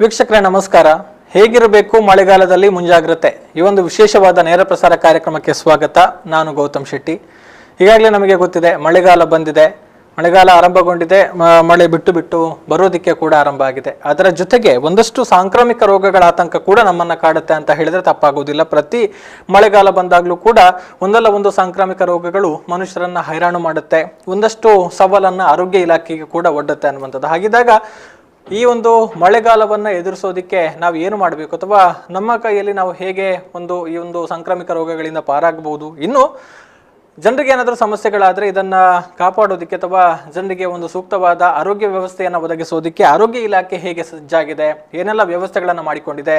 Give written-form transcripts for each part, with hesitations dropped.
ವೀಕ್ಷಕರೇ ನಮಸ್ಕಾರ. ಹೇಗಿರಬೇಕು ಮಳೆಗಾಲದಲ್ಲಿ ಮುಂಜಾಗ್ರತೆ, ಈ ಒಂದು ವಿಶೇಷವಾದ ನೇರ ಪ್ರಸಾರ ಕಾರ್ಯಕ್ರಮಕ್ಕೆ ಸ್ವಾಗತ. ನಾನು ಗೌತಮ್ ಶೆಟ್ಟಿ. ಈಗಾಗಲೇ ನಮಗೆ ಗೊತ್ತಿದೆ, ಮಳೆಗಾಲ ಬಂದಿದೆ, ಮಳೆಗಾಲ ಆರಂಭಗೊಂಡಿದೆ, ಮಳೆ ಬಿಟ್ಟು ಬಿಟ್ಟು ಬರೋದಕ್ಕೆ ಕೂಡ ಆರಂಭ ಆಗಿದೆ. ಅದರ ಜೊತೆಗೆ ಒಂದಷ್ಟು ಸಾಂಕ್ರಾಮಿಕ ರೋಗಗಳ ಆತಂಕ ಕೂಡ ನಮ್ಮನ್ನ ಕಾಡುತ್ತೆ ಅಂತ ಹೇಳಿದ್ರೆ ತಪ್ಪಾಗೋದಿಲ್ಲ. ಪ್ರತಿ ಮಳೆಗಾಲ ಬಂದಾಗಲೂ ಕೂಡ ಒಂದಲ್ಲ ಒಂದು ಸಾಂಕ್ರಾಮಿಕ ರೋಗಗಳು ಮನುಷ್ಯರನ್ನ ಹೈರಾಣು ಮಾಡುತ್ತೆ, ಒಂದಷ್ಟು ಸವಾಲನ್ನ ಆರೋಗ್ಯ ಇಲಾಖೆಗೆ ಕೂಡ ಒಡ್ಡುತ್ತೆ ಅನ್ನುವಂಥದ್ದು. ಹಾಗಿದ್ದಾಗ ಈ ಒಂದು ಮಳೆಗಾಲವನ್ನು ಎದುರಿಸೋದಕ್ಕೆ ನಾವು ಏನು ಮಾಡಬೇಕು, ಅಥವಾ ನಮ್ಮ ಕೈಯಲ್ಲಿ ನಾವು ಹೇಗೆ ಈ ಒಂದು ಸಾಂಕ್ರಾಮಿಕ ರೋಗಗಳಿಂದ ಪಾರಾಗಬಹುದು, ಇನ್ನು ಜನರಿಗೆ ಏನಾದರೂ ಸಮಸ್ಯೆಗಳಾದರೆ ಇದನ್ನು ಕಾಪಾಡೋದಕ್ಕೆ ಅಥವಾ ಜನರಿಗೆ ಒಂದು ಸೂಕ್ತವಾದ ಆರೋಗ್ಯ ವ್ಯವಸ್ಥೆಯನ್ನು ಒದಗಿಸೋದಕ್ಕೆ ಆರೋಗ್ಯ ಇಲಾಖೆ ಹೇಗೆ ಸಜ್ಜಾಗಿದೆ, ಏನೆಲ್ಲ ವ್ಯವಸ್ಥೆಗಳನ್ನು ಮಾಡಿಕೊಂಡಿದೆ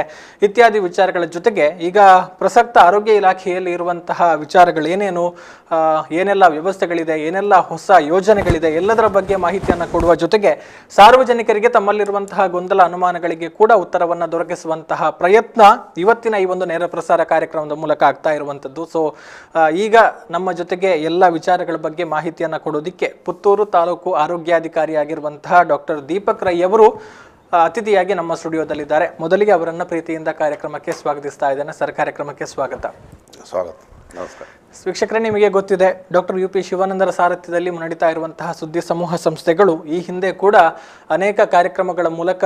ಇತ್ಯಾದಿ ವಿಚಾರಗಳ ಜೊತೆಗೆ ಈಗ ಪ್ರಸಕ್ತ ಆರೋಗ್ಯ ಇಲಾಖೆಯಲ್ಲಿ ಇರುವಂತಹ ವಿಚಾರಗಳೇನೇನು, ಏನೆಲ್ಲ ವ್ಯವಸ್ಥೆಗಳಿದೆ, ಏನೆಲ್ಲ ಹೊಸ ಯೋಜನೆಗಳಿದೆ, ಎಲ್ಲದರ ಬಗ್ಗೆ ಮಾಹಿತಿಯನ್ನು ಕೊಡುವ ಜೊತೆಗೆ ಸಾರ್ವಜನಿಕರಿಗೆ ತಮ್ಮಲ್ಲಿರುವಂತಹ ಗೊಂದಲ ಅನುಮಾನಗಳಿಗೆ ಕೂಡ ಉತ್ತರವನ್ನು ದೊರಕಿಸುವಂತಹ ಪ್ರಯತ್ನ ಇವತ್ತಿನ ಈ ಒಂದು ನೇರ ಪ್ರಸಾರ ಕಾರ್ಯಕ್ರಮದ ಮೂಲಕ ಆಗ್ತಾ ಇರುವಂಥದ್ದು. ಸೊ ಈಗ ನಮ್ಮ ಜೊತೆಗೆ ಎಲ್ಲ ವಿಚಾರಗಳ ಬಗ್ಗೆ ಮಾಹಿತಿಯನ್ನು ಕೊಡೋದಿಕ್ಕೆ ಪುತ್ತೂರು ತಾಲೂಕು ಆರೋಗ್ಯಾಧಿಕಾರಿಯಾಗಿರುವಂತಹ ಡಾಕ್ಟರ್ ದೀಪಕ್ ರೈ ಅವರು ಅತಿಥಿಯಾಗಿ ನಮ್ಮ ಸ್ಟುಡಿಯೋದಲ್ಲಿದ್ದಾರೆ. ಮೊದಲಿಗೆ ಅವರನ್ನ ಪ್ರೀತಿಯಿಂದ ಕಾರ್ಯಕ್ರಮಕ್ಕೆ ಸ್ವಾಗತಿಸ್ತಾ ಇದ್ದೇನೆ. ಸರ್, ಕಾರ್ಯಕ್ರಮಕ್ಕೆ ಸ್ವಾಗತ. ನಮಸ್ಕಾರ ವೀಕ್ಷಕರೇ, ನಿಮಗೆ ಗೊತ್ತಿದೆ, ಡಾಕ್ಟರ್ UP ಶಿವಾನಂದರ ಸಾರಥ್ಯದಲ್ಲಿ ನಡೀತಾ ಇರುವಂತಹ ಸುದ್ದಿ ಸಮೂಹ ಸಂಸ್ಥೆಗಳು ಈ ಹಿಂದೆ ಕೂಡ ಅನೇಕ ಕಾರ್ಯಕ್ರಮಗಳ ಮೂಲಕ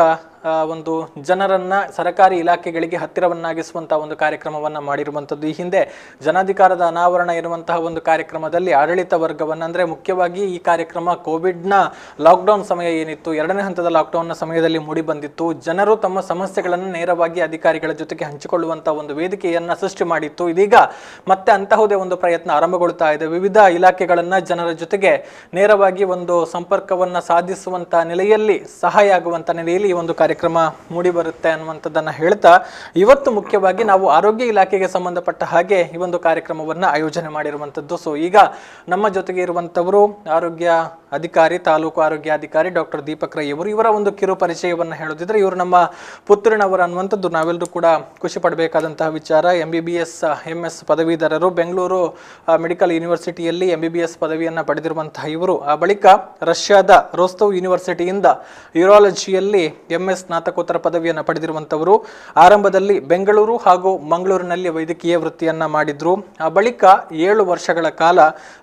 ಒಂದು ಜನರನ್ನ ಸರ್ಕಾರಿ ಇಲಾಖೆಗಳಿಗೆ ಹತ್ತಿರವನ್ನಾಗಿಸುವಂತಹ ಒಂದು ಕಾರ್ಯಕ್ರಮವನ್ನ ಮಾಡಿರುವಂಥದ್ದು. ಈ ಹಿಂದೆ ಜನಾಧಿಕಾರದ ಅನಾವರಣ ಇರುವಂತಹ ಒಂದು ಕಾರ್ಯಕ್ರಮದಲ್ಲಿ ಆಡಳಿತ ವರ್ಗವನ್ನ, ಅಂದ್ರೆ ಮುಖ್ಯವಾಗಿ ಈ ಕಾರ್ಯಕ್ರಮ ಕೋವಿಡ್ನ ಲಾಕ್ಡೌನ್ ಸಮಯ ಏನಿತ್ತು, 2ನೇ ಹಂತದ ಲಾಕ್ಡೌನ್ನ ಸಮಯದಲ್ಲಿ ಮೂಡಿ ಬಂದಿತ್ತು. ಜನರು ತಮ್ಮ ಸಮಸ್ಯೆಗಳನ್ನು ನೇರವಾಗಿ ಅಧಿಕಾರಿಗಳ ಜೊತೆಗೆ ಹಂಚಿಕೊಳ್ಳುವಂತಹ ಒಂದು ವೇದಿಕೆಯನ್ನ ಸೃಷ್ಟಿ ಮಾಡಿತ್ತು. ಇದೀಗ ಮತ್ತೆ ಅಂತಹುದೇ ಒಂದು ಪ್ರಯತ್ನ ಆರಂಭಗೊಳ್ತಾ ಇದೆ. ವಿವಿಧ ಇಲಾಖೆಗಳನ್ನ ಜನರ ಜೊತೆಗೆ ನೇರವಾಗಿ ಒಂದು ಸಂಪರ್ಕವನ್ನ ಸಾಧಿಸುವಂತಹ ನೆಲೆಯಲ್ಲಿ, ಸಹಾಯ ಆಗುವಂತ ನೆಲೆಯಲ್ಲಿ ಈ ಒಂದು ಕಾರ್ಯಕ್ರಮ ಮೂಡಿ ಬರುತ್ತೆ ಅನ್ನುವಂಥದ್ದನ್ನ ಹೇಳ್ತಾ, ಇವತ್ತು ಮುಖ್ಯವಾಗಿ ನಾವು ಆರೋಗ್ಯ ಇಲಾಖೆಗೆ ಸಂಬಂಧಪಟ್ಟ ಹಾಗೆ ಈ ಒಂದು ಕಾರ್ಯಕ್ರಮವನ್ನ ಆಯೋಜನೆ ಮಾಡಿರುವಂಥದ್ದು. ಸೊ ಈಗ ನಮ್ಮ ಜೊತೆಗೆ ಇರುವಂತವರು ಆರೋಗ್ಯ ಅಧಿಕಾರಿ, ತಾಲೂಕು ಆರೋಗ್ಯಾಧಿಕಾರಿ ಡಾಕ್ಟರ್ ದೀಪಕ್ ರೈ ಅವರು. ಇವರ ಒಂದು ಕಿರು ಪರಿಚಯವನ್ನ ಹೇಳೋದಿದ್ರೆ, ಇವರು ನಮ್ಮ ಪುತ್ತೂರಿನವರು ಅನ್ನುವಂಥದ್ದು ನಾವೆಲ್ಲರೂ ಕೂಡ ಖುಷಿ ಪಡಬೇಕಾದಂತಹ ವಿಚಾರ. MBBS MS ಪದವೀಧರರು, ಬೆಂಗಳೂರು ಮೆಡಿಕಲ್ ಯೂನಿವರ್ಸಿಟಿಯಲ್ಲಿ MBBS ಪದವಿಯನ್ನ ಪಡೆದಿರುವಂತಹ ಇವರು ಆ ಬಳಿಕ ರಷ್ಯಾದ ರೋಸ್ತವ್ ಯೂನಿವರ್ಸಿಟಿಯಿಂದ ಯೂರಾಲಜಿಯಲ್ಲಿ MS ಸ್ನಾತಕೋತ್ತರ ಪದವಿಯನ್ನು ಪಡೆದಿರುವಂತವರು. ಆರಂಭದಲ್ಲಿ ಬೆಂಗಳೂರು ಹಾಗೂ ಮಂಗಳೂರಿನಲ್ಲಿ ವೈದ್ಯಕೀಯ ವೃತ್ತಿಯನ್ನ ಮಾಡಿದ್ರು. ಆ ಬಳಿಕ 7 ವರ್ಷಗಳ ಕಾಲ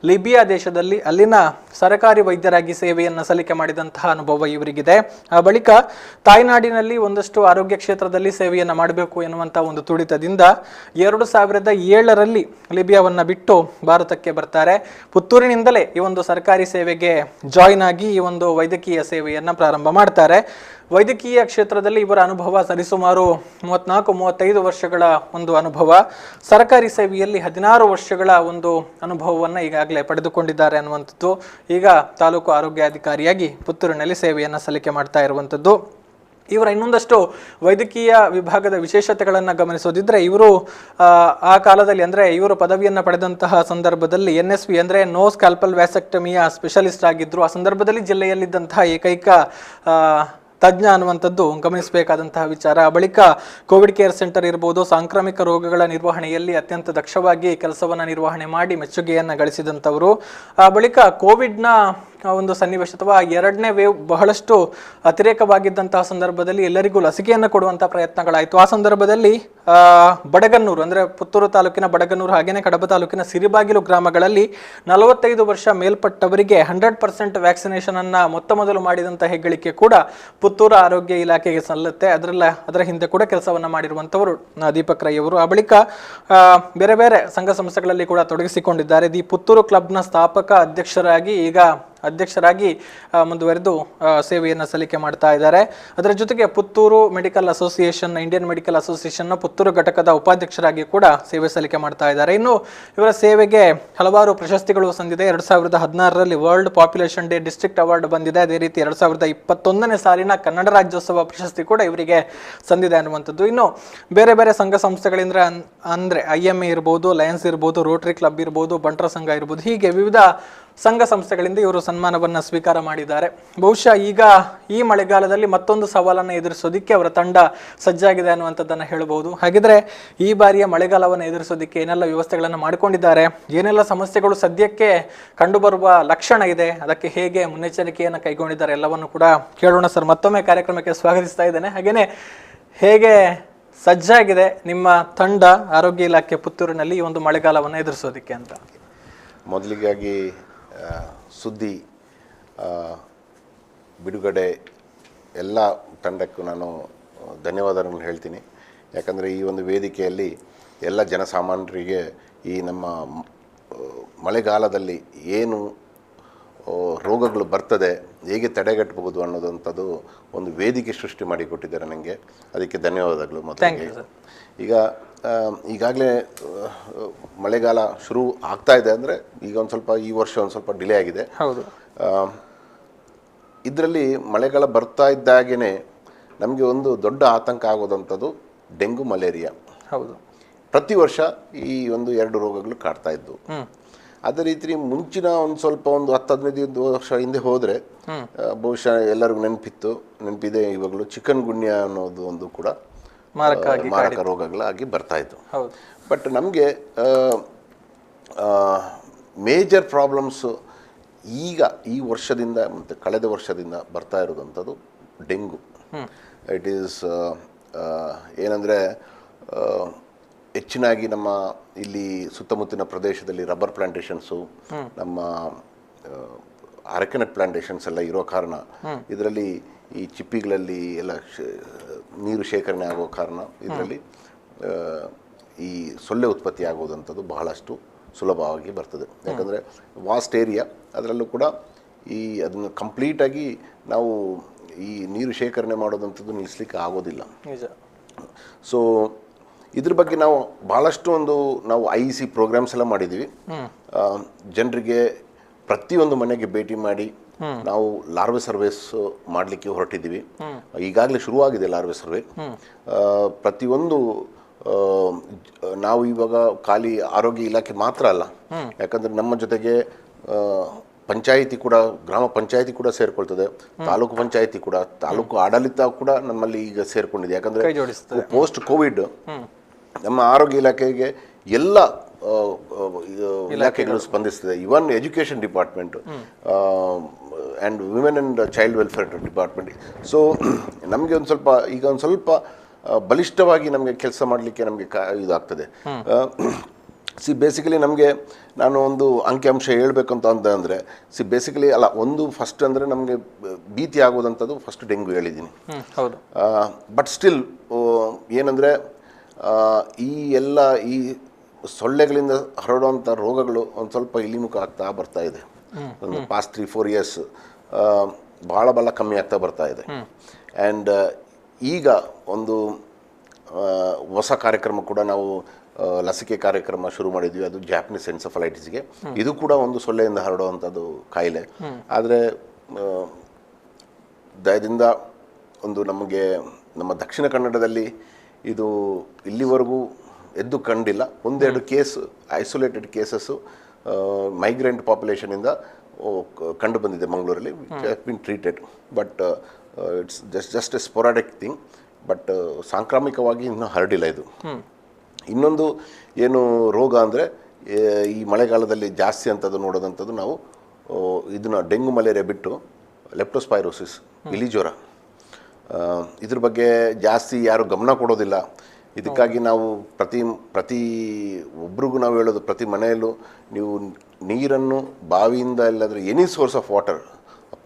ಲಿಬಿಯಾ ದೇಶದಲ್ಲಿ ಅಲ್ಲಿನ ಸರ್ಕಾರಿ ವೈದ್ಯರಾಗಿ ಸೇವೆಯನ್ನು ಸಲ್ಲಿಕೆ ಮಾಡಿದಂತಹ ಅನುಭವ ಇವರಿಗಿದೆ. ಆ ಬಳಿಕ ತಾಯ್ನಾಡಿನಲ್ಲಿ ಒಂದಷ್ಟು ಆರೋಗ್ಯ ಕ್ಷೇತ್ರದಲ್ಲಿ ಸೇವೆಯನ್ನು ಮಾಡಬೇಕು ಎನ್ನುವಂತಹ ಒಂದು ತುಡಿತದಿಂದ 2007ರಲ್ಲಿ ಲಿಬಿಯಾವನ್ನ ಬಿಟ್ಟು ಭಾರತಕ್ಕೆ ಬರ್ತಾರೆ. ಪುತ್ತೂರಿನಿಂದಲೇ ಈ ಒಂದು ಸರ್ಕಾರಿ ಸೇವೆಗೆ ಜಾಯಿನ್ ಆಗಿ ಈ ಒಂದು ವೈದ್ಯಕೀಯ ಸೇವೆಯನ್ನ ಪ್ರಾರಂಭ ಮಾಡ್ತಾರೆ. ವೈದ್ಯಕೀಯ ಕ್ಷೇತ್ರದಲ್ಲಿ ಇವರ ಅನುಭವ ಸರಿಸುಮಾರು 34-35 ವರ್ಷಗಳ ಒಂದು ಅನುಭವ. ಸರ್ಕಾರಿ ಸೇವೆಯಲ್ಲಿ 16 ವರ್ಷಗಳ ಒಂದು ಅನುಭವವನ್ನು ಈಗಾಗಲೇ ಪಡೆದುಕೊಂಡಿದ್ದಾರೆ ಅನ್ನುವಂಥದ್ದು. ಈಗ ತಾಲೂಕು ಆರೋಗ್ಯಾಧಿಕಾರಿಯಾಗಿ ಪುತ್ತೂರಿನಲ್ಲಿ ಸೇವೆಯನ್ನು ಸಲ್ಲಿಕೆ ಮಾಡ್ತಾ ಇರುವಂಥದ್ದು. ಇವರ ಇನ್ನೊಂದಷ್ಟು ವೈದ್ಯಕೀಯ ವಿಭಾಗದ ವಿಶೇಷತೆಗಳನ್ನು ಗಮನಿಸೋದಿದ್ರೆ, ಇವರು ಆ ಕಾಲದಲ್ಲಿ, ಅಂದರೆ ಇವರು ಪದವಿಯನ್ನು ಪಡೆದಂತಹ ಸಂದರ್ಭದಲ್ಲಿ NSV ಅಂದರೆ ನೋ ಸ್ಕ್ಯಾಲ್ಪಲ್ ವ್ಯಾಸೆಕ್ಟಮಿಯ ಸ್ಪೆಷಲಿಸ್ಟ್ ಆಗಿದ್ರು. ಆ ಸಂದರ್ಭದಲ್ಲಿ ಜಿಲ್ಲೆಯಲ್ಲಿದ್ದಂತಹ ಏಕೈಕ ತಜ್ಞ ಅನ್ನುವಂಥದ್ದು ಗಮನಿಸಬೇಕಾದಂತಹ ವಿಚಾರ. ಬಳಿಕ ಕೋವಿಡ್ ಕೇರ್ ಸೆಂಟರ್ ಇರ್ಬೋದು, ಸಾಂಕ್ರಾಮಿಕ ರೋಗಗಳ ನಿರ್ವಹಣೆಯಲ್ಲಿ ಅತ್ಯಂತ ದಕ್ಷವಾಗಿ ಕೆಲಸವನ್ನು ನಿರ್ವಹಣೆ ಮಾಡಿ ಮೆಚ್ಚುಗೆಯನ್ನು ಗಳಿಸಿದಂಥವರು. ಆ ಬಳಿಕ ಕೋವಿಡ್ನ ಒಂದು ಸನ್ನಿವೇಶ ಅಥವಾ 2ನೇ ವೇವ್ ಬಹಳಷ್ಟು ಅತಿರೇಕವಾಗಿದ್ದಂತಹ ಸಂದರ್ಭದಲ್ಲಿ ಎಲ್ಲರಿಗೂ ಲಸಿಕೆಯನ್ನು ಕೊಡುವಂತಹ ಪ್ರಯತ್ನಗಳಾಯಿತು. ಆ ಸಂದರ್ಭದಲ್ಲಿ ಬಡಗನ್ನೂರು, ಅಂದರೆ ಪುತ್ತೂರು ತಾಲೂಕಿನ ಬಡಗನ್ನೂರು ಹಾಗೇನೆ ಕಡಬ ತಾಲೂಕಿನ ಸಿರಿಬಾಗಿಲು ಗ್ರಾಮಗಳಲ್ಲಿ 45 ವರ್ಷ ಮೇಲ್ಪಟ್ಟವರಿಗೆ 100% ವ್ಯಾಕ್ಸಿನೇಷನ್ ಅನ್ನ ಮೊದಲು ಮಾಡಿದಂತಹ ಹೆಗ್ಗಳಿಕೆ ಕೂಡ ಪುತ್ತೂರು ಆರೋಗ್ಯ ಇಲಾಖೆಗೆ ಸಲ್ಲುತ್ತೆ. ಅದರ ಹಿಂದೆ ಕೂಡ ಕೆಲಸವನ್ನ ಮಾಡಿರುವಂತವರು ದೀಪಕ್ ರೈ ಅವರು. ಆ ಬಳಿಕ ಬೇರೆ ಬೇರೆ ಸಂಘ ಸಂಸ್ಥೆಗಳಲ್ಲಿ ಕೂಡ ತೊಡಗಿಸಿಕೊಂಡಿದ್ದಾರೆ. ದಿ ಪುತ್ತೂರು ಕ್ಲಬ್ನ ಸ್ಥಾಪಕ ಅಧ್ಯಕ್ಷರಾಗಿ ಮುಂದುವರೆದು ಸೇವೆಯನ್ನು ಸಲ್ಲಿಕೆ ಮಾಡ್ತಾ ಇದ್ದಾರೆ. ಅದರ ಜೊತೆಗೆ Puttur medical association, Indian medical ಅಸೋಸಿಯೇಷನ್ನ ಪುತ್ತೂರು ಘಟಕದ ಉಪಾಧ್ಯಕ್ಷರಾಗಿ ಕೂಡ ಸೇವೆ ಸಲ್ಲಿಕೆ ಮಾಡ್ತಾ ಇದ್ದಾರೆ. ಇನ್ನು ಇವರ ಸೇವೆಗೆ ಹಲವಾರು ಪ್ರಶಸ್ತಿಗಳು ಸಂದಿದೆ. 2016ರಲ್ಲಿ world population day district award ಬಂದಿದೆ. ಅದೇ ರೀತಿ 2021ನೇ ಸಾಲಿನ ಕನ್ನಡ ರಾಜ್ಯೋತ್ಸವ ಪ್ರಶಸ್ತಿ ಕೂಡ ಇವರಿಗೆ ಸಂದಿದೆ ಅನ್ನುವಂಥದ್ದು. ಇನ್ನು ಬೇರೆ ಬೇರೆ ಸಂಘ ಸಂಸ್ಥೆಗಳಿಂದ ಅಂದರೆ IMA ಇರ್ಬೋದು, ಲಯನ್ಸ್ ಇರ್ಬೋದು, ರೋಟರಿ ಕ್ಲಬ್ ಇರ್ಬೋದು, ಬಂಟರ ಸಂಘ ಇರ್ಬೋದು, ಹೀಗೆ ವಿವಿಧ ಸಂಘ ಸಂಸ್ಥೆಗಳಿಂದ ಇವರು ಸನ್ಮಾನವನ್ನು ಸ್ವೀಕಾರ ಮಾಡಿದ್ದಾರೆ. ಬಹುಶಃ ಈಗ ಈ ಮಳೆಗಾಲದಲ್ಲಿ ಮತ್ತೊಂದು ಸವಾಲನ್ನು ಎದುರಿಸೋದಕ್ಕೆ ಅವರ ತಂಡ ಸಜ್ಜಾಗಿದೆ ಅನ್ನುವಂಥದ್ದನ್ನು ಹೇಳಬಹುದು. ಹಾಗಿದ್ರೆ ಈ ಬಾರಿಯ ಮಳೆಗಾಲವನ್ನು ಎದುರಿಸೋದಕ್ಕೆ ಏನೆಲ್ಲ ವ್ಯವಸ್ಥೆಗಳನ್ನು ಮಾಡಿಕೊಂಡಿದ್ದಾರೆ, ಏನೆಲ್ಲ ಸಮಸ್ಯೆಗಳು ಸದ್ಯಕ್ಕೆ ಕಂಡುಬರುವ ಲಕ್ಷಣ ಇದೆ, ಅದಕ್ಕೆ ಹೇಗೆ ಮುನ್ನೆಚ್ಚರಿಕೆಯನ್ನು ಕೈಗೊಂಡಿದ್ದಾರೆ ಎಲ್ಲವನ್ನು ಕೂಡ ಕೇಳೋಣ. ಸರ್, ಮತ್ತೊಮ್ಮೆ ಕಾರ್ಯಕ್ರಮಕ್ಕೆ ಸ್ವಾಗತಿಸ್ತಾ ಇದ್ದೇನೆ. ಹಾಗೇನೆ ಹೇಗೆ ಸಜ್ಜಾಗಿದೆ ನಿಮ್ಮ ತಂಡ ಆರೋಗ್ಯ ಇಲಾಖೆ ಪುತ್ತೂರಿನಲ್ಲಿ ಈ ಒಂದು ಮಳೆಗಾಲವನ್ನು ಎದುರಿಸೋದಕ್ಕೆ ಅಂತ? ಮೊದಲಿಗಾಗಿ ಸುದ್ದಿ, ಬಿಡುಗಡೆ ಎಲ್ಲ ತಂಡಕ್ಕೂ ನಾನು ಧನ್ಯವಾದಗಳನ್ನು ಹೇಳ್ತೀನಿ. ಯಾಕಂದರೆ ಈ ಒಂದು ವೇದಿಕೆಯಲ್ಲಿ ಎಲ್ಲ ಜನಸಾಮಾನ್ಯರಿಗೆ ಈ ನಮ್ಮ ಮಳೆಗಾಲದಲ್ಲಿ ಏನು ರೋಗಗಳು ಬರ್ತದೆ, ಹೇಗೆ ತಡೆಗಟ್ಟಬಹುದು ಅನ್ನೋದಂಥದ್ದು ಒಂದು ವೇದಿಕೆ ಸೃಷ್ಟಿ ಮಾಡಿಕೊಟ್ಟಿದ್ದಾರೆ ನನಗೆ. ಅದಕ್ಕೆ ಧನ್ಯವಾದಗಳು. ಮೊದಲಿಗೆ ಈಗ ಈಗಾಗಲೇ ಮಳೆಗಾಲ ಶುರು ಆಗ್ತಾ ಇದೆ. ಅಂದರೆ ಈಗ ಒಂದು ಸ್ವಲ್ಪ ಈ ವರ್ಷ ಒಂದು ಸ್ವಲ್ಪ ಡಿಲೇ ಆಗಿದೆ. ಹೌದು. ಇದರಲ್ಲಿ ಮಳೆಗಾಲ ಬರ್ತಾ ಇದ್ದಾಗೇ ನಮಗೆ ಒಂದು ದೊಡ್ಡ ಆತಂಕ ಆಗೋದಂಥದ್ದು ಡೆಂಗು, ಮಲೇರಿಯಾ. ಹೌದು. ಪ್ರತಿ ವರ್ಷ ಈ ಒಂದು 2 ರೋಗಗಳು ಕಾಡ್ತಾ ಇದ್ದು. ಅದೇ ರೀತಿ ಮುಂಚಿನ ಒಂದು ಸ್ವಲ್ಪ ಒಂದು 10-15 ವರ್ಷ ಹಿಂದೆ ಹೋದರೆ ಬಹುಶಃ ಎಲ್ಲರಿಗೂ ನೆನಪಿದೆ, ಇವಾಗಲೂ ಚಿಕನ್ ಗುನ್ಯಾ ಅನ್ನೋದು ಒಂದು ಕೂಡ ಮಾರಕ ರೋಗಗಳಾಗಿ ಬರ್ತಾ ಇತ್ತು. ಬಟ್ ನಮಗೆ ಮೇಜರ್ ಪ್ರಾಬ್ಲಮ್ಸ್ ಈಗ ಈ ವರ್ಷದಿಂದ ಮತ್ತು ಕಳೆದ ವರ್ಷದಿಂದ ಬರ್ತಾ ಇರೋದಂಥದ್ದು ಡೆಂಗು. ಇಟ್ ಈಸ್ ಏನಂದರೆ ಹೆಚ್ಚಿನಾಗಿ ನಮ್ಮ ಇಲ್ಲಿ ಸುತ್ತಮುತ್ತಲಿನ ಪ್ರದೇಶದಲ್ಲಿ ರಬ್ಬರ್ ಪ್ಲಾಂಟೇಶನ್ಸು, ನಮ್ಮ ಅರಕೆನಟ್ ಪ್ಲಾಂಟೇಶನ್ಸ್ ಎಲ್ಲ ಇರೋ ಕಾರಣ ಇದರಲ್ಲಿ ಈ ಚಿಪ್ಪಿಗಳಲ್ಲಿ ಎಲ್ಲ ನೀರು ಶೇಖರಣೆ ಆಗೋ ಕಾರಣ ಇದರಲ್ಲಿ ಈ ಸೊಳ್ಳೆ ಉತ್ಪತ್ತಿ ಆಗೋದಂಥದ್ದು ಬಹಳಷ್ಟು ಸುಲಭವಾಗಿ ಬರ್ತದೆ. ಯಾಕಂದರೆ ವಾಸ್ಟ್ ಏರಿಯಾ, ಅದರಲ್ಲೂ ಕೂಡ ಅದನ್ನು ಕಂಪ್ಲೀಟಾಗಿ ನಾವು ಈ ನೀರು ಶೇಖರಣೆ ಮಾಡೋದಂಥದ್ದು ನಿಲ್ಲಿಸ್ಲಿಕ್ಕೆ ಆಗೋದಿಲ್ಲ. ಸೊ ಇದ್ರ ಬಗ್ಗೆ ನಾವು ಭಾಳಷ್ಟು ನಾವು IEC ಪ್ರೋಗ್ರಾಮ್ಸ್ ಎಲ್ಲ ಮಾಡಿದ್ದೀವಿ. ಜನರಿಗೆ ಪ್ರತಿಯೊಂದು ಮನೆಗೆ ಭೇಟಿ ಮಾಡಿ ನಾವು ಲಾರ್ವೆ ಸರ್ವೇಸ್ ಮಾಡಲಿಕ್ಕೆ ಹೊರಟಿದ್ದೀವಿ. ಈಗಾಗಲೇ ಶುರುವಾಗಿದೆ ಲಾರ್ವೆ ಸರ್ವೆ. ಪ್ರತಿಯೊಂದು ನಾವು ಇವಾಗ ಖಾಲಿ ಆರೋಗ್ಯ ಇಲಾಖೆ ಮಾತ್ರ ಅಲ್ಲ, ಯಾಕಂದರೆ ನಮ್ಮ ಜೊತೆಗೆ ಪಂಚಾಯಿತಿ ಕೂಡ, ಗ್ರಾಮ ಪಂಚಾಯಿತಿ ಕೂಡ ಸೇರ್ಕೊಳ್ತದೆ, ತಾಲೂಕು ಪಂಚಾಯಿತಿ ಕೂಡ, ತಾಲೂಕು ಆಡಳಿತ ಕೂಡ ನಮ್ಮಲ್ಲಿ ಈಗ ಸೇರ್ಕೊಂಡಿದೆ. ಯಾಕಂದರೆ ಪೋಸ್ಟ್ ಕೋವಿಡ್ ನಮ್ಮ ಆರೋಗ್ಯ ಇಲಾಖೆಗೆ ಎಲ್ಲ ಇಲಾಖೆಗಳು ಸ್ಪಂದಿಸ್ತದೆ. Even education department and women and child welfare department. So ನಮಗೆ ಒಂದು ಸ್ವಲ್ಪ ಬಲಿಷ್ಠವಾಗಿ ನಮಗೆ ಕೆಲಸ ಮಾಡಲಿಕ್ಕೆ ನಮಗೆ ಇದಾಗ್ತದೆ. ಬೇಸಿಕಲಿ ನಮಗೆ ನಾನು ಒಂದು ಅಂಕಿಅಂಶ ಹೇಳಬೇಕಂತ ಅಂದರೆ ಬೇಸಿಕಲಿ ಫಸ್ಟ್ ಅಂದರೆ ನಮಗೆ ಭೀತಿ ಆಗೋದಂಥದ್ದು ಫಸ್ಟ್ ಡೆಂಗು ಹೇಳಿದ್ದೀನಿ. ಬಟ್ ಸ್ಟಿಲ್ ಏನಂದರೆ ಈ ಸೊಳ್ಳೆಗಳಿಂದ ಹರಡುವಂಥ ರೋಗಗಳು ಒಂದು ಸ್ವಲ್ಪ ಇಳಿಮುಖ ಆಗ್ತಾ ಬರ್ತಾ ಇದೆ. ಒಂದು ಪಾಸ್ಟ್ 3-4 ಇಯರ್ಸ್ ಭಾಳ ಕಮ್ಮಿ ಆಗ್ತಾ ಬರ್ತಾ ಇದೆ. ಆ್ಯಂಡ್ ಈಗ ಒಂದು ಹೊಸ ಕಾರ್ಯಕ್ರಮ ಕೂಡ ನಾವು ಲಸಿಕೆ ಕಾರ್ಯಕ್ರಮ ಶುರು ಮಾಡಿದ್ವಿ. ಅದು ಜಾಪನೀಸ್ ಎನ್ಸೆಫಲೈಟಿಸ್ಗೆ. ಇದು ಕೂಡ ಒಂದು ಸೊಳ್ಳೆಯಿಂದ ಹರಡುವಂಥದ್ದು ಕಾಯಿಲೆ. ಆದರೆ ದಯದಿಂದ ನಮಗೆ ನಮ್ಮ ದಕ್ಷಿಣ ಕನ್ನಡದಲ್ಲಿ ಇದು ಇಲ್ಲಿವರೆಗೂ ಎದ್ದು ಕಂಡಿಲ್ಲ. 1-2 ಕೇಸ್, ಐಸೋಲೇಟೆಡ್ ಕೇಸಸ್ಸು ಮೈಗ್ರೆಂಟ್ ಪಾಪ್ಯುಲೇಷನಿಂದ ಕಂಡು ಬಂದಿದೆ ಮಂಗಳೂರಲ್ಲಿ, which has been treated. But it's just a sporadic thing. But ಸಾಂಕ್ರಾಮಿಕವಾಗಿ ಇನ್ನೂ ಹರಡಿಲ್ಲ ಇದು. ಇನ್ನೊಂದು ಏನು ರೋಗ ಅಂದರೆ ಈ ಮಳೆಗಾಲದಲ್ಲಿ ಜಾಸ್ತಿ ಅಂಥದ್ದು ನೋಡೋದಂಥದ್ದು ನಾವು ಇದನ್ನು ಡೆಂಗು ಮಲೇರಿಯಾ ಬಿಟ್ಟು ಲೆಪ್ಟೋಸ್ಪೈರೋಸಿಸ್, ಇಲಿಜ್ವರ, ಇದ್ರ ಬಗ್ಗೆ ಜಾಸ್ತಿ ಯಾರು ಗಮನ ಕೊಡೋದಿಲ್ಲ. ಇದಕ್ಕಾಗಿ ನಾವು ಪ್ರತಿ ಒಬ್ರಿಗೂ ನಾವು ಹೇಳೋದು, ಪ್ರತಿ ಮನೆಯಲ್ಲೂ ನೀವು ನೀರನ್ನು ಬಾವಿಯಿಂದ ಇಲ್ಲಾಂದರೆ ಎನಿ ಸೋರ್ಸ್ ಆಫ್ ವಾಟರ್,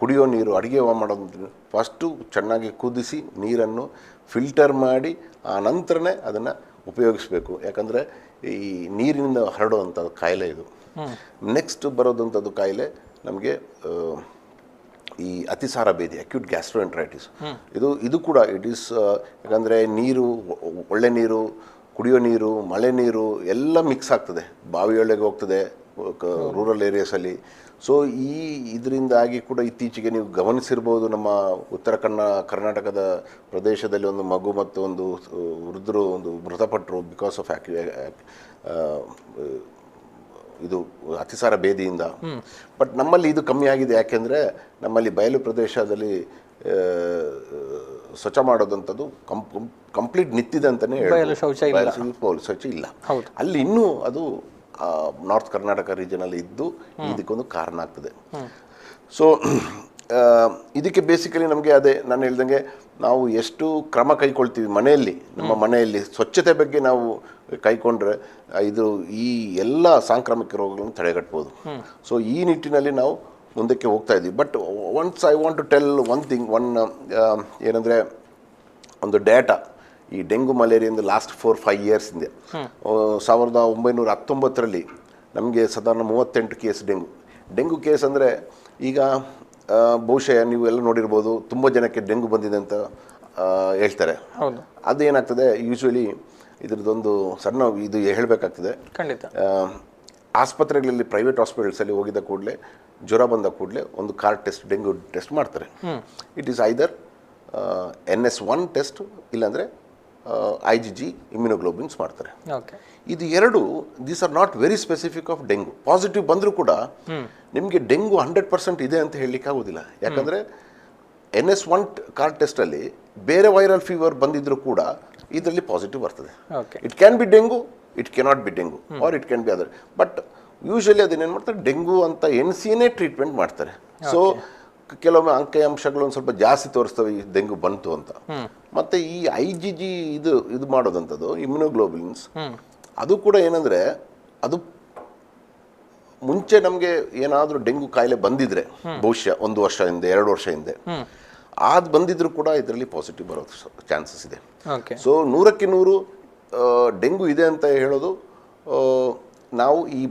ಕುಡಿಯೋ ನೀರು, ಅಡುಗೆ ಮಾಡೋದು ಫಸ್ಟು ಚೆನ್ನಾಗಿ ಕುದಿಸಿ ನೀರನ್ನು ಫಿಲ್ಟರ್ ಮಾಡಿ ಆ ನಂತರನೇ ಅದನ್ನು ಉಪಯೋಗಿಸಬೇಕು. ಯಾಕಂದರೆ ಈ ನೀರಿನಿಂದ ಹರಡುವಂಥ ಕಾಯಿಲೆ ಇದು. ನೆಕ್ಸ್ಟ್ ಬರೋದಂಥದ್ದು ಕಾಯಿಲೆ ನಮಗೆ ಈ ಅತಿಸಾರ ಭೇದಿ, ಅಕ್ಯೂಟ್ ಗ್ಯಾಸ್ಟ್ರೋಎಂಟ್ರೈಟಿಸ್. ಇದು ಕೂಡ ಇಟ್ ಈಸ್, ಯಾಕಂದರೆ ನೀರು, ಒಳ್ಳೆ ನೀರು, ಕುಡಿಯೋ ನೀರು, ಮಳೆ ನೀರು ಎಲ್ಲ ಮಿಕ್ಸ್ ಆಗ್ತದೆ, ಬಾವಿಯೊಳಗೆ ಹೋಗ್ತದೆ ರೂರಲ್ ಏರಿಯಾಸಲ್ಲಿ. ಸೊ ಇದರಿಂದಾಗಿ ಕೂಡ ಇತ್ತೀಚೆಗೆ ನೀವು ಗಮನಿಸಿರ್ಬೋದು, ನಮ್ಮ ಉತ್ತರ ಕರ್ನಾಟಕದ ಪ್ರದೇಶದಲ್ಲಿ ಒಂದು ಮಗು ಮತ್ತು ಒಂದು ವೃದ್ಧರು ಮೃತಪಟ್ಟರು ಬಿಕಾಸ್ ಆಫ್ ಇದು ಅತಿಸಾರ ಬೇದಿಯಿಂದ. ಬಟ್ ನಮ್ಮಲ್ಲಿ ಇದು ಕಮ್ಮಿ ಆಗಿದೆ, ಯಾಕೆಂದರೆ ನಮ್ಮಲ್ಲಿ ಬಯಲು ಪ್ರದೇಶದಲ್ಲಿ ಸ್ವಚ್ಛ ಮಾಡೋದಂಥದ್ದು ಕಂಪ್ಲೀಟ್ ನಿಂತಿದೆ ಅಂತಲೇ ಬಯಲು ಶೌಚ ಇಲ್ಲ. ಅಲ್ಲಿ ಇನ್ನೂ ಅದು ನಾರ್ತ್ ಕರ್ನಾಟಕ ರೀಜನಲ್ಲಿ ಇದ್ದು ಇದಕ್ಕೊಂದು ಕಾರಣ ಆಗ್ತದೆ. ಸೊ ಇದಕ್ಕೆ ಬೇಸಿಕಲಿ ನಮಗೆ ಅದೇ ನಾನು ಹೇಳ್ದಂಗೆ ನಾವು ಎಷ್ಟು ಕ್ರಮ ಕೈಗೊಳ್ತೀವಿ ಮನೆಯಲ್ಲಿ, ನಮ್ಮ ಮನೆಯಲ್ಲಿ ಸ್ವಚ್ಛತೆ ಬಗ್ಗೆ ನಾವು ಕೈಕೊಂಡ್ರೆ ಇದು ಈ ಎಲ್ಲ ಸಾಂಕ್ರಾಮಿಕ ರೋಗಗಳನ್ನು ತಡೆಗಟ್ಬೋದು. ಸೊ ಈ ನಿಟ್ಟಿನಲ್ಲಿ ನಾವು ಮುಂದಕ್ಕೆ ಹೋಗ್ತಾ ಇದ್ದೀವಿ. But once I want to tell ಏನಂದರೆ ಒಂದು ಡೇಟಾ, ಈ ಡೆಂಗು ಮಲೇರಿಯಿಂದ ಲಾಸ್ಟ್ 4-5 ಇಯರ್ಸ್ ಹಿಂದೆ 1919ರಲ್ಲಿ ನಮಗೆ ಸಾಧಾರಣ 38 ಕೇಸ್ ಡೆಂಗು ಕೇಸ್. ಅಂದರೆ ಈಗ ಬಹುಶಃ ನೀವು ಎಲ್ಲ ನೋಡಿರ್ಬೋದು, ತುಂಬ ಜನಕ್ಕೆ ಡೆಂಗು ಬಂದಿದೆ ಅಂತ ಹೇಳ್ತಾರೆ. ಅದೇನಾಗ್ತದೆ, ಯೂಶ್ವಲಿ ಇದ್ರದ್ದೊಂದು ಸಣ್ಣ ಇದು ಹೇಳಬೇಕಾಗ್ತದೆ. ಆಸ್ಪತ್ರೆಗಳಲ್ಲಿ, ಪ್ರೈವೇಟ್ ಹಾಸ್ಪಿಟಲ್ಸಲ್ಲಿ ಹೋಗಿದ್ದ ಕೂಡಲೇ, ಜ್ವರ ಬಂದ ಕೂಡಲೇ ಒಂದು ಟೆಸ್ಟ್, ಡೆಂಗು ಟೆಸ್ಟ್ ಮಾಡ್ತಾರೆ. It is either NS1 test, ಇಲ್ಲಾಂದರೆ IgG ಇಮ್ಯುನೋಗ್ಲೋಬಿನ್ಸ್ ಮಾಡ್ತಾರೆ. ಇದು ಎರಡು, these are not very specific of dengue. Positive ಬಂದರೂ ಕೂಡ ನಿಮಗೆ ಡೆಂಗು 100% ಇದೆ ಅಂತ ಹೇಳಲಿಕ್ಕೆ ಆಗೋದಿಲ್ಲ. ಯಾಕಂದರೆ NS1 ಟೆಸ್ಟಲ್ಲಿ ಬೇರೆ ವೈರಲ್ ಫೀವರ್ ಬಂದಿದ್ದರೂ ಕೂಡ ಇದರಲ್ಲಿ ಪಾಸಿಟಿವ್ ಬರ್ತದೆ. It can be dengue, it cannot be dengue, or it can be other. But usually ಅದನ್ನೇನು ಮಾಡ್ತಾರೆ, ಡೆಂಗು ಅಂತ NCನೇ ಟ್ರೀಟ್ಮೆಂಟ್ ಮಾಡ್ತಾರೆ. ಸೊ ಕೆಲವೊಮ್ಮೆ ಅಂಕಿಅಂಶಗಳು ಒಂದು ಸ್ವಲ್ಪ ಜಾಸ್ತಿ ತೋರಿಸ್ತವೆ ಈ ಡೆಂಗು ಬಂತು ಅಂತ. ಮತ್ತು ಈ IgG ಇದು ಮಾಡೋದಂಥದ್ದು ಇಮ್ಯುನೋಗ್ಲೋಬಿನ್ಸ್, ಅದು ಕೂಡ ಏನಂದರೆ, ಅದು ಮುಂಚೆ ನಮಗೆ ಏನಾದರೂ ಡೆಂಗು ಕಾಯಿಲೆ ಬಂದಿದ್ರೆ ಬಹುಶಃ 1 ವರ್ಷ ಹಿಂದೆ, 2 ವರ್ಷ ಹಿಂದೆ ಅದು ಬಂದಿದ್ರು ಕೂಡ ಇದರಲ್ಲಿ ಪಾಸಿಟಿವ್ ಬರೋ ಚಾನ್ಸಸ್ ಇದೆ. ಸೊ 100ಕ್ಕೆ 100 ಡೆಂಗು ಇದೆ ಅಂತ ಹೇಳೋದು, ನಾವು ಈ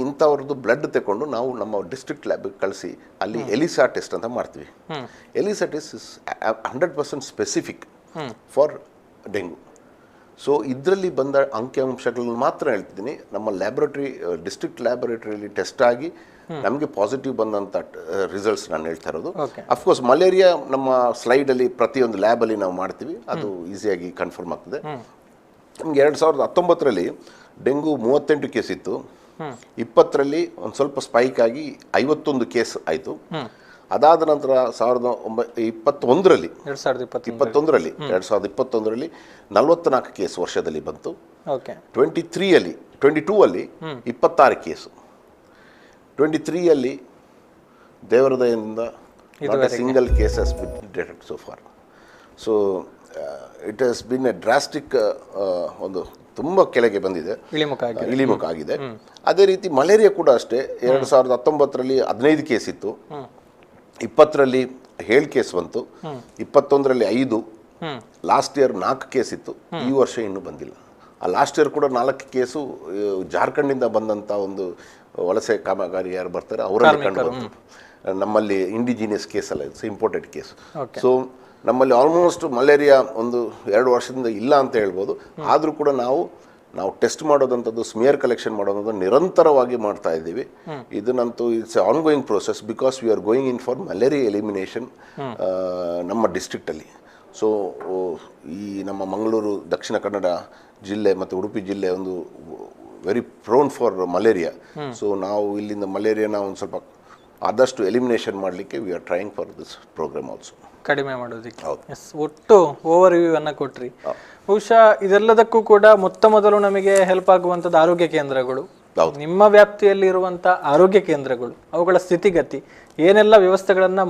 ಇಂಥವ್ರದ್ದು ಬ್ಲಡ್ ತಗೊಂಡು ನಾವು ನಮ್ಮ ಡಿಸ್ಟ್ರಿಕ್ಟ್ ಲ್ಯಾಬಿಗೆ ಕಳಿಸಿ ಅಲ್ಲಿ ಎಲಿಸಾ ಟೆಸ್ಟ್ ಅಂತ ಮಾಡ್ತೀವಿ. ELISA test is 100% specific for dengue. So ಇದರಲ್ಲಿ ಬಂದ ಅಂಕಿಅಂಶಗಳನ್ನು ಮಾತ್ರ ಹೇಳ್ತಿದ್ದೀನಿ. ನಮ್ಮ ಲ್ಯಾಬೊರೇಟರಿ, ಡಿಸ್ಟ್ರಿಕ್ಟ್ ಲ್ಯಾಬೊರೇಟರಿಯಲ್ಲಿ ಟೆಸ್ಟ್ ಆಗಿ ನಮಗೆ ಪಾಸಿಟಿವ್ ಬಂದಂಥ ರಿಸಲ್ಟ್ಸ್ ನಾನು ಹೇಳ್ತಾ ಇರೋದು. ಅಫ್ಕೋರ್ಸ್ ಮಲೇರಿಯಾ ನಮ್ಮ ಸ್ಲೈಡಲ್ಲಿ ಪ್ರತಿಯೊಂದು ಲ್ಯಾಬಲ್ಲಿ ನಾವು ಮಾಡ್ತೀವಿ, ಅದು ಈಸಿಯಾಗಿ ಕನ್ಫರ್ಮ್ ಆಗ್ತದೆ. ನಮಗೆ 2019ರಲ್ಲಿ ಡೆಂಗು 38 ಕೇಸ್ ಇತ್ತು. 20ರಲ್ಲಿ ಒಂದು ಸ್ವಲ್ಪ ಸ್ಪೈಕ್ ಆಗಿ 51 ಕೇಸ್ ಆಯಿತು. ಅದಾದ ನಂತರ 2021ರಲ್ಲಿ 44 ಕೇಸ್ ವರ್ಷದಲ್ಲಿ ಬಂತು. 22ಅಲ್ಲಿ 26 ಕೇಸು. 23ಯಲ್ಲಿ ದೇವರ ದಯೆಯಿಂದ single case has been detected so for. So it has been A drastic, ಒಂದು ತುಂಬ ಕೆಳಗೆ ಬಂದಿದೆ, ಇಳಿಮುಖ ಆಗಿದೆ. ಅದೇ ರೀತಿ ಮಲೇರಿಯಾ ಕೂಡ ಅಷ್ಟೇ. 2019ರಲ್ಲಿ 15 ಕೇಸ್ ಇತ್ತು. 20ರಲ್ಲಿ 7 ಕೇಸ್ ಬಂತು. 21ರಲ್ಲಿ 5. ಲಾಸ್ಟ್ ಇಯರ್ 4 ಕೇಸ್ ಇತ್ತು. ಈ ವರ್ಷ ಇನ್ನೂ ಬಂದಿಲ್ಲ. ಆ ಲಾಸ್ಟ್ ಇಯರ್ ಕೂಡ 4 ಕೇಸು ಜಾರ್ಖಂಡಿಂದ ಬಂದಂಥ ಒಂದು ವಲಸೆ ಕಾಮಗಾರಿ ಯಾರು ಬರ್ತಾರೆ ಅವರಲ್ಲಿ ಕಂಡು ಬಂತು. ನಮ್ಮಲ್ಲಿ ಇಂಡಿಜಿನಿಯಸ್ ಕೇಸ್ ಅಲ್ಲ, ಇಟ್ಸ್ ಇಂಪೋರ್ಟೆಡ್ ಕೇಸ್. ಸೊ ನಮ್ಮಲ್ಲಿ ಆಲ್ಮೋಸ್ಟ್ ಮಲೇರಿಯಾ ಒಂದು 2 ವರ್ಷದಿಂದ ಇಲ್ಲ ಅಂತ ಹೇಳ್ಬೋದು. ಆದರೂ ಕೂಡ ನಾವು ಟೆಸ್ಟ್ ಮಾಡೋದಂಥದ್ದು, ಸ್ಮಿಯರ್ ಕಲೆಕ್ಷನ್ ಮಾಡೋದಂಥದ್ದು ನಿರಂತರವಾಗಿ ಮಾಡ್ತಾ ಇದ್ದೀವಿ. ಇದನ್ನಂತೂ it's ongoing process, because we are going in for malaria elimination ನಮ್ಮ ಡಿಸ್ಟ್ರಿಕ್ಟಲ್ಲಿ. ಸೊ ಈ ನಮ್ಮ ಮಂಗಳೂರು, ದಕ್ಷಿಣ ಕನ್ನಡ ಜಿಲ್ಲೆ ಮತ್ತು ಉಡುಪಿ ಜಿಲ್ಲೆ ಒಂದು very prone for malaria. So ನಾವು ಇಲ್ಲಿಂದ ಮಲೇರಿಯಾನ ಒಂದು ಸ್ವಲ್ಪ ಆದಷ್ಟು ಎಲಿಮಿನೇಷನ್ ಮಾಡಲಿಕ್ಕೆ we are trying for this program also, ಕಡಿಮೆ ಮಾಡೋದಕ್ಕೆ. ಒಟ್ಟು ಓವರ್ ವ್ಯೂ ಅನ್ನ ಕೊಟ್ರಿ. ಬಹುಶಃ ಇದೆಲ್ಲದಕ್ಕೂ ಕೂಡ ಮೊದಲು ನಮಗೆ ಹೆಲ್ಪ್ ಆಗುವಂಥದ್ದು ಆರೋಗ್ಯ ಕೇಂದ್ರಗಳು. ನಿಮ್ಮ ವ್ಯಾಪ್ತಿಯಲ್ಲಿ ಇರುವಂಥ ಆರೋಗ್ಯ ಕೇಂದ್ರಗಳು, ಅವುಗಳ ಸ್ಥಿತಿಗತಿ, ಏನೆಲ್ಲ ವ್ಯವಸ್ಥೆಗಳನ್ನ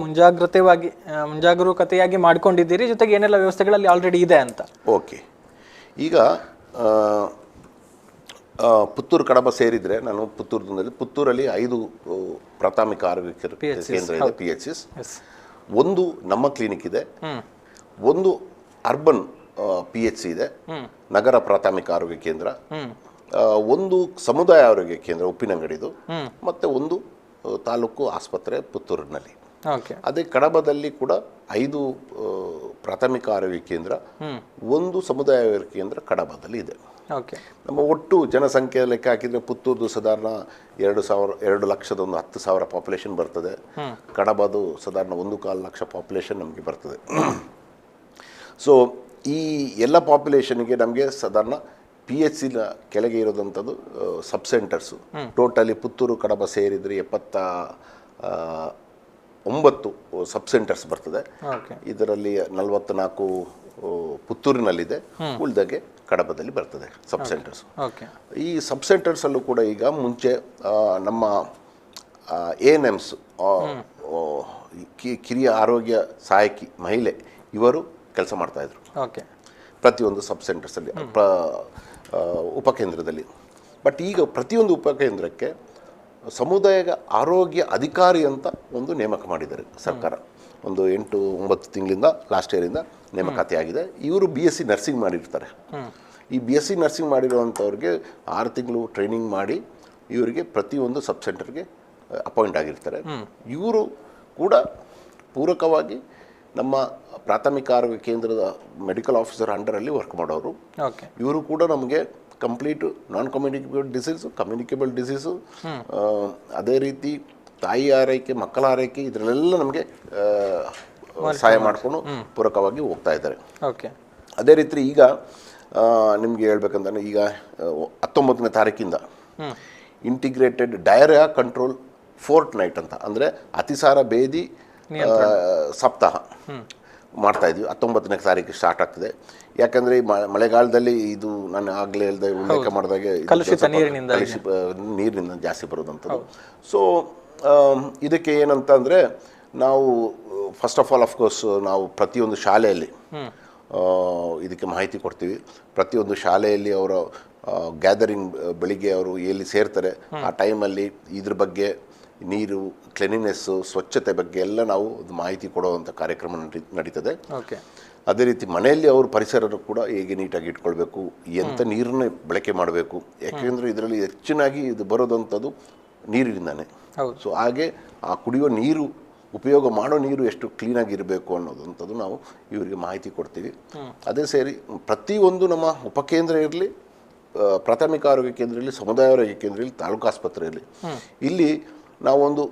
ಮುಂಜಾಗರೂಕತೆಯಾಗಿ ಮಾಡ್ಕೊಂಡಿದ್ದೀರಿ, ಜೊತೆಗೆ ಏನೆಲ್ಲ ವ್ಯವಸ್ಥೆಗಳಲ್ಲಿ ಆಲ್ರೆಡಿ ಇದೆ ಅಂತ. ಓಕೆ, ಈಗ ಪುತ್ತೂರು ಕಡಬ ಸೇರಿದರೆ ನಾನು ಪುತ್ತೂರಲ್ಲಿ 5 ಪ್ರಾಥಮಿಕ ಆರೋಗ್ಯ ಕೇಂದ್ರ ಇದೆ, PHCs. ಒಂದು ನಮ್ಮ ಕ್ಲಿನಿಕ್ ಇದೆ, ಒಂದು ಅರ್ಬನ್ PHC ಇದೆ, ನಗರ ಪ್ರಾಥಮಿಕ ಆರೋಗ್ಯ ಕೇಂದ್ರ, ಒಂದು ಸಮುದಾಯ ಆರೋಗ್ಯ ಕೇಂದ್ರ ಉಪ್ಪಿನಂಗಡಿದು, ಮತ್ತೆ ಒಂದು ತಾಲೂಕು ಆಸ್ಪತ್ರೆ ಪುತ್ತೂರಿನಲ್ಲಿ. ಅದೇ ಕಡಬದಲ್ಲಿ ಕೂಡ 5 ಪ್ರಾಥಮಿಕ ಆರೋಗ್ಯ ಕೇಂದ್ರ, ಒಂದು ಸಮುದಾಯ ಆರೋಗ್ಯ ಕೇಂದ್ರ ಕಡಬದಲ್ಲಿ ಇದೆ. ನಮ್ಮ ಒಟ್ಟು ಜನಸಂಖ್ಯೆ ಲೆಕ್ಕ ಹಾಕಿದರೆ ಪುತ್ತೂರ್ದು ಸಾಧಾರಣ 2 ಲಕ್ಷದ 10,000 ಪಾಪ್ಯುಲೇಷನ್ ಬರ್ತದೆ. ಕಡಬದು ಸಾಧಾರಣ 1.25 ಲಕ್ಷ ಪಾಪ್ಯುಲೇಷನ್ ನಮಗೆ ಬರ್ತದೆ. ಸೊ ಈ ಎಲ್ಲ ಪಾಪ್ಯುಲೇಷನ್ಗೆ ನಮಗೆ ಸಾಧಾರಣ PHC ಕೆಳಗೆ ಇರೋದಂಥದ್ದು ಸಬ್ ಸೆಂಟರ್ಸು. ಟೋಟಲಿ ಪುತ್ತೂರು ಕಡಬ ಸೇರಿದರೆ 79 ಸಬ್ ಸೆಂಟರ್ಸ್ ಬರ್ತದೆ. ಇದರಲ್ಲಿ 44 ಪುತ್ತೂರಿನಲ್ಲಿದೆ, ಉಳಿದಾಗೆ ಕಡಬದಲ್ಲಿ ಬರ್ತದೆ ಸಬ್ ಸೆಂಟರ್ಸ್. ಈ ಸಬ್ ಸೆಂಟರ್ಸಲ್ಲೂ ಕೂಡ ಈಗ ಮುಂಚೆ ನಮ್ಮ ANMs ಕಿರಿಯ ಆರೋಗ್ಯ ಸಹಾಯಕಿ ಮಹಿಳೆ ಇವರು ಕೆಲಸ ಮಾಡ್ತಾಯಿದ್ರು ಪ್ರತಿಯೊಂದು ಸಬ್ ಸೆಂಟರ್ಸಲ್ಲಿ, ಉಪಕೇಂದ್ರದಲ್ಲಿ. ಬಟ್ ಈಗ ಪ್ರತಿಯೊಂದು ಉಪಕೇಂದ್ರಕ್ಕೆ ಸಮುದಾಯ ಆರೋಗ್ಯ ಅಧಿಕಾರಿ ಅಂತ ಒಂದು ನೇಮಕ ಮಾಡಿದ್ದಾರೆ ಸರ್ಕಾರ. ಒಂದು 8-9 ತಿಂಗಳಿಂದ ಲಾಸ್ಟ್ ಇಯರಿಂದ ನೇಮಕಾತಿ ಆಗಿದೆ. ಇವರು BSc ನರ್ಸಿಂಗ್ ಮಾಡಿರ್ತಾರೆ. ಈ BSc ನರ್ಸಿಂಗ್ ಮಾಡಿರುವಂಥವ್ರಿಗೆ 6 ತಿಂಗಳು ಟ್ರೈನಿಂಗ್ ಮಾಡಿ ಇವರಿಗೆ ಪ್ರತಿಯೊಂದು ಸಬ್ ಸೆಂಟರ್ಗೆ ಅಪಾಯಿಂಟ್ ಆಗಿರ್ತಾರೆ. ಇವರು ಕೂಡ ಪೂರಕವಾಗಿ ನಮ್ಮ ಪ್ರಾಥಮಿಕ ಆರೋಗ್ಯ ಕೇಂದ್ರದ ಮೆಡಿಕಲ್ ಆಫೀಸರ್ ಅಂಡರಲ್ಲಿ ವರ್ಕ್ ಮಾಡೋರು. ಇವರು ಕೂಡ ನಮಗೆ ಕಂಪ್ಲೀಟ್ ನಾನ್ ಕಮ್ಯುನಿಕೇಬಲ್ ಡಿಸೀಸು, ಕಮ್ಯುನಿಕೇಬಲ್ ಡಿಸೀಸು, ಅದೇ ರೀತಿ ತಾಯಿ ಆರೈಕೆ, ಮಕ್ಕಳ ಆರೈಕೆ, ಇದರಲ್ಲೆಲ್ಲ ನಮಗೆ ಸಹಾಯ ಮಾಡಿಕೊಂಡು ಪೂರಕವಾಗಿ ಹೋಗ್ತಾ ಇದ್ದಾರೆ. ಅದೇ ರೀತಿ ಈಗ ನಿಮಗೆ ಹೇಳ್ಬೇಕಂದ್ರೆ ಈಗ 19ನೇ ತಾರೀಕಿಂದ integrated diarrhoea control fort night ಅಂತ, ಅಂದರೆ ಅತಿಸಾರ ಭೇದಿ ಸಪ್ತಾಹ ಮಾಡ್ತಾ ಇದ್ವಿ. 19ನೇ ತಾರೀಕು ಸ್ಟಾರ್ಟ್ ಆಗ್ತದೆ. ಯಾಕಂದರೆ ಈ ಮಳೆಗಾಲದಲ್ಲಿ ಇದು ನಾನು ಆಗಲೇ ಹೇಳ್ದೆ, ಉಲ್ಲೇಖ ಮಾಡಿದಾಗೆ ನೀರಿನಿಂದ ಜಾಸ್ತಿ ಬರೋದಂಥದ್ದು. ಸೊ ಇದಕ್ಕೆ ಏನಂತ ಅಂದರೆ ನಾವು ಫಸ್ಟ್ ಆಫ್ ಆಲ್ ಅಫ್ಕೋರ್ಸ್ ನಾವು ಪ್ರತಿಯೊಂದು ಶಾಲೆಯಲ್ಲಿ ಇದಕ್ಕೆ ಮಾಹಿತಿ ಕೊಡ್ತೀವಿ. ಪ್ರತಿಯೊಂದು ಶಾಲೆಯಲ್ಲಿ ಅವರ ಗ್ಯಾದರಿಂಗ್ ಬೆಳಿಗ್ಗೆ ಅವರು ಎಲ್ಲಿ ಸೇರ್ತಾರೆ ಆ ಟೈಮಲ್ಲಿ ಇದ್ರ ಬಗ್ಗೆ ನೀರು, ಕ್ಲೆನಿನೆಸ್ಸು, ಸ್ವಚ್ಛತೆ ಬಗ್ಗೆ ಎಲ್ಲ ನಾವು ಮಾಹಿತಿ ಕೊಡುವಂಥ ಕಾರ್ಯಕ್ರಮ ನಡೀತದೆ. ಅದೇ ರೀತಿ ಮನೆಯಲ್ಲಿ ಅವರು ಪರಿಸರ ಕೂಡ ಹೇಗೆ ನೀಟಾಗಿ ಇಟ್ಕೊಳ್ಬೇಕು, ಎಂಥ ನೀರನ್ನ ಬಳಕೆ ಮಾಡಬೇಕು, ಯಾಕೆಂದರೆ ಇದರಲ್ಲಿ ಹೆಚ್ಚಿನಾಗಿ ಇದು ಬರೋದಂಥದ್ದು ನೀರಿನಿಂದಾನೆ. ಸೊ ಹಾಗೆ ಆ ಕುಡಿಯೋ ನೀರು, ಉಪಯೋಗ ಮಾಡೋ ನೀರು ಎಷ್ಟು ಕ್ಲೀನಾಗಿರಬೇಕು ಅನ್ನೋದಂಥದ್ದು ನಾವು ಇವರಿಗೆ ಮಾಹಿತಿ ಕೊಡ್ತೀವಿ. ಅದೇ ಸೇರಿ ಪ್ರತಿಯೊಂದು ನಮ್ಮ ಉಪಕೇಂದ್ರ ಇರಲಿ, ಪ್ರಾಥಮಿಕ ಆರೋಗ್ಯ ಕೇಂದ್ರ ಇರಲಿ, ಸಮುದಾಯ ಆರೋಗ್ಯ ಕೇಂದ್ರ ಇರಲಿ, ತಾಲೂಕು ಆಸ್ಪತ್ರೆ ಇರಲಿ, ಇಲ್ಲಿ ನಾವೊಂದು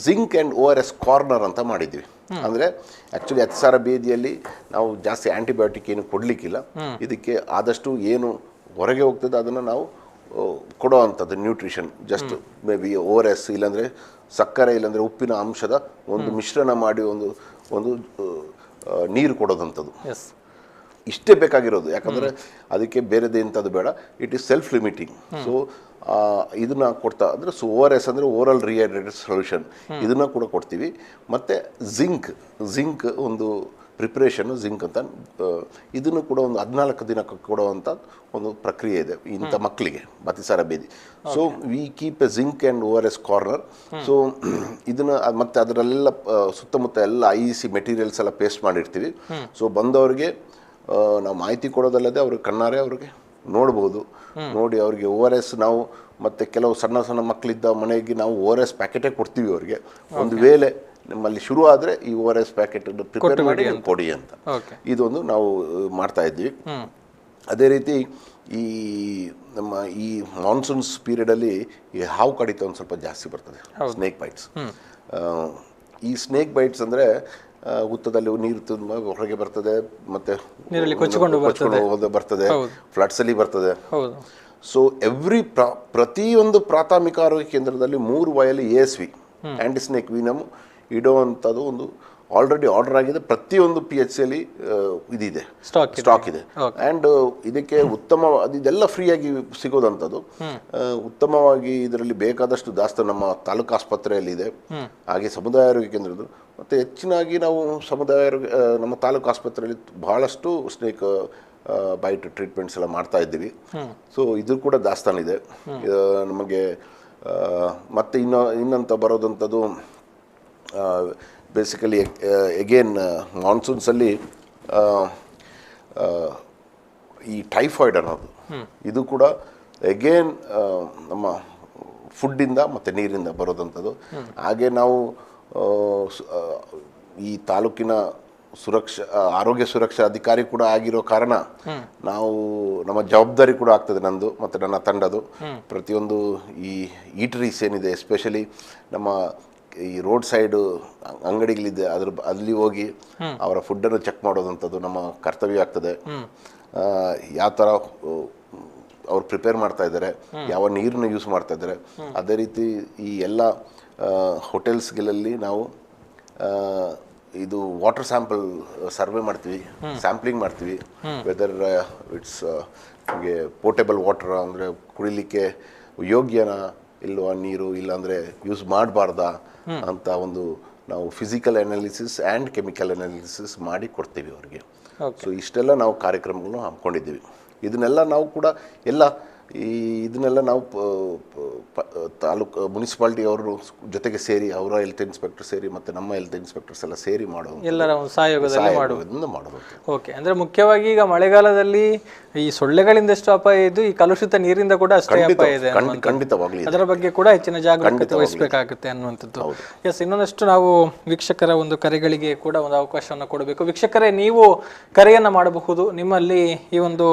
ಜಿಂಕ್ ಆ್ಯಂಡ್ ORS ಕಾರ್ನರ್ ಅಂತ ಮಾಡಿದ್ವಿ. ಅಂದರೆ ಆ್ಯಕ್ಚುಲಿ ಅತಿಸಾರ ಭೇದಿಯಲ್ಲಿ ನಾವು ಜಾಸ್ತಿ ಆ್ಯಂಟಿಬಯೋಟಿಕ್ ಏನು ಕೊಡಲಿಕ್ಕಿಲ್ಲ. ಇದಕ್ಕೆ ಆದಷ್ಟು ಏನು ಹೊರಗೆ ಹೋಗ್ತದೆ ಅದನ್ನು ನಾವು ಕೊಡೋ ಅಂಥದ್ದು nutrition, just may be ORS ಇಲ್ಲಾಂದರೆ ಸಕ್ಕರೆ ಇಲ್ಲಾಂದರೆ ಉಪ್ಪಿನ ಅಂಶದ ಒಂದು ಮಿಶ್ರಣ ಮಾಡಿ ಒಂದು ನೀರು ಕೊಡೋದಂಥದ್ದು. ಇಷ್ಟೇ ಬೇಕಾಗಿರೋದು. ಯಾಕಂದರೆ ಅದಕ್ಕೆ ಬೇರೆದೇಂಥದ್ದು ಬೇಡ. It is self limiting. So ಇದನ್ನು ಕೊಡ್ತಾ ಅಂದರೆ ORS ಅಂದರೆ ಓರಲ್ ರಿಹೈಡ್ರೇಟೆಡ್ ಸೊಲ್ಯೂಷನ್, ಇದನ್ನು ಕೂಡ ಕೊಡ್ತೀವಿ. ಮತ್ತು ಜಿಂಕ್ ಒಂದು ಪ್ರಿಪ್ರೇಷನ್ನು, ಜಿಂಕ್ ಅಂತ, ಇದನ್ನು ಕೂಡ ಒಂದು 14 ದಿನಕ್ಕೆ ಕೊಡುವಂಥ ಒಂದು ಪ್ರಕ್ರಿಯೆ ಇದೆ ಇಂಥ ಮಕ್ಕಳಿಗೆ ಅತಿಸಾರ ಭೇದಿ. So we keep A zinc and ORS corner. So ಇದನ್ನು ಮತ್ತು ಅದರಲ್ಲೆಲ್ಲ ಸುತ್ತಮುತ್ತ ಎಲ್ಲ IEC ಮೆಟೀರಿಯಲ್ಸ್ ಎಲ್ಲ ಪೇಸ್ಟ್ ಮಾಡಿರ್ತೀವಿ. ಸೊ ಬಂದವರಿಗೆ ನಾವು ಮಾಹಿತಿ ಕೊಡೋದಲ್ಲದೆ ಅವ್ರಿಗೆ ಕಣ್ಣಾರೆ ಅವ್ರಿಗೆ ನೋಡ್ಬೋದು. ನೋಡಿ ಅವ್ರಿಗೆ ORS ನಾವು ಮತ್ತು ಕೆಲವು ಸಣ್ಣ ಮಕ್ಕಳಿದ್ದ ಮನೆಗೆ ನಾವು ORS ಪ್ಯಾಕೆಟೇ ಕೊಡ್ತೀವಿ ಅವ್ರಿಗೆ. ಒಂದು ವೇಳೆ ನಮ್ಮಲ್ಲಿ ಶುರು ಆದರೆ ಈ ORS ಪ್ಯಾಕೆಟ್ ಪ್ರಿಪೇರ್ ಮಾಡಿ ಕೊಡಿ ಅಂತ ಇದೊಂದು ನಾವು ಮಾಡ್ತಾ ಇದ್ವಿ. ಅದೇ ರೀತಿ ಈ ನಮ್ಮ ಈ ಮಾನ್ಸೂನ್ಸ್ ಪೀರಿಯಡಲ್ಲಿ ಈ ಹಾವು ಕಡಿತ ಒಂದು ಸ್ವಲ್ಪ ಜಾಸ್ತಿ ಬರ್ತದೆ, ಸ್ನೇಕ್ ಬೈಟ್ಸ್. ಈ ಸ್ನೇಕ್ ಬೈಟ್ಸ್ ಅಂದರೆ ಹುತ್ತದಲ್ಲಿ ನೀರು ತುಂಬ ಹೊರಗೆ ಬರ್ತದೆ, ಮತ್ತೆ ಬರ್ತದೆ, ಫ್ಲಡ್ಸ್ ಅಲ್ಲಿ ಬರ್ತದೆ. ಸೊ ಪ್ರತಿಯೊಂದು ಪ್ರಾಥಮಿಕ ಆರೋಗ್ಯ ಕೇಂದ್ರದಲ್ಲಿ 3 ವಯಲಿ ASV ಆ್ಯಂಟಿ ಸ್ನೇಕ್ ವಿನಮ್ ಇಡುವಂಥದ್ದು ಒಂದು ಆಲ್ರೆಡಿ ಆರ್ಡರ್ ಆಗಿದೆ. ಪ್ರತಿಯೊಂದು PHCಯಲ್ಲಿ ಇದಿದೆ, ಸ್ಟಾಕ್ ಇದೆ. ಆ್ಯಂಡ್ ಇದಕ್ಕೆ ಇದೆಲ್ಲ ಫ್ರೀಯಾಗಿ ಸಿಗೋದಂಥದ್ದು. ಉತ್ತಮವಾಗಿ ಇದರಲ್ಲಿ ಬೇಕಾದಷ್ಟು ಜಾಸ್ತಿ ನಮ್ಮ ತಾಲೂಕು ಆಸ್ಪತ್ರೆಯಲ್ಲಿದೆ, ಹಾಗೆ ಸಮುದಾಯ ಆರೋಗ್ಯ ಕೇಂದ್ರದ್ದು. ಮತ್ತು ಹೆಚ್ಚಿನಾಗಿ ನಾವು ನಮ್ಮ ತಾಲೂಕು ಆಸ್ಪತ್ರೆಯಲ್ಲಿ ಬಹಳಷ್ಟು ಸ್ನೇಕ್ ಬೈಟ್ ಟ್ರೀಟ್ಮೆಂಟ್ಸ್ ಎಲ್ಲ ಮಾಡ್ತಾ ಇದ್ದೀವಿ. ಸೊ ಇದು ಕೂಡ ದಾಸ್ತಾನಿದೆ ನಮಗೆ. ಮತ್ತು ಇನ್ನಂತ ಬರೋದಂಥದ್ದು ಬೇಸಿಕಲಿ ಎಗೇನ್ ಮಾನ್ಸೂನ್ಸಲ್ಲಿ ಈ ಟೈಫಾಯ್ಡ್ ಅನ್ನೋದು ಇದು ಕೂಡ ಎಗೇನ್ ನಮ್ಮ ಫುಡ್ಡಿಂದ ಮತ್ತು ನೀರಿಂದ ಬರೋದಂಥದ್ದು. ಹಾಗೆ ನಾವು ಈ ತಾಲೂಕಿನ ಆರೋಗ್ಯ ಸುರಕ್ಷಾ ಅಧಿಕಾರಿ ಕೂಡ ಆಗಿರೋ ಕಾರಣ ನಾವು ನಮ್ಮ ಜವಾಬ್ದಾರಿ ಕೂಡ ಆಗ್ತದೆ ನಂದು ಮತ್ತು ನನ್ನ ತಂಡದು. ಪ್ರತಿಯೊಂದು ಈ ಈಟರೀಸ್ ಏನಿದೆ, ಎಸ್ಪೆಷಲಿ ನಮ್ಮ ಈ ರೋಡ್ ಸೈಡು ಅಂಗಡಿಗಳಿದೆ ಅಲ್ಲಿ ಹೋಗಿ ಅವರ ಫುಡ್ಡನ್ನು ಚೆಕ್ ಮಾಡೋದಂಥದ್ದು ನಮ್ಮ ಕರ್ತವ್ಯ ಆಗ್ತದೆ. ಯಾವ ಥರ ಅವ್ರು ಪ್ರಿಪೇರ್ ಮಾಡ್ತಾ ಇದ್ದಾರೆ, ಯಾವ ನೀರನ್ನ ಯೂಸ್ ಮಾಡ್ತಾ ಇದ್ದಾರೆ, ಅದೇ ರೀತಿ ಈ ಎಲ್ಲ ಹೋಟೆಲ್ಸ್ಗಳಲ್ಲಿ ನಾವು ಇದು ವಾಟರ್ ಸ್ಯಾಂಪಲ್ ಸರ್ವೆ ಮಾಡ್ತೀವಿ, ಸ್ಯಾಂಪ್ಲಿಂಗ್ ಮಾಡ್ತೀವಿ. ವೆದರ್ ಇಟ್ಸ್ ಪೋರ್ಟೇಬಲ್ ವಾಟರ್ ಅಂದರೆ ಕುಡಿಲಿಕ್ಕೆ ಯೋಗ್ಯನಾ ಇಲ್ವಾ ನೀರು, ಇಲ್ಲಾಂದರೆ ಯೂಸ್ ಮಾಡಬಾರ್ದಾ ಅಂತ ಒಂದು ನಾವು physical analysis and chemical analysis ಮಾಡಿ ಕೊಡ್ತೀವಿ ಅವ್ರಿಗೆ. ಸೊ ಇಷ್ಟೆಲ್ಲ ನಾವು ಕಾರ್ಯಕ್ರಮಗಳನ್ನು ಹಮ್ಮಿಕೊಂಡಿದ್ದೀವಿ. ಇದನ್ನೆಲ್ಲ ನಾವು ಕೂಡ ಇದನ್ನೆಲ್ಲ ನಾವು ತಾಲೂಕು ಮುನ್ಸಿಪಾಲ್ಟಿ ಅವರು ಜೊತೆಗೆ ಸೇರಿ, ಅವರ ಹೆಲ್ತ್ ಇನ್ಸ್ಪೆಕ್ಟರ್ ಸೇರಿ ಮತ್ತು ನಮ್ಮ ಹೆಲ್ತ್ ಇನ್ಸ್ಪೆಕ್ಟರ್ಸ್ ಎಲ್ಲ ಸೇರಿ ಮಾಡೋದು, ಎಲ್ಲರ ಸಹಯೋಗದಲ್ಲಿ ಮಾಡೋದು. ಓಕೆ, ಅಂದರೆ ಮುಖ್ಯವಾಗಿ ಈಗ ಮಳೆಗಾಲದಲ್ಲಿ ಈ ಸೊಳ್ಳೆಗಳಿಂದ ಎಷ್ಟು ಅಪಾಯ ಇದೆ, ಈ ಕಲುಷಿತ ನೀರಿಂದ ಕೂಡ ಅಷ್ಟೇ ಅಪಾಯ ಇದೆ. ಖಂಡಿತವಾಗ್ಲಿ ಅದರ ಬಗ್ಗೆ ಕೂಡ ಹೆಚ್ಚಿನ ಜಾಗೃತಿ ವಹಿಸಬೇಕಾಗುತ್ತೆ ಅನ್ನುವಂಥದ್ದು. ಎಸ್, ಇನ್ನೊಂದಷ್ಟು ನಾವು ವೀಕ್ಷಕರ ಒಂದು ಕರೆಗಳಿಗೆ ಕೂಡ ಒಂದು ಅವಕಾಶವನ್ನು ಕೊಡಬೇಕು. ವೀಕ್ಷಕರೇ, ನೀವು ಕರೆಯನ್ನು ಮಾಡಬಹುದು. ನಿಮ್ಮಲ್ಲಿ ಈ ಒಂದು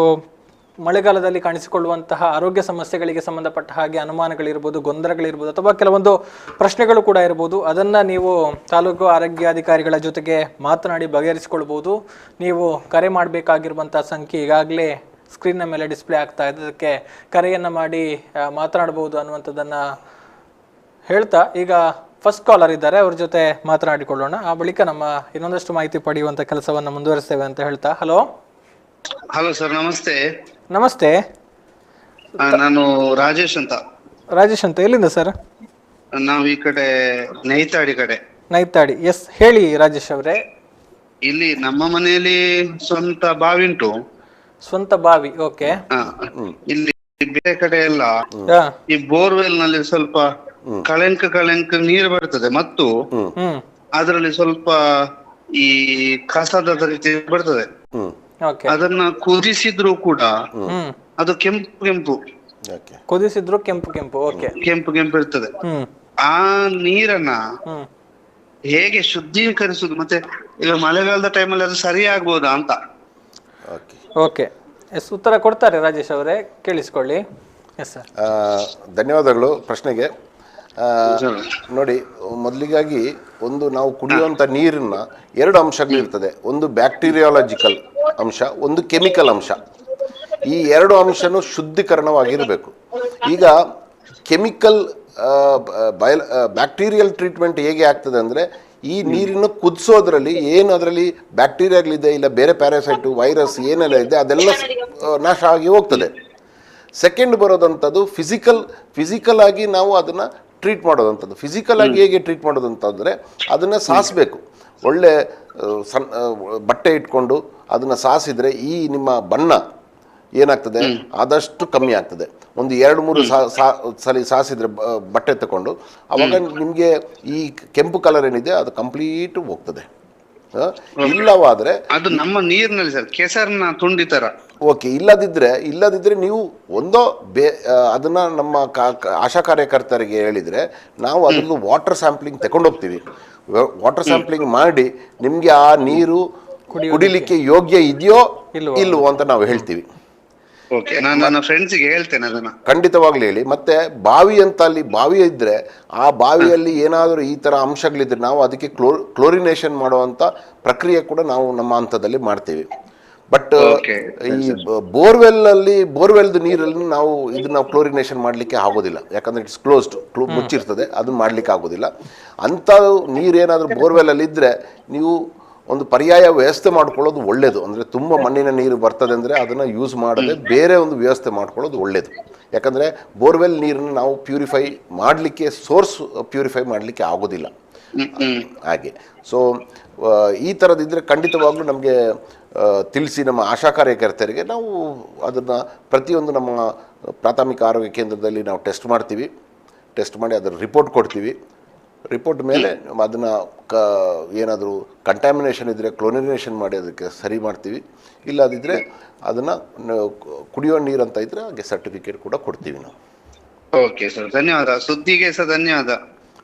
ಮಳೆಗಾಲದಲ್ಲಿ ಕಾಣಿಸಿಕೊಳ್ಳುವಂತಹ ಆರೋಗ್ಯ ಸಮಸ್ಯೆಗಳಿಗೆ ಸಂಬಂಧಪಟ್ಟ ಹಾಗೆ ಅನುಮಾನಗಳಿರ್ಬೋದು, ಗೊಂದಲಗಳಿರ್ಬೋದು, ಅಥವಾ ಕೆಲವೊಂದು ಪ್ರಶ್ನೆಗಳು ಕೂಡ ಇರ್ಬೋದು. ಅದನ್ನು ನೀವು ತಾಲೂಕು ಆರೋಗ್ಯಾಧಿಕಾರಿಗಳ ಜೊತೆಗೆ ಮಾತನಾಡಿ ಬಗೆಹರಿಸಿಕೊಳ್ಬೋದು. ನೀವು ಕರೆ ಮಾಡಬೇಕಾಗಿರುವಂಥ ಸಂಖ್ಯೆ ಈಗಾಗಲೇ ಸ್ಕ್ರೀನ್ನ ಮೇಲೆ ಡಿಸ್ಪ್ಲೇ ಆಗ್ತಾ ಇದೆ. ಅದಕ್ಕೆ ಕರೆಯನ್ನು ಮಾಡಿ ಮಾತನಾಡಬಹುದು ಅನ್ನುವಂಥದ್ದನ್ನು ಹೇಳ್ತಾ, ಈಗ ಫಸ್ಟ್ ಕಾಲರ್ ಇದ್ದಾರೆ, ಅವ್ರ ಜೊತೆ ಮಾತನಾಡಿಕೊಳ್ಳೋಣ. ಆ ಬಳಿಕ ನಮ್ಮ ಇನ್ನೊಂದಷ್ಟು ಮಾಹಿತಿ ಪಡೆಯುವಂಥ ಕೆಲಸವನ್ನು ಮುಂದುವರಿಸ್ತೇವೆ ಅಂತ ಹೇಳ್ತಾ. ಹಲೋ ಸರ್, ನಮಸ್ತೆ. ನಮಸ್ತೆ, ನಾನು ರಾಜೇಶ್ ಅಂತ. ರಾಜೇಶ್ ಅಂತ, ಎಲ್ಲಿಂದ ಸರ್? ನಾವು ಈ ಕಡೆ ನೈತಾಡಿ ಕಡೆ. ನೈತಾಡಿ, ಎಸ್, ಹೇಳಿ ರಾಜೇಶ್ ಅವರೇ. ಇಲ್ಲಿ ನಮ್ಮ ಮನೆಯಲ್ಲಿ ಸ್ವಂತ ಬಾವಿ ಉಂಟು. ಸ್ವಂತ ಬಾವಿ, ಓಕೆ. ಇಲ್ಲಿ ಬೇರೆ ಕಡೆ ಎಲ್ಲ ಈ ಬೋರ್ವೆಲ್ ನಲ್ಲಿ ಸ್ವಲ್ಪ ಕಳೆಂಕ ನೀರು ಬರ್ತದೆ, ಮತ್ತು ಅದರಲ್ಲಿ ಸ್ವಲ್ಪ ಈ ಕಸದ ರೀತಿ ಬರ್ತದೆ. ಅದನ್ನ ಕುದಿಸಿದ್ರು ಕೂಡ ಅದು ಕೆಂಪು ಕುದಿಸಿದ್ರು ಕೆಂಪು ಇರ್ತದೆ. ಆ ನೀರನ್ನ ಹೇಗೆ ಶುದ್ಧೀಕರಿಸುದು, ಮತ್ತೆ ಈಗ ಮಳೆಗಾಲದ ಟೈಮಲ್ಲಿ ಅದು ಸರಿ ಆಗ್ಬೋದಾ ಅಂತ. ಓಕೆ, ಎಸ್, ಉತ್ತರ ಕೊಡ್ತಾರೆ ರಾಜೇಶ್ ಅವರೇ, ಕೇಳಿಸ್ಕೊಳ್ಳಿ. ಎಸ್ ಸರ್, ಧನ್ಯವಾದಗಳು ಪ್ರಶ್ನೆಗೆ. ನೋಡಿ, ಮೊದಲಿಗಾಗಿ ಒಂದು ನಾವು ಕುಡಿಯುವಂಥ ನೀರನ್ನ ಎರಡು ಅಂಶಗಳಿರ್ತದೆ. ಒಂದು ಬ್ಯಾಕ್ಟೀರಿಯಾಲಜಿಕಲ್ ಅಂಶ, ಒಂದು ಕೆಮಿಕಲ್ ಅಂಶ. ಈ ಎರಡು ಅಂಶನೂ ಶುದ್ಧೀಕರಣವಾಗಿರಬೇಕು. ಈಗ ಕೆಮಿಕಲ್ ಬ್ಯಾಕ್ಟೀರಿಯಲ್ ಟ್ರೀಟ್ಮೆಂಟ್ ಹೇಗೆ ಆಗ್ತದೆ ಅಂದರೆ, ಈ ನೀರನ್ನು ಕುದಿಸೋದ್ರಲ್ಲಿ ಏನು ಅದರಲ್ಲಿ ಬ್ಯಾಕ್ಟೀರಿಯಾಗಳಿದೆ, ಇಲ್ಲ ಬೇರೆ ಪ್ಯಾರಾಸೈಟು, ವೈರಸ್ ಏನೆಲ್ಲ ಇದೆ, ಅದೆಲ್ಲ ನಾಶ ಆಗಿ ಹೋಗ್ತದೆ. ಸೆಕೆಂಡ್ ಬರೋದಂಥದ್ದು ಫಿಸಿಕಲ್ ಆಗಿ ನಾವು ಅದನ್ನು ಟ್ರೀಟ್ ಮಾಡೋದಂಥದ್ದು. ಫಿಸಿಕಲ್ ಆಗಿ ಹೇಗೆ ಟ್ರೀಟ್ ಮಾಡೋದಂತಂದರೆ, ಅದನ್ನು ಸಾಸಬೇಕು. ಒಳ್ಳೆ ಬಟ್ಟೆ ಇಟ್ಕೊಂಡು ಅದನ್ನು ಸಾಸಿದರೆ ಈ ನಿಮ್ಮ ಬಣ್ಣ ಏನಾಗ್ತದೆ ಆದಷ್ಟು ಕಮ್ಮಿ ಆಗ್ತದೆ. ಒಂದು 2-3 ಸಲ ಸಾಸಿದ್ರೆ ಬಟ್ಟೆ ತಗೊಂಡು, ಅವಾಗ ನಿಮಗೆ ಈ ಕೆಂಪು ಕಲರ್ ಏನಿದೆ ಅದು ಕಂಪ್ಲೀಟ್ ಹೋಗ್ತದೆ. ಇಲ್ಲವಾದರೆ ಅದು ನಮ್ಮ ನೀರಿನಲ್ಲಿ ಸರ್ ಕೆಸರನ್ನ ತುಂಡಿ ತರ. ಓಕೆ, ಇಲ್ಲದಿದ್ದರೆ ನೀವು ಒಂದೋ ಅದನ್ನ ನಮ್ಮ ಆಶಾ ಕಾರ್ಯಕರ್ತರಿಗೆ ಹೇಳಿದರೆ ನಾವು ಅದ್ರದ್ದು ವಾಟರ್ ಸ್ಯಾಂಪ್ಲಿಂಗ್ ತಗೊಂಡೋಗ್ತೀವಿ. ವಾಟರ್ ಸ್ಯಾಂಪ್ಲಿಂಗ್ ಮಾಡಿ ನಿಮಗೆ ಆ ನೀರು ಕುಡಿಲಿಕ್ಕೆ ಯೋಗ್ಯ ಇದೆಯೋ ಇಲ್ವೋ ಅಂತ ನಾವು ಹೇಳ್ತೀವಿ. ಖಂಡಿತವಾಗ್ಲಿ ಹೇಳಿ. ಮತ್ತೆ ಬಾವಿ ಅಂತ ಅಲ್ಲಿ ಬಾವಿ ಇದ್ರೆ, ಆ ಬಾವಿಯಲ್ಲಿ ಏನಾದರೂ ಈ ತರ ಅಂಶಗಳಿದ್ರೆ ನಾವು ಅದಕ್ಕೆ ಕ್ಲೋರಿನೇಷನ್ ಮಾಡುವಂತ ಪ್ರಕ್ರಿಯೆ ಕೂಡ ನಾವು ನಮ್ಮ ಹಂತದಲ್ಲಿ ಮಾಡ್ತೀವಿ. ಬಟ್ ಈ ಬೋರ್ವೆಲ್ದು ನೀರಲ್ಲಿ ನಾವು ಇದನ್ನ ಕ್ಲೋರಿನೇಷನ್ ಮಾಡಲಿಕ್ಕೆ ಆಗೋದಿಲ್ಲ. ಯಾಕಂದ್ರೆ ಇಟ್ಸ್ ಕ್ಲೋಸ್ಡ್, ಮುಚ್ಚಿರ್ತದೆ, ಅದನ್ನ ಮಾಡ್ಲಿಕ್ಕೆ ಆಗೋದಿಲ್ಲ. ಅಂಥ ನೀರೇನಾದರೂ ಬೋರ್ವೆಲ್ಲಲ್ಲಿ ಇದ್ರೆ ನೀವು ಒಂದು ಪರ್ಯಾಯ ವ್ಯವಸ್ಥೆ ಮಾಡ್ಕೊಳ್ಳೋದು ಒಳ್ಳೆಯದು. ಅಂದರೆ ತುಂಬ ಮಣ್ಣಿನ ನೀರು ಬರ್ತದೆ ಅಂದರೆ ಅದನ್ನು ಯೂಸ್ ಮಾಡದೆ ಬೇರೆ ಒಂದು ವ್ಯವಸ್ಥೆ ಮಾಡ್ಕೊಳ್ಳೋದು ಒಳ್ಳೆಯದು. ಯಾಕಂದರೆ ಬೋರ್ವೆಲ್ ನೀರನ್ನು ನಾವು ಪ್ಯೂರಿಫೈ ಮಾಡಲಿಕ್ಕೆ, ಸೋರ್ಸ್ ಪ್ಯೂರಿಫೈ ಮಾಡಲಿಕ್ಕೆ ಆಗೋದಿಲ್ಲ ಹಾಗೆ. ಸೊ ಈ ಥರದಿದ್ದರೆ ಖಂಡಿತವಾಗ್ಲೂ ನಮಗೆ ತಿಳಿಸಿ, ನಮ್ಮ ಆಶಾ ಕಾರ್ಯಕರ್ತರಿಗೆ ನಾವು ಅದನ್ನು ಪ್ರತಿಯೊಂದು ನಮ್ಮ ಪ್ರಾಥಮಿಕ ಆರೋಗ್ಯ ಕೇಂದ್ರದಲ್ಲಿ ನಾವು ಟೆಸ್ಟ್ ಮಾಡ್ತೀವಿ. ಟೆಸ್ಟ್ ಮಾಡಿ ಅದರ ರಿಪೋರ್ಟ್ ಕೊಡ್ತೀವಿ. ರಿಪೋರ್ಟ್ ಮೇಲೆ ಅದನ್ನು ಏನಾದರೂ ಕಂಟ್ಯಾಮಿನೇಷನ್ ಇದ್ದರೆ ಕ್ಲೋರಿನೇಷನ್ ಮಾಡಿ ಅದಕ್ಕೆ ಸರಿ ಮಾಡ್ತೀವಿ. ಇಲ್ಲದಿದ್ದರೆ ಅದನ್ನು ಕುಡಿಯೋ ನೀರು ಅಂತ ಇದ್ದರೆ ಹಾಗೆ ಸರ್ಟಿಫಿಕೇಟ್ ಕೂಡ ಕೊಡ್ತೀವಿ ನಾವು. ಓಕೆ ಸರ್, ಧನ್ಯವಾದ. ಸುದ್ದಿಗೆ ಸರ್ ಧನ್ಯವಾದ.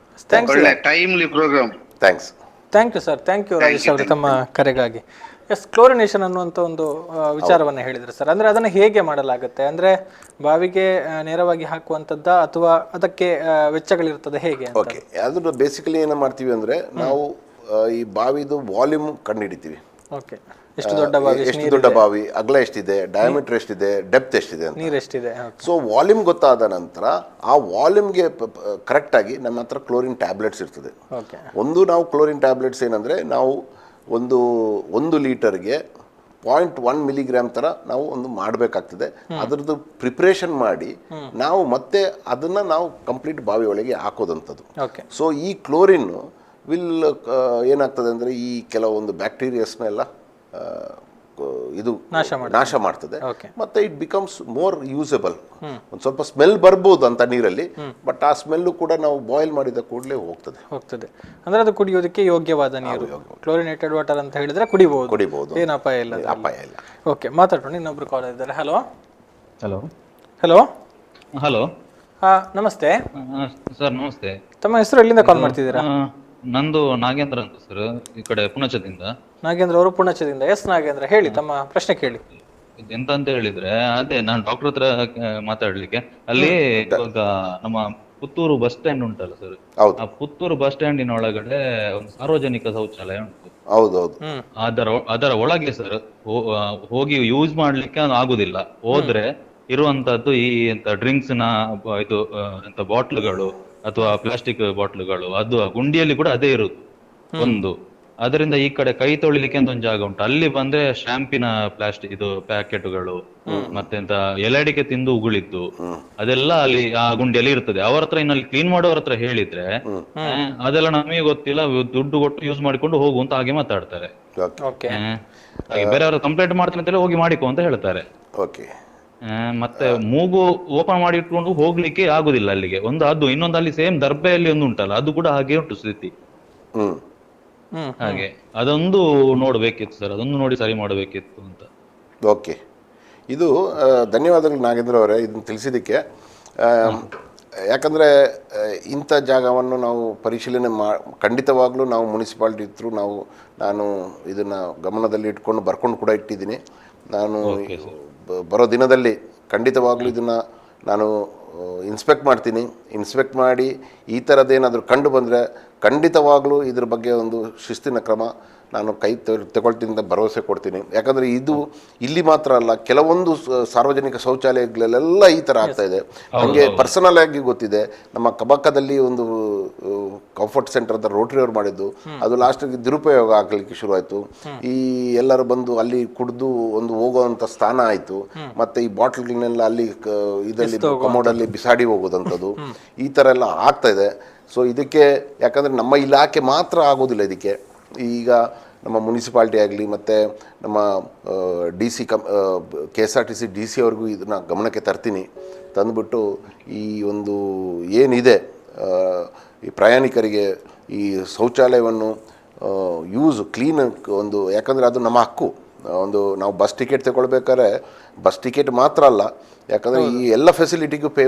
ಒಳ್ಳೆ timely program. Thanks. Thank you sir, thank you Rajesh ಅವರು ತಮ್ಮ ಕರೆಗಾಗಿ. ಎಸ್, ಕ್ಲೋರಿನೇಷನ್ ಅನ್ನುವಂಥ ಒಂದು ವಿಚಾರವನ್ನು ಹೇಳಿದ್ರೆ ಸರ್, ಅಂದರೆ ಅದನ್ನು ಹೇಗೆ ಮಾಡಲಾಗುತ್ತೆ? ಅಂದರೆ ಬಾವಿಗೆ ನೇರವಾಗಿ ಹಾಕುವಂಥದ್ದ ಅಥವಾ ಅದಕ್ಕೆ ವೆಚ್ಚಗಳಿರ್ತದೆ ಹೇಗೆ? ಓಕೆ, ಅದ್ರ ಬೇಸಿಕಲಿ ಏನು ಮಾಡ್ತೀವಿ ಅಂದರೆ ನಾವು ಈ ಬಾವಿದು ವಾಲ್ಯೂಮ್ ಕಂಡುಹಿಡಿತೀವಿ. ಓಕೆ, ಎಷ್ಟು ದೊಡ್ಡ ಬಾವಿ, ಅಗಲ ಎಷ್ಟಿದೆ, ಡಯಾಮೀಟರ್ ಎಷ್ಟಿದೆ, ಡೆಪ್ತ್ ಎಷ್ಟಿದೆ ಅಂತ, ನೀರು ಎಷ್ಟಿದೆ. ಸೊ ವಾಲ್ಯೂಮ್ ಗೊತ್ತಾದ ನಂತರ ಆ ವಾಲ್ಯೂಮ್ಗೆ ಕರೆಕ್ಟಾಗಿ ನಮ್ಮ ಹತ್ರ ಕ್ಲೋರಿನ್ ಟ್ಯಾಬ್ಲೆಟ್ಸ್ ಇರ್ತದೆ. ಒಂದು ನಾವು ಕ್ಲೋರಿನ್ ಟ್ಯಾಬ್ಲೆಟ್ಸ್ ಏನಂದರೆ ನಾವು ಒಂದು ಲೀಟರ್ಗೆ 0.1 ಮಿಲಿಗ್ರಾಮ್ ಥರ ನಾವು ಒಂದು ಮಾಡಬೇಕಾಗ್ತದೆ. ಅದರದ್ದು ಪ್ರಿಪ್ರೇಷನ್ ಮಾಡಿ ನಾವು ಮತ್ತೆ ಅದನ್ನು ನಾವು ಕಂಪ್ಲೀಟ್ ಬಾವಿ ಒಳಗೆ ಹಾಕೋದಂಥದ್ದು. ಸೊ ಈ ಕ್ಲೋರಿನ್ ಏನಾಗ್ತದೆ ಅಂದರೆ ಈ ಕೆಲವೊಂದು ಬ್ಯಾಕ್ಟೀರಿಯಾಸ್ನೆಲ್ಲ ಇದು ನಾಶ ಮಾಡ್ತದೆ. ಮತ್ತೆ ಇಟ್ ಬಿಕಮ್ಸ್ ಮೋರ್ ಯೂಸಬಲ್. ಒಂದು ಸ್ವಲ್ಪ ಸ್ಮೆಲ್ ಬರ್ಬೋದು ಅಂತ ನೀರಲ್ಲಿ, ಬಟ್ ಆ ಸ್ಮೆಲ್ಲು ಕೂಡ ನಾವು ಬಾಯ್ಲ್ ಮಾಡಿದ ಕೂಡಲೇ ಹೋಗ್ತದೆ. ಅಂದ್ರೆ ಅದು ಕುಡಿಯೋದಕ್ಕೆ ಯೋಗ್ಯವಾದ ನೀರು. ಕ್ಲೋರಿನೇಟೆಡ್ ವಾಟರ್ ಅಂತ ಹೇಳಿದ್ರೆ ಕುಡಿಬಹುದು, ಏನು ಅಪಾಯ ಇಲ್ಲ. ಓಕೆ, ಮಾತಾಡೋಣ. ಇನ್ನೊಬ್ರು ಕಾಲ್ ಇದ್ದಾರೆ. ಹಲೋ ಹಲೋ ಹಲೋ ನಮಸ್ತೆ ಸರ್. ನಮಸ್ತೆ. ತಮ್ಮ ಹೆಸರು, ಎಲ್ಲಿಂದ ಕಾಲ್ ಮಾಡ್ತಿದ್ದೀರಾ? ನಂದು ನಾಗೇಂದ್ರ ಅಂತ ಸರ್, ಈ ಕಡೆ ಪುಣಚದಿಂದ. ನಾಗೇಂದ್ರ ಅವರು ಪುಣಚದಿಂದ. ಎಸ್ ನಾಗೇಂದ್ರ, ಹೇಳಿ, ತಮ್ಮ ಪ್ರಶ್ನೆ ಕೇಳಿ. ಎಂತ ಅಂತ ಹೇಳಿದ್ರೆ, ಅದೇ ನಾನು ಡಾಕ್ಟರ್ ಹತ್ರ ಮಾತಾಡ್ಲಿಕ್ಕೆ, ಅಲ್ಲಿ ಇವಾಗ ನಮ್ಮ ಪುತ್ತೂರು ಬಸ್ ಸ್ಟ್ಯಾಂಡ್ ಉಂಟಲ್ಲ ಸರ್, ಆ ಪುತ್ತೂರು ಬಸ್ ಸ್ಟ್ಯಾಂಡಿನ ಒಳಗಡೆ ಒಂದು ಸಾರ್ವಜನಿಕ ಶೌಚಾಲಯ ಉಂಟು. ಅದರ ಒಳಗೆ ಸರ್ ಹೋಗಿ ಯೂಸ್ ಮಾಡ್ಲಿಕ್ಕೆ ಆಗುದಿಲ್ಲ. ಹೋದ್ರೆ ಇರುವಂತದ್ದು ಈ ಎಂತ ಡ್ರಿಂಕ್ಸ್ ನ ಇದು ಎಂತ ಬಾಟ್ಲುಗಳು ಅಥವಾ ಪ್ಲಾಸ್ಟಿಕ್ ಬಾಟ್ಲುಗಳು, ಅದು ಗುಂಡಿಯಲ್ಲಿ ಕೂಡ ಅದೇ ಇರುದು ಒಂದು. ಅದರಿಂದ ಈ ಕಡೆ ಕೈ ತೊಳಿಲಿಕ್ಕೆ ಅಂತ ಒಂದು ಜಾಗ ಉಂಟು, ಅಲ್ಲಿ ಬಂದ್ರೆ ಶಾಂಪಿನ ಪ್ಲಾಸ್ಟಿಕ್ ಇದು ಪ್ಯಾಕೆಟ್ಗಳು ಮತ್ತೆಂತ ಎಲೆಡಿಕೆ ತಿಂದು ಉಗುಳಿದ್ದು ಅದೆಲ್ಲ ಅಲ್ಲಿ ಆ ಗುಂಡಿಯಲ್ಲಿ ಇರ್ತದೆ. ಅವರ ಹತ್ರ ಇನ್ನಲ್ಲಿ ಕ್ಲೀನ್ ಮಾಡೋರ ಹತ್ರ ಹೇಳಿದ್ರೆ ಅದೆಲ್ಲ ನಮಗೆ ಗೊತ್ತಿಲ್ಲ, ದುಡ್ಡು ಕೊಟ್ಟು ಯೂಸ್ ಮಾಡಿಕೊಂಡು ಹೋಗು ಅಂತ ಹಾಗೆ ಮಾತಾಡ್ತಾರೆ. ಬೇರೆಯವರು ಕಂಪ್ಲೇಂಟ್ ಮಾಡ್ತೀನಿ ಅಂತ ಹೋಗಿ ಮಾಡಿಕೊ ಅಂತ ಹೇಳ್ತಾರೆ. ಮತ್ತೆ ಮೂಗು ಓಪನ್ ಮಾಡಿ ಇಟ್ಕೊಂಡು ಹೋಗ್ಲಿಕ್ಕೆ ಆಗುದಿಲ್ಲ ಅಲ್ಲಿಗೆ. ಅದು ಇನ್ನೊಂದು ಅಲ್ಲಿ ಸೇಮ್ ದರ್ಬೆಯಲ್ಲಿ ಒಂದು ಉಂಟಲ್ಲ, ಅದು ಕೂಡ ಹಾಗೆ ಉಂಟು ಸ್ಥಿತಿ. ಹಾಗೆ ಅದೊಂದು ನೋಡ್ಬೇಕಿತ್ತು ಸರ್, ಅದೊಂದು ನೋಡಿ ಸರಿ ಮಾಡಬೇಕಿತ್ತು ಅಂತ. ಓಕೆ, ಇದು ಧನ್ಯವಾದಗಳು ನಾಗೇಂದ್ರ ಅವರೇ ಇದನ್ನು ತಿಳಿಸಿದ್ದಕ್ಕೆ. ಯಾಕಂದರೆ ಇಂಥ ಜಾಗವನ್ನು ನಾವು ಪರಿಶೀಲನೆ ಖಂಡಿತವಾಗ್ಲೂ ನಾವು ಮುನ್ಸಿಪಾಲ್ಟಿ ಥ್ರೂ ನಾನು ಇದನ್ನು ಗಮನದಲ್ಲಿ ಇಟ್ಕೊಂಡು ಬರ್ಕೊಂಡು ಕೂಡ ಇಟ್ಟಿದ್ದೀನಿ. ನಾನು ಬರೋ ದಿನದಲ್ಲಿ ಖಂಡಿತವಾಗ್ಲೂ ಇದನ್ನು ನಾನು ಇನ್ಸ್ಪೆಕ್ಟ್ ಮಾಡಿ ಈ ಥರದ್ದೇನಾದರೂ ಕಂಡು ಬಂದರೆ ಖಂಡಿತವಾಗ್ಲೂ ಇದ್ರ ಬಗ್ಗೆ ಒಂದು ಶಿಸ್ತಿನ ಕ್ರಮ ನಾನು ತಗೊಳ್ತೀನಿ ಅಂತ ಭರವಸೆ ಕೊಡ್ತೀನಿ. ಯಾಕಂದರೆ ಇದು ಇಲ್ಲಿ ಮಾತ್ರ ಅಲ್ಲ, ಕೆಲವೊಂದು ಸಾರ್ವಜನಿಕ ಶೌಚಾಲಯಗಳಲ್ಲೆಲ್ಲ ಈ ಥರ ಆಗ್ತಾಯಿದೆ. ನನಗೆ ಪರ್ಸನಲ್ ಆಗಿ ಗೊತ್ತಿದೆ. ನಮ್ಮ ಕಬಾಕದಲ್ಲಿ ಒಂದು ಕಂಫರ್ಟ್ ಸೆಂಟರ್ ಅಂತ ರೋಟರಿ ಅವ್ರು ಮಾಡಿದ್ದು, ಅದು ಲಾಸ್ಟಿಗೆ ದುರುಪಯೋಗ ಆಗಲಿಕ್ಕೆ ಶುರುವಾಯಿತು. ಈ ಎಲ್ಲರೂ ಬಂದು ಅಲ್ಲಿ ಕುಡಿದು ಒಂದು ಹೋಗುವಂಥ ಸ್ಥಾನ ಆಯಿತು. ಮತ್ತು ಈ ಬಾಟ್ಲ್ಗಳನ್ನೆಲ್ಲ ಅಲ್ಲಿ ಇದರಲ್ಲಿ ಕಮೋಡಲ್ಲಿ ಬಿಸಾಡಿ ಹೋಗೋದಂಥದ್ದು, ಈ ಥರ ಎಲ್ಲ ಆಗ್ತಾಯಿದೆ. ಸೊ ಇದಕ್ಕೆ ಯಾಕಂದರೆ ನಮ್ಮ ಇಲಾಖೆ ಮಾತ್ರ ಆಗೋದಿಲ್ಲ, ಇದಕ್ಕೆ ಈಗ ನಮ್ಮ ಮುನ್ಸಿಪಾಲ್ಟಿ ಆಗಲಿ ಮತ್ತು ನಮ್ಮ DC KSRTC DC ಅವ್ರಿಗೂ ಇದನ್ನು ಗಮನಕ್ಕೆ ತರ್ತೀನಿ. ತಂದುಬಿಟ್ಟು ಈ ಒಂದು ಏನಿದೆ ಈ ಪ್ರಯಾಣಿಕರಿಗೆ ಈ ಶೌಚಾಲಯವನ್ನು ಕ್ಲೀನ್ ಒಂದು, ಯಾಕಂದರೆ ಅದು ನಮ್ಮ ಹಕ್ಕು. ನಾವು ಬಸ್ ಟಿಕೆಟ್ ತಗೊಳ್ಬೇಕಾದ್ರೆ ಬಸ್ ಟಿಕೆಟ್ ಮಾತ್ರ ಅಲ್ಲ, ಯಾಕಂದರೆ ಈ ಎಲ್ಲ ಫೆಸಿಲಿಟಿಗೂ ಪೇ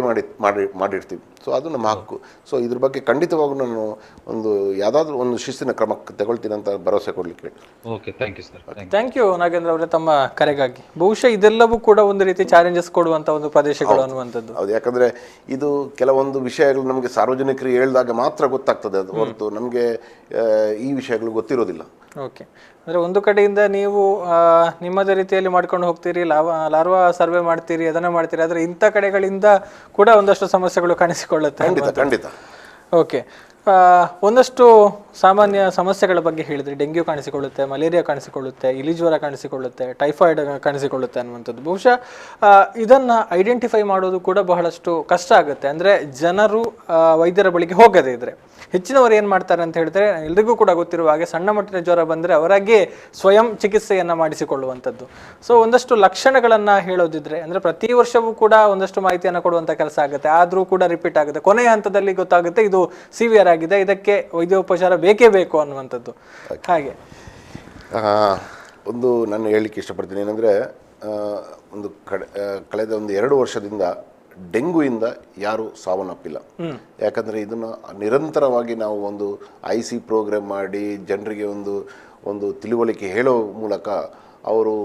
ಮಾಡಿರ್ತೀವಿ. ಸೊ ಅದು ನಮ್ಮ ಹಕ್ಕು. ಸೊ ಇದ್ರ ಬಗ್ಗೆ ಖಂಡಿತವಾಗೂ ನಾನು ಯಾವುದಾದ್ರೂ ಒಂದು ಶಿಸ್ತಿನ ಕ್ರಮ ತಗೊಳ್ತೀನಿ ಅಂತ ಭರವಸೆ ಕೊಡಲಿಕ್ಕೆ. Okay, thank you sir. Thank you Nagendra ಅವರೇ ತಮ್ಮ ಕರೆಗಾಗಿ. ಬಹುಶಃ ಇದೆಲ್ಲವೂ ಕೂಡ ಒಂದು ರೀತಿ ಚಾಲೆಂಜಸ್ ಕೊಡುವಂಥ ಒಂದು ಪ್ರದೇಶಗಳು ಅನ್ನುವಂಥದ್ದು. ಹೌದು, ಯಾಕಂದರೆ ಇದು ಕೆಲವೊಂದು ವಿಷಯಗಳು ನಮಗೆ ಸಾರ್ವಜನಿಕರು ಹೇಳಿದಾಗ ಮಾತ್ರ ಗೊತ್ತಾಗ್ತದೆ, ಅದು ಹೊರತು ನಮಗೆ ಈ ವಿಷಯಗಳು ಗೊತ್ತಿರೋದಿಲ್ಲ. ಓಕೆ, ಅಂದರೆ ಒಂದು ಕಡೆಯಿಂದ ನೀವು ನಿಮ್ಮದೇ ರೀತಿಯಲ್ಲಿ ಮಾಡ್ಕೊಂಡು ಹೋಗ್ತೀರಿ, ಲಾರ್ವಾ ಸರ್ವೆ ಮಾಡ್ತೀರಿ, ಅದನ್ನು ಮಾಡ್ತೀರಿ, ಆದರೆ ಇಂಥ ಕಡೆಗಳಿಂದ ಕೂಡ ಒಂದಷ್ಟು ಸಮಸ್ಯೆಗಳು ಕಾಣಿಸಿಕೊಳ್ಳುತ್ತೆ. ಖಂಡಿತ. ಓಕೆ, ಒಂದಷ್ಟು ಸಾಮಾನ್ಯ ಸಮಸ್ಯೆಗಳ ಬಗ್ಗೆ ಹೇಳಿದ್ರಿ. ಡೆಂಗ್ಯೂ ಕಾಣಿಸಿಕೊಳ್ಳುತ್ತೆ, ಮಲೇರಿಯಾ ಕಾಣಿಸಿಕೊಳ್ಳುತ್ತೆ, ಇಲಿಜ್ವರ ಕಾಣಿಸಿಕೊಳ್ಳುತ್ತೆ, ಟೈಫಾಯ್ಡ್ ಕಾಣಿಸಿಕೊಳ್ಳುತ್ತೆ ಅನ್ನುವಂಥದ್ದು. ಬಹುಶಃ ಇದನ್ನು ಐಡೆಂಟಿಫೈ ಮಾಡೋದು ಕೂಡ ಬಹಳಷ್ಟು ಕಷ್ಟ ಆಗುತ್ತೆ. ಅಂದರೆ ಜನರು ವೈದ್ಯರ ಬಳಿಗೆ ಹೋಗದೇ ಇದ್ದರೆ ಹೆಚ್ಚಿನವರು ಏನು ಮಾಡ್ತಾರೆ ಅಂತ ಹೇಳಿದ್ರೆ, ಎಲ್ರಿಗೂ ಕೂಡ ಗೊತ್ತಿರುವ ಹಾಗೆ ಸಣ್ಣ ಮಟ್ಟಿನ ಜ್ವರ ಬಂದರೆ ಅವರಾಗೆ ಸ್ವಯಂ ಚಿಕಿತ್ಸೆಯನ್ನು ಮಾಡಿಸಿಕೊಳ್ಳುವಂಥದ್ದು. ಸೊ ಒಂದಷ್ಟು ಲಕ್ಷಣಗಳನ್ನು ಹೇಳೋದಿದ್ರೆ, ಅಂದರೆ ಪ್ರತಿ ವರ್ಷವೂ ಕೂಡ ಒಂದಷ್ಟು ಮಾಹಿತಿಯನ್ನು ಕೊಡುವಂಥ ಕೆಲಸ ಆಗುತ್ತೆ, ಆದರೂ ಕೂಡ ರಿಪೀಟ್ ಆಗುತ್ತೆ. ಕೊನೆಯ ಹಂತದಲ್ಲಿ ಗೊತ್ತಾಗುತ್ತೆ ಇದು ಸಿವಿಯರ್ ಆಗಿದೆ, ಇದಕ್ಕೆ ವೈದ್ಯೋಪಚಾರ ಬೇಕೇ ಬೇಕು ಅನ್ನುವಂಥದ್ದು. ಹಾಗೆ ಒಂದು ನಾನು ಹೇಳಲಿಕ್ಕೆ ಇಷ್ಟಪಡ್ತೀನಿ ಏನಂದರೆ, ಕಳೆದ 2 ವರ್ಷದಿಂದ ಡೆಂಗುಯಿಂದ ಯಾರೂ ಸಾವನ್ನಪ್ಪಿಲ್ಲ. ಯಾಕಂದರೆ ಇದನ್ನು ನಿರಂತರವಾಗಿ ನಾವು ಒಂದು IC ಪ್ರೋಗ್ರಾಮ್ ಮಾಡಿ ಜನರಿಗೆ ಒಂದು ತಿಳುವಳಿಕೆ ಹೇಳೋ ಮೂಲಕ ಅವರು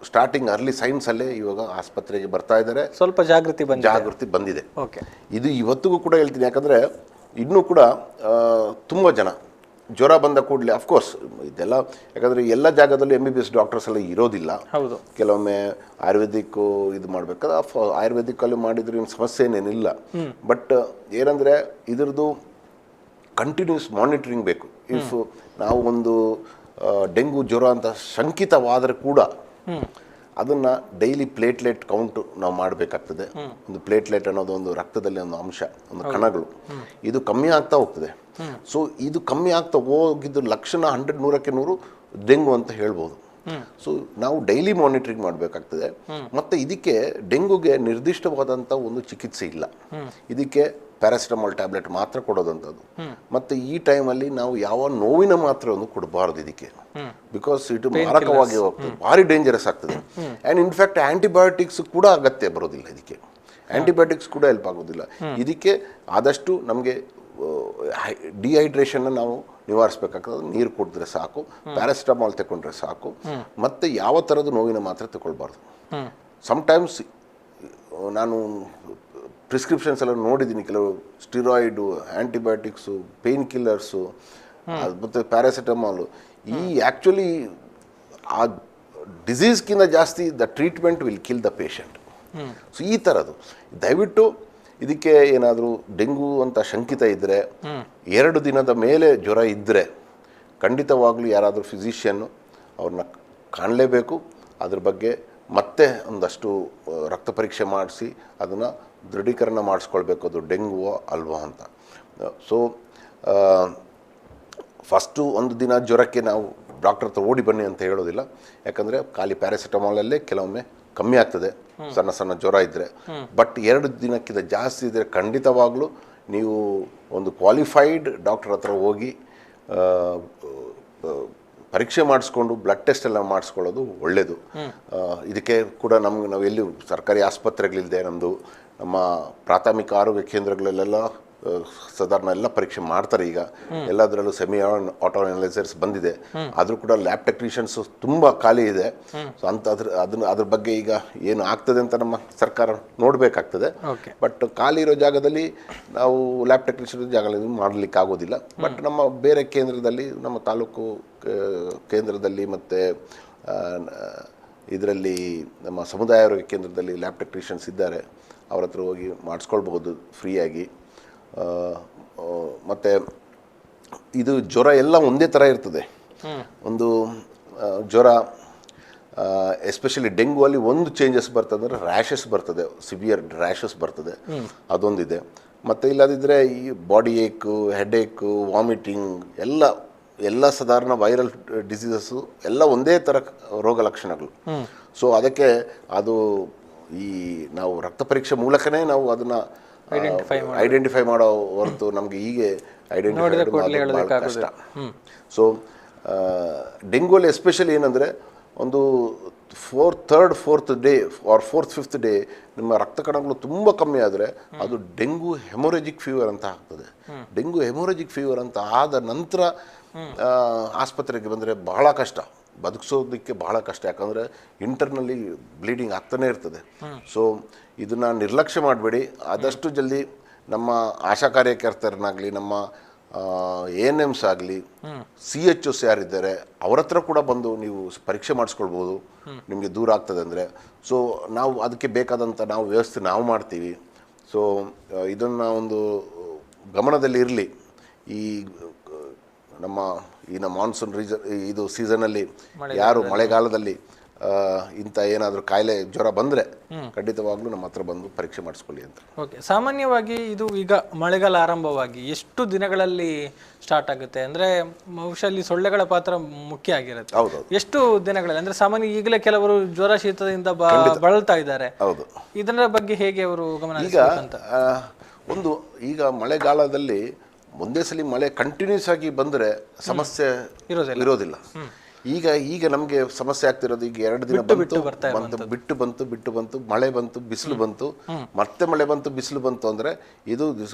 ಸ್ಟಾರ್ಟಿಂಗ್ ಅರ್ಲಿ ಸೈನ್ಸಲ್ಲೇ ಇವಾಗ ಆಸ್ಪತ್ರೆಗೆ ಬರ್ತಾ ಇದ್ದಾರೆ. ಸ್ವಲ್ಪ ಜಾಗೃತಿ ಬಂದಿದೆ. ಇದು ಇವತ್ತಿಗೂ ಕೂಡ ಹೇಳ್ತೀನಿ, ಯಾಕಂದರೆ ಇನ್ನೂ ಕೂಡ ತುಂಬ ಜನ ಜ್ವರ ಬಂದ ಕೂಡಲೇ ಅಫ್ಕೋರ್ಸ್ ಇದೆಲ್ಲ, ಯಾಕಂದರೆ ಎಲ್ಲ ಜಾಗದಲ್ಲೂ MBBS ಡಾಕ್ಟರ್ಸ್ ಎಲ್ಲ ಇರೋದಿಲ್ಲ. ಕೆಲವೊಮ್ಮೆ ಆಯುರ್ವೇದಿಕ್ಕು ಇದು ಮಾಡಬೇಕಾದ್ರೆ ಆಯುರ್ವೇದಿಕ್ಕಲ್ಲಿ ಮಾಡಿದ್ರೆ ಏನು ಸಮಸ್ಯೆ ಏನೇನಿಲ್ಲ. ಬಟ್ ಏನಂದರೆ ಇದರದ್ದು ಕಂಟಿನ್ಯೂಸ್ ಮಾನಿಟ್ರಿಂಗ್ ಬೇಕು. ಇಫ್ ನಾವು ಒಂದು ಡೆಂಗು ಜ್ವರ ಅಂತ ಶಂಕಿತವಾದರೆ ಕೂಡ ಅದನ್ನು ಡೈಲಿ ಪ್ಲೇಟ್ಲೆಟ್ ಕೌಂಟ್ ನಾವು ಮಾಡಬೇಕಾಗ್ತದೆ. ಒಂದು ಪ್ಲೇಟ್ಲೆಟ್ ಅನ್ನೋದು ಒಂದು ರಕ್ತದಲ್ಲಿ ಒಂದು ಅಂಶ, ಒಂದು ಕಣಗಳು, ಇದು ಕಮ್ಮಿ ಆಗ್ತಾ ಹೋಗ್ತದೆ. ಸೊ ಇದು ಕಮ್ಮಿ ಆಗ್ತಾ ಹೋಗಿದ್ದು ಲಕ್ಷಣ 100ಕ್ಕೆ 100 ಡೆಂಗು ಅಂತ ಹೇಳ್ಬೋದು. ಸೊ ನಾವು ಡೈಲಿ ಮಾನಿಟರಿಂಗ್ ಮಾಡಬೇಕಾಗ್ತದೆ. ಮತ್ತು ಇದಕ್ಕೆ ಡೆಂಗುಗೆ ನಿರ್ದಿಷ್ಟವಾದಂಥ ಒಂದು ಚಿಕಿತ್ಸೆ ಇಲ್ಲ. ಇದಕ್ಕೆ ಪ್ಯಾರಾಸಿಟಮಾಲ್ ಟ್ಯಾಬ್ಲೆಟ್ ಮಾತ್ರ ಕೊಡೋದಂಥದ್ದು. ಮತ್ತು ಈ ಟೈಮಲ್ಲಿ ನಾವು ಯಾವ ನೋವಿನ ಮಾತ್ರೆಯನ್ನು ಕೊಡಬಾರ್ದು ಇದಕ್ಕೆ, ಬಿಕಾಸ್ ಇದು ಮಾರಕವಾಗಿ ಹೋಗ್ತದೆ, ಭಾರಿ ಡೇಂಜರಸ್ ಆಗ್ತದೆ. ಆ್ಯಂಡ್ ಇನ್ಫ್ಯಾಕ್ಟ್ ಆ್ಯಂಟಿಬಯೋಟಿಕ್ಸ್ ಕೂಡ ಅಗತ್ಯ ಬರೋದಿಲ್ಲ ಇದಕ್ಕೆ. ಆ್ಯಂಟಿಬಯೋಟಿಕ್ಸ್ ಕೂಡ ಹೆಲ್ಪ್ ಆಗೋದಿಲ್ಲ ಇದಕ್ಕೆ. ಆದಷ್ಟು ನಮಗೆ ಡಿಹೈಡ್ರೇಷನ್ನ ನಾವು ನಿವಾರಿಸಬೇಕಾಗ್ತದೆ. ನೀರು ಕುಡಿದ್ರೆ ಸಾಕು, ಪ್ಯಾರಾಸಿಟಮಾಲ್ ತಗೊಂಡ್ರೆ ಸಾಕು, ಮತ್ತು ಯಾವ ಥರದ ನೋವಿನ ಮಾತ್ರೆ ತಗೊಳ್ಬಾರ್ದು. ಸಮ್ಟೈಮ್ಸ್ ನಾನು ಪ್ರಿಸ್ಕ್ರಿಪ್ಷನ್ಸ್ ಎಲ್ಲ ನೋಡಿದ್ದೀನಿ, ಕೆಲವು ಸ್ಟಿರಾಯ್ಡು, ಆ್ಯಂಟಿಬಯೋಟಿಕ್ಸು, ಪೇನ್ ಕಿಲ್ಲರ್ಸು ಮತ್ತು ಪ್ಯಾರಾಸಿಟಮಾಲು. ಈ ಆ್ಯಕ್ಚುಲಿ ಆ ಡಿಸೀಸ್ಗಿಂತ ಜಾಸ್ತಿ the treatment will kill the patient. So ಈ ಥರದ್ದು ದಯವಿಟ್ಟು ಇದಕ್ಕೆ ಏನಾದರೂ ಡೆಂಗು ಅಂತ ಶಂಕಿತ ಇದ್ದರೆ, 2 ದಿನದ ಮೇಲೆ ಜ್ವರ ಇದ್ದರೆ ಖಂಡಿತವಾಗ್ಲೂ ಯಾರಾದರೂ ಫಿಸಿಷಿಯನ್ನು ಅವ್ರನ್ನ ಕಾಣಲೇಬೇಕು. ಅದ್ರ ಬಗ್ಗೆ ಮತ್ತೆ ಒಂದಷ್ಟು ರಕ್ತ ಪರೀಕ್ಷೆ ಮಾಡಿಸಿ ಅದನ್ನು ದೃಢೀಕರಣ ಮಾಡಿಸ್ಕೊಳ್ಬೇಕು, ಅದು ಡೆಂಗುವೋ ಅಲ್ವೋ ಅಂತ. ಸೊ ಫಸ್ಟು ಒಂದು ದಿನ ಜ್ವರಕ್ಕೆ ನಾವು ಡಾಕ್ಟರ್ ಹತ್ರ ಓಡಿ ಬನ್ನಿ ಅಂತ ಹೇಳೋದಿಲ್ಲ. ಯಾಕಂದರೆ ಖಾಲಿ ಪ್ಯಾರಾಸಿಟಮಾಲಲ್ಲೇ ಕೆಲವೊಮ್ಮೆ ಕಮ್ಮಿ ಆಗ್ತದೆ ಸಣ್ಣ ಸಣ್ಣ ಜ್ವರ ಇದ್ದರೆ. ಬಟ್ 2 ದಿನಕ್ಕಿಂತ ಜಾಸ್ತಿ ಇದ್ದರೆ ಖಂಡಿತವಾಗ್ಲೂ ನೀವು ಒಂದು ಕ್ವಾಲಿಫೈಡ್ ಡಾಕ್ಟರ್ ಹತ್ರ ಹೋಗಿ ಪರೀಕ್ಷೆ ಮಾಡಿಸ್ಕೊಂಡು ಬ್ಲಡ್ ಟೆಸ್ಟ್ ಎಲ್ಲ ಮಾಡಿಸ್ಕೊಳ್ಳೋದು ಒಳ್ಳೆಯದು. ಇದಕ್ಕೆ ಕೂಡ ನಾವು ಎಲ್ಲಿ ಸರ್ಕಾರಿ ಆಸ್ಪತ್ರೆಗಳಿಲ್ಲದೆ ನಮ್ಮ ಪ್ರಾಥಮಿಕ ಆರೋಗ್ಯ ಕೇಂದ್ರಗಳಲ್ಲೆಲ್ಲ ಸಾಧಾರಣ ಎಲ್ಲ ಪರೀಕ್ಷೆ ಮಾಡ್ತಾರೆ. ಈಗ ಎಲ್ಲದರಲ್ಲೂ ಸೆಮಿ ಆಟೋ ಅನಲೈಸರ್ಸ್ ಬಂದಿದೆ. ಆದರೂ ಕೂಡ ಲ್ಯಾಬ್ ಟೆಕ್ನಿಷಿಯನ್ಸ್ ತುಂಬ ಖಾಲಿ ಇದೆ. ಸೊ ಅದ್ರ ಬಗ್ಗೆ ಈಗ ಏನು ಆಗ್ತದೆ ಅಂತ ನಮ್ಮ ಸರ್ಕಾರ ನೋಡಬೇಕಾಗ್ತದೆ. ಬಟ್ ಖಾಲಿ ಇರೋ ಜಾಗದಲ್ಲಿ ನಾವು ಲ್ಯಾಬ್ ಟೆಕ್ನಿಷಿಯನ್ ಜಾಗದಲ್ಲಿ ಮಾಡಲಿಕ್ಕೆ ಆಗೋದಿಲ್ಲ. ಬಟ್ ನಮ್ಮ ಬೇರೆ ಕೇಂದ್ರದಲ್ಲಿ, ನಮ್ಮ ತಾಲೂಕು ಕೇಂದ್ರದಲ್ಲಿ ಮತ್ತು ಇದರಲ್ಲಿ ನಮ್ಮ ಸಮುದಾಯ ಆರೋಗ್ಯ ಕೇಂದ್ರದಲ್ಲಿ ಲ್ಯಾಬ್ ಟೆಕ್ನಿಷಿಯನ್ಸ್ ಇದ್ದಾರೆ. ಅವ್ರ ಹತ್ರ ಹೋಗಿ ಮಾಡಿಸ್ಕೊಳ್ಬಹುದು ಫ್ರೀಯಾಗಿ. ಮತ್ತು ಇದು ಜ್ವರ ಎಲ್ಲ ಒಂದೇ ಥರ ಇರ್ತದೆ. ಒಂದು ಜ್ವರ ಎಸ್ಪೆಷಲಿ ಡೆಂಗು ಅಲ್ಲಿ ಒಂದು ಚೇಂಜಸ್ ಬರ್ತದೆ ಅಂದರೆ ರ್ಯಾಷಸ್ ಬರ್ತದೆ, ಸಿವಿಯರ್ ರ್ಯಾಷಸ್ ಬರ್ತದೆ, ಅದೊಂದಿದೆ. ಮತ್ತು ಇಲ್ಲದಿದ್ದರೆ ಈ ಬಾಡಿ ಏಕು, ಹೆಡ್ ಏಕು, ವಾಮಿಟಿಂಗ್ ಎಲ್ಲ ಸಾಧಾರಣ ವೈರಲ್ ಡಿಸೀಸಸ್ಸು ಎಲ್ಲ ಒಂದೇ ಥರ ರೋಗ ಲಕ್ಷಣಗಳು. ಸೊ ಅದಕ್ಕೆ ಅದು ಈ ನಾವು ರಕ್ತ ಪರೀಕ್ಷೆ ಮೂಲಕನೇ ನಾವು ಅದನ್ನು ಐಡೆಂಟಿಫೈ ಮಾಡೋ ಹೊರತು ನಮಗೆ ಹೀಗೆ ಐಡೆಂಟಿಫೈ ಕಷ್ಟ. ಸೊ ಡೆಂಗುವಲ್ಲಿ ಎಸ್ಪೆಷಲಿ ಏನಂದರೆ ಒಂದು third fourth day or fifth day ನಿಮ್ಮ ರಕ್ತ ಕಣಗಳು ತುಂಬ ಕಮ್ಮಿ ಆದರೆ ಅದು ಡೆಂಗು ಹೆಮೊರೆಜಿಕ್ ಫೀವರ್ ಅಂತ ಆಗ್ತದೆ. ಡೆಂಗು ಹೆಮೊರೆಜಿಕ್ ಫೀವರ್ ಅಂತ ಆದ ನಂತರ ಆಸ್ಪತ್ರೆಗೆ ಬಂದರೆ ಬಹಳ ಕಷ್ಟ, ಬದುಕಿಸೋದಕ್ಕೆ ಬಹಳ ಕಷ್ಟ. ಯಾಕಂದರೆ ಇಂಟರ್ನಲ್ಲಿ ಬ್ಲೀಡಿಂಗ್ ಆಗ್ತಾನೆ ಇರ್ತದೆ. ಸೊ ಇದನ್ನು ನಿರ್ಲಕ್ಷ್ಯ ಮಾಡಬೇಡಿ. ಆದಷ್ಟು ಜಲ್ದಿ ನಮ್ಮ ಆಶಾ ಕಾರ್ಯಕರ್ತರನ್ನಾಗಲಿ, ನಮ್ಮ ANMs ಆಗಲಿ, CHOs ಯಾರಿದ್ದಾರೆ ಅವ್ರ ಹತ್ರ ಕೂಡ ಬಂದು ನೀವು ಪರೀಕ್ಷೆ ಮಾಡಿಸ್ಕೊಳ್ಬೋದು, ನಿಮಗೆ ದೂರ ಆಗ್ತದೆ ಅಂದರೆ. ಸೊ ನಾವು ಅದಕ್ಕೆ ಬೇಕಾದಂಥ ವ್ಯವಸ್ಥೆ ನಾವು ಮಾಡ್ತೀವಿ. ಸೊ ಇದನ್ನು ಒಂದು ಗಮನದಲ್ಲಿ ಇರಲಿ. ಈ ನಮ್ಮ ಮಾನ್ಸೂನ್ ಇದು ಸೀಸನಲ್ಲಿ ಯಾರು ಮಳೆಗಾಲದಲ್ಲಿ ಇಂಥ ಏನಾದರೂ ಕಾಯಿಲೆ ಜ್ವರ ಬಂದರೆ ಖಂಡಿತವಾಗ್ಲೂ ನಮ್ಮ ಹತ್ರ ಬಂದು ಪರೀಕ್ಷೆ ಮಾಡಿಸ್ಕೊಳ್ಳಿ ಅಂತ. ಓಕೆ, ಸಾಮಾನ್ಯವಾಗಿ ಇದು ಈಗ ಮಳೆಗಾಲ ಆರಂಭವಾಗಿ ಎಷ್ಟು ದಿನಗಳಲ್ಲಿ ಸ್ಟಾರ್ಟ್ ಆಗುತ್ತೆ? ಅಂದರೆ ಬಹುಶಃ ಸೊಳ್ಳೆಗಳ ಪಾತ್ರ ಮುಖ್ಯ ಆಗಿರುತ್ತೆ. ಹೌದು. ಎಷ್ಟು ದಿನಗಳಲ್ಲಿ? ಅಂದರೆ ಸಾಮಾನ್ಯ ಈಗಲೇ ಕೆಲವರು ಜ್ವರ ಶೀತದಿಂದ ಬಳಲ್ತಾ ಇದ್ದಾರೆ. ಹೌದು. ಇದರ ಬಗ್ಗೆ ಹೇಗೆ ಅವರು ಗಮನ? ಈಗ ಮಳೆಗಾಲದಲ್ಲಿ ಒಂದೇ ಸಲ ಮಳೆ ಕಂಟಿನ್ಯೂಸ್ ಆಗಿ ಬಂದರೆ ಸಮಸ್ಯೆ ಇರೋದಿಲ್ಲ. ಈಗ ನಮಗೆ ಸಮಸ್ಯೆ ಆಗ್ತಿರೋದು ಈಗ 2 ದಿನ ಬಿಟ್ಟು ಬಂತು ಮಳೆ ಬಂತು ಬಿಸಿಲು ಬಂತು ಮತ್ತೆ ಮಳೆ ಬಂತು ಬಿಸಿಲು ಬಂತು ಅಂದರೆ ಇದು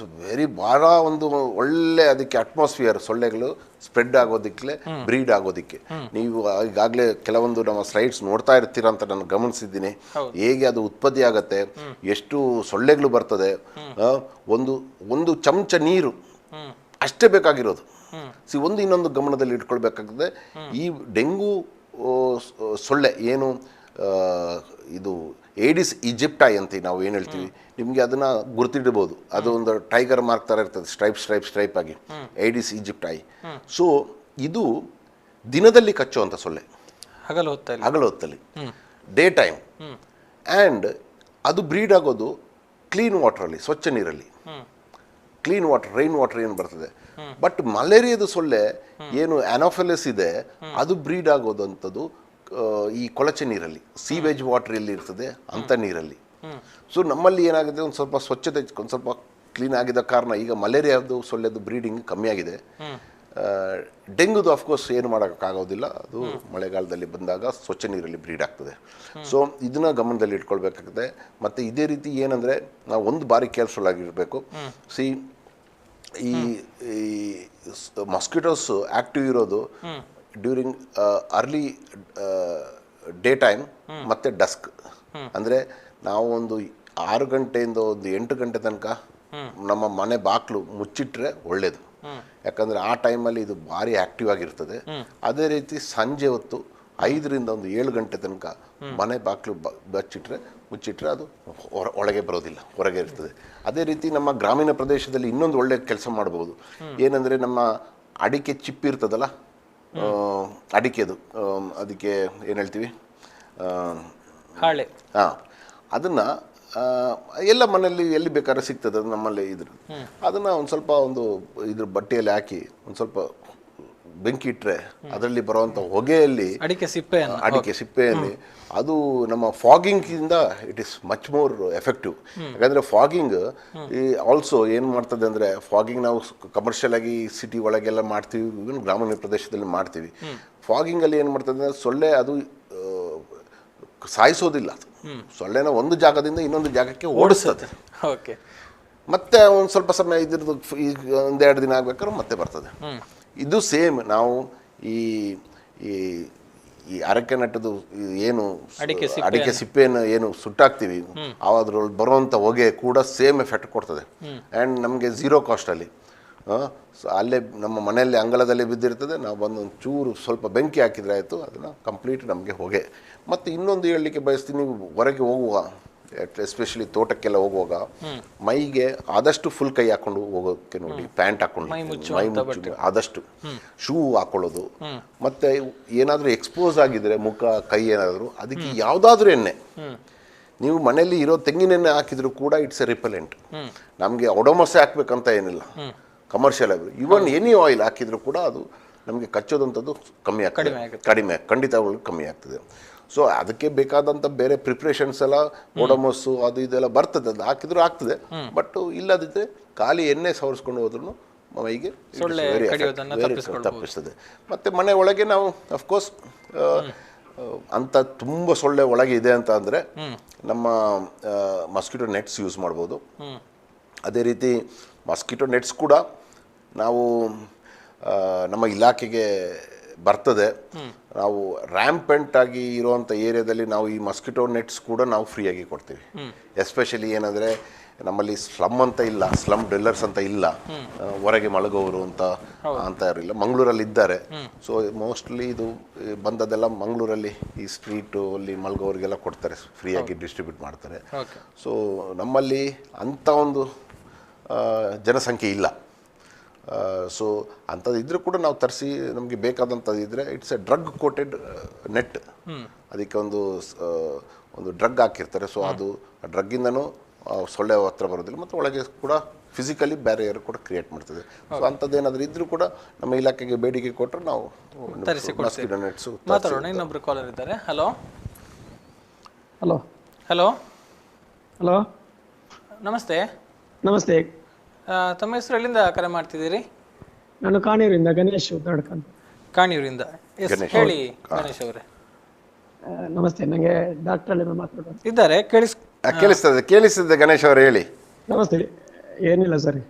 ವೆರಿ ಭಾಳ ಒಂದು ಒಳ್ಳೆ ಅದಕ್ಕೆ ಅಟ್ಮಾಸ್ಫಿಯರ್ ಸೊಳ್ಳೆಗಳು ಸ್ಪ್ರೆಡ್ ಆಗೋದಕ್ಕೆ ಬ್ರೀಡ್ ಆಗೋದಕ್ಕೆ. ನೀವು ಈಗಾಗಲೇ ಕೆಲವೊಂದು ನಮ್ಮ ಸ್ಲೈಡ್ಸ್ ನೋಡ್ತಾ ಇರ್ತೀರಾ ಅಂತ ನಾನು ಗಮನಿಸಿದ್ದೀನಿ. ಹೇಗೆ ಅದು ಉತ್ಪತ್ತಿ ಆಗತ್ತೆ, ಎಷ್ಟು ಸೊಳ್ಳೆಗಳು ಬರ್ತದೆ. ಒಂದು ಚಮಚ ನೀರು ಅಷ್ಟೇ ಬೇಕಾಗಿರೋದು. ಒಂದು ಇನ್ನೊಂದು ಗಮನದಲ್ಲಿ ಇಟ್ಕೊಳ್ಬೇಕಾಗಿದೆ, ಈ ಡೆಂಗು ಸೊಳ್ಳೆ ಏನು ಇದು ಏಡಿಸ್ ಈಜಿಪ್ಟಾಯ್ ಅಂತ ನಾವು ಏನು ಹೇಳ್ತೀವಿ, ನಿಮಗೆ ಅದನ್ನ ಗುರ್ತಿಡಬಹುದು. ಅದು ಒಂದು ಟೈಗರ್ ಮಾರ್ಕ್ ಥರ ಇರ್ತದೆ, ಸ್ಟ್ರೈಪ್ ಆಗಿ, ಏಡಿಸ್ ಈಜಿಪ್ಟಾಯ್. ಸೊ ಇದು ದಿನದಲ್ಲಿ ಕಚ್ಚುವಂಥ ಸೊಳ್ಳೆ, ಹಗಲು ಹೊತ್ತಲ್ಲಿ, ಡೇ ಟೈಮ್. ಆ್ಯಂಡ್ ಅದು ಬ್ರೀಡ್ ಆಗೋದು ಕ್ಲೀನ್ ವಾಟ್ರಲ್ಲಿ, ಸ್ವಚ್ಛ ನೀರಲ್ಲಿ, ಕ್ಲೀನ್ ವಾಟರ್, ರೈನ್ ವಾಟರ್ ಏನು ಬರ್ತದೆ. ಬಟ್ ಮಲೇರಿಯಾದ ಸೊಳ್ಳೆ ಏನು ಆನೋಫಿಲಸ್ ಇದೆ, ಅದು ಬ್ರೀಡ್ ಆಗೋದಂಥದ್ದು ಈ ಕೊಳಚೆ ನೀರಲ್ಲಿ, ಸೀವೇಜ್ ವಾಟರ್ ಎಲ್ಲಿ ಇರ್ತದೆ ಅಂಥ ನೀರಲ್ಲಿ. ಸೊ ನಮ್ಮಲ್ಲಿ ಏನಾಗಿದೆ, ಒಂದು ಸ್ವಲ್ಪ ಸ್ವಚ್ಛತೆ ಒಂದು ಸ್ವಲ್ಪ ಕ್ಲೀನ್ ಆಗಿದ್ದ ಕಾರಣ ಈಗ ಮಲೇರಿಯಾದು ಸೊಳ್ಳೆದು ಬ್ರೀಡಿಂಗ್ ಕಮ್ಮಿ ಆಗಿದೆ. ಡೆಂಗುದು ಅಫ್ಕೋರ್ಸ್ ಏನು ಮಾಡೋಕ್ಕಾಗೋದಿಲ್ಲ, ಅದು ಮಳೆಗಾಲದಲ್ಲಿ ಬಂದಾಗ ಸ್ವಚ್ಛ ನೀರಲ್ಲಿ ಬ್ರೀಡ್ ಆಗ್ತದೆ. ಸೊ ಇದನ್ನ ಗಮನದಲ್ಲಿ ಇಟ್ಕೊಳ್ಬೇಕಾಗುತ್ತೆ. ಮತ್ತು ಇದೇ ರೀತಿ ಏನಂದರೆ ನಾವು ಒಂದು ಬಾರಿ ಕೇರ್ಫುಲ್ಲಾಗಿರಬೇಕು. ಈ ಮಾಸ್ಕಿಟೋಸ್ ಆಕ್ಟಿವ್ ಇರೋದು ಡ್ಯೂರಿಂಗ್ ಅರ್ಲಿ ಡೇ ಟೈಮ್ ಮತ್ತು ಡಸ್ಕ್. ಅಂದರೆ ನಾವು ಒಂದು 6 ಗಂಟೆಯಿಂದ ಒಂದು 8 ಗಂಟೆ ತನಕ ನಮ್ಮ ಮನೆ ಬಾಗಿಲು ಮುಚ್ಚಿಟ್ರೆ ಒಳ್ಳೆಯದು. ಯಾಕಂದರೆ ಆ ಟೈಮಲ್ಲಿ ಇದು ಭಾರಿ ಆ್ಯಕ್ಟಿವ್ ಆಗಿರ್ತದೆ. ಅದೇ ರೀತಿ ಸಂಜೆ ಹೊತ್ತು 5ರಿಂದ ಒಂದು 7 ಗಂಟೆ ತನಕ ಮನೆ ಬಾಗಿಲು ಮುಚ್ಚಿಟ್ರೆ ಅದು ಒಳಗೆ ಬರೋದಿಲ್ಲ, ಹೊರಗೆ ಇರ್ತದೆ. ಅದೇ ರೀತಿ ನಮ್ಮ ಗ್ರಾಮೀಣ ಪ್ರದೇಶದಲ್ಲಿ ಇನ್ನೊಂದು ಒಳ್ಳೆ ಕೆಲಸ ಮಾಡ್ಬೋದು. ಏನಂದರೆ ನಮ್ಮ ಅಡಿಕೆ ಚಿಪ್ಪು ಇರ್ತದಲ್ಲ, ಅಡಿಕೆದು ಅದಕ್ಕೆ ಏನು ಹೇಳ್ತೀವಿ, ಹಾಳೆ, ಅದನ್ನು ಎಲ್ಲ ಮನೆಯಲ್ಲಿ ಎಲ್ಲಿ ಬೇಕಾದ್ರೆ ಸಿಗ್ತದೆ, ಅದು ನಮ್ಮಲ್ಲಿ ಅದನ್ನು ಒಂದು ಸ್ವಲ್ಪ ಇದ್ರ ಬಟ್ಟೆಯಲ್ಲಿ ಹಾಕಿ ಒಂದು ಸ್ವಲ್ಪ ಬೆಂಕಿ ಇಟ್ಟರೆ ಅದರಲ್ಲಿ ಬರುವಂಥ ಹೊಗೆಯಲ್ಲಿ, ಅಡಿಕೆ ಸಿಪ್ಪೆಯಲ್ಲಿ, ಅದು ನಮ್ಮ ಫಾಗಿಂಗಿಂದ it is much more effective. ಯಾಕಂದರೆ ಫಾಗಿಂಗ್ ಆಲ್ಸೋ ಏನು ಮಾಡ್ತದೆ ಅಂದರೆ, ಫಾಗಿಂಗ್ ನಾವು ಕಮರ್ಷಿಯಲ್ ಆಗಿ ಸಿಟಿ ಒಳಗೆಲ್ಲ ಮಾಡ್ತೀವಿ, ಇವನ್ ಗ್ರಾಮೀಣ ಪ್ರದೇಶದಲ್ಲಿ ಮಾಡ್ತೀವಿ. ಫಾಗಿಂಗಲ್ಲಿ ಏನು ಮಾಡ್ತದೆ ಅಂದರೆ ಸೊಳ್ಳೆ ಅದು ಸಾಯಿಸೋದಿಲ್ಲ, ಅದು ಸೊಳ್ಳೆನ ಒಂದು ಜಾಗದಿಂದ ಇನ್ನೊಂದು ಜಾಗಕ್ಕೆ ಓಡಿಸ್ತದೆ. ಮತ್ತೆ ಒಂದು ಸ್ವಲ್ಪ ಸಮಯ ಇದ್ರದ್ದು 1-2 ದಿನ ಆಗ್ಬೇಕಾದ್ರೆ ಮತ್ತೆ ಬರ್ತದೆ. ಇದು ಸೇಮ್ ನಾವು ಈ ಅರಕೆ ನಟ್ಟದು ಏನು ಅಡಿಕೆ ಸಿಪ್ಪೆಯನ್ನು ಏನು ಸುಟ್ಟಾಕ್ತೀವಿ, ಅದ್ರಲ್ಲಿ ಬರುವಂಥ ಹೊಗೆ ಕೂಡ ಸೇಮ್ ಎಫೆಕ್ಟ್ ಕೊಡ್ತದೆ. ಆ್ಯಂಡ್ ನಮಗೆ 0 ಕಾಸ್ಟಲ್ಲಿ ಅಲ್ಲೇ ನಮ್ಮ ಮನೆಯಲ್ಲಿ ಅಂಗಳದಲ್ಲಿ ಬಿದ್ದಿರ್ತದೆ. ನಾವು ಬಂದು ಒಂದು ಚೂರು ಸ್ವಲ್ಪ ಬೆಂಕಿ ಹಾಕಿದರೆ ಆಯಿತು, ಅದನ್ನು ಕಂಪ್ಲೀಟ್ ನಮಗೆ ಹೊಗೆ. ಮತ್ತು ಇನ್ನೊಂದು ಹೇಳಲಿಕ್ಕೆ ಬಯಸ್ತೀನಿ, ಹೊರಗೆ ಹೋಗುವ, ಎಸ್ಪೆಷಲಿ ತೋಟಕ್ಕೆಲ್ಲ ಹೋಗುವಾಗ ಮೈಗೆ ಆದಷ್ಟು ಫುಲ್ ಕೈ ಹಾಕೊಂಡು ಹೋಗೋಕ್ಕೆ ನೋಡಿ, ಪ್ಯಾಂಟ್ ಹಾಕೊಂಡು ಮೈ ಮುಚ್ಚು, ಆದಷ್ಟು ಶೂ ಹಾಕೊಳ್ಳೋದು. ಮತ್ತು ಏನಾದರೂ ಎಕ್ಸ್ಪೋಸ್ ಆಗಿದ್ರೆ ಮುಖ ಕೈ ಏನಾದರೂ, ಅದಕ್ಕೆ ಯಾವುದಾದ್ರೂ ಎಣ್ಣೆ, ನೀವು ಮನೆಯಲ್ಲಿ ಇರೋ ತೆಂಗಿನ ಎಣ್ಣೆ ಹಾಕಿದ್ರು ಕೂಡ ಇಟ್ಸ್ ಎ ರಿಪೆಲೆಂಟ್. ನಮಗೆ ಒಡೊಮೊಸೆ ಹಾಕ್ಬೇಕಂತ ಏನಿಲ್ಲ, ಕಮರ್ಷಿಯಲ್ ಆಗಿ ಇವನ್ ಎನಿ ಆಯಿಲ್ ಹಾಕಿದ್ರು ಕೂಡ ಅದು ನಮಗೆ ಕಚ್ಚೋದಂಥದ್ದು ಕಡಿಮೆ ಖಂಡಿತವಾಗ್ಲೂ ಕಮ್ಮಿ ಆಗ್ತದೆ. ಸೊ ಅದಕ್ಕೆ ಬೇಕಾದಂಥ ಬೇರೆ ಪ್ರಿಪ್ರೇಷನ್ಸ್ ಎಲ್ಲ ಒಡೊಮೊಸ್ಸು ಅದು ಇದೆಲ್ಲ ಬರ್ತದೆ, ಅದು ಹಾಕಿದ್ರು ಆಗ್ತದೆ. ಬಟ್ ಇಲ್ಲದಿದ್ದರೆ ಖಾಲಿ ಎಣ್ಣೆ ಸವರಿಸ್ಕೊಂಡು ಹೋದ್ರೂ ಮೈಗೆ ತಪ್ಪಿಸ್ತದೆ. ಮತ್ತು ಮನೆ ಒಳಗೆ ನಾವು ಅಫ್ಕೋರ್ಸ್ ಅಂತ ತುಂಬ ಸೊಳ್ಳೆ ಒಳಗೆ ಇದೆ ಅಂತ ಅಂದರೆ ನಮ್ಮ ಮಸ್ಕಿಟೋ ನೆಟ್ಸ್ ಯೂಸ್ ಮಾಡ್ಬೋದು. ಅದೇ ರೀತಿ ಮಸ್ಕಿಟೋ ನೆಟ್ಸ್ ಕೂಡ ನಾವು ನಮ್ಮ ಇಲಾಖೆಗೆ ಬರ್ತದೆ. ನಾವು ರ್ಯಾಂಪೆಂಟ್ ಆಗಿ ಇರುವಂಥ ಏರಿಯಾದಲ್ಲಿ ನಾವು ಈ ಮಸ್ಕಿಟೋ ನೆಟ್ಸ್ ಕೂಡ ನಾವು ಫ್ರೀಯಾಗಿ ಕೊಡ್ತೀವಿ. ಎಸ್ಪೆಷಲಿ ಏನಂದರೆ ನಮ್ಮಲ್ಲಿ ಸ್ಲಮ್ ಅಂತ ಇಲ್ಲ, ಸ್ಲಮ್ ಡೆಲ್ಲರ್ಸ್ ಅಂತ ಇಲ್ಲ, ಹೊರಗೆ ಮಲಗೋರು ಅಂತ ಇರಲಿಲ್ಲ. ಮಂಗಳೂರಲ್ಲಿ ಇದ್ದಾರೆ. ಸೊ ಮೋಸ್ಟ್ಲಿ ಇದು ಬಂದದೆಲ್ಲ ಮಂಗಳೂರಲ್ಲಿ ಈ ಸ್ಟ್ರೀಟು ಅಲ್ಲಿ ಮಲಗೋರಿಗೆಲ್ಲ ಕೊಡ್ತಾರೆ, ಫ್ರೀಯಾಗಿ ಡಿಸ್ಟ್ರಿಬ್ಯೂಟ್ ಮಾಡ್ತಾರೆ. ಸೊ ನಮ್ಮಲ್ಲಿ ಅಂಥ ಒಂದು ಜನಸಂಖ್ಯೆ ಇಲ್ಲ. ಸೊ ಅಂಥದ್ದು ಇದ್ರೂ ಕೂಡ ನಾವು ತರಿಸಿ ನಮಗೆ ಬೇಕಾದಂಥದ್ದು ಇದ್ದರೆ it's a drug coated net. ಅದಕ್ಕೆ ಒಂದು ಡ್ರಗ್ ಹಾಕಿರ್ತಾರೆ. ಸೊ ಅದು ಆ ಡ್ರಗ್ಗಿಂದನೂ ಸೊಳ್ಳೆ ಹತ್ರ ಬರೋದಿಲ್ಲ, ಮತ್ತು ಒಳಗೆ ಕೂಡ ಫಿಸಿಕಲಿ ಬ್ಯಾರಿಯರ್ ಕೂಡ ಕ್ರಿಯೇಟ್ ಮಾಡ್ತದೆ. ಸೊ ಅಂಥದ್ದೇನಾದರೂ ಇದ್ರೂ ಕೂಡ ನಮ್ಮ ಇಲಾಖೆಗೆ ಬೇಡಿಕೆ ಕೊಟ್ಟರೆ ನಾವು ಮಸ್ಕಿಟೋ ನೆಟ್ಸು ಮಾತಾಡೋಣ. ಇನ್ನೊಬ್ರು ಕಾಲರ್ ಇದ್ದಾರೆ. ಹಲೋ ಹಲೋ ಹಲೋ ಹಲೋ ನಮಸ್ತೆ. ನಮಸ್ತೆ. ತಮ್ಮ ಹೆಸರು ಎಲ್ಲಿಂದ ಕರೆ ಮಾಡ್ತಿದ್ದೀರಿ? ನಾನು ಕಾಣೂರಿಂದ ಗಣೇಶ್ ಉದ್ದಾಡ್ಕ ಅಂತ. ಕಾಣಿಯೂರಿಂದ. ಎಸ್, ಹೇಳಿ ಗಣೇಶ್ ಅವರೇ. ನಮಸ್ತೆ, ನನಗೆ ಡಾಕ್ಟರ್ ಅಲ್ಲಿ ಮಾತಾಡೋದು ಇದ್ದಾರೆ, ಕೇಳಿಸ್ತದೆ ಗಣೇಶ್ ಅವರು ಹೇಳಿ. ನಮಸ್ತೆ. ಏನಿಲ್ಲ ಸರಿ,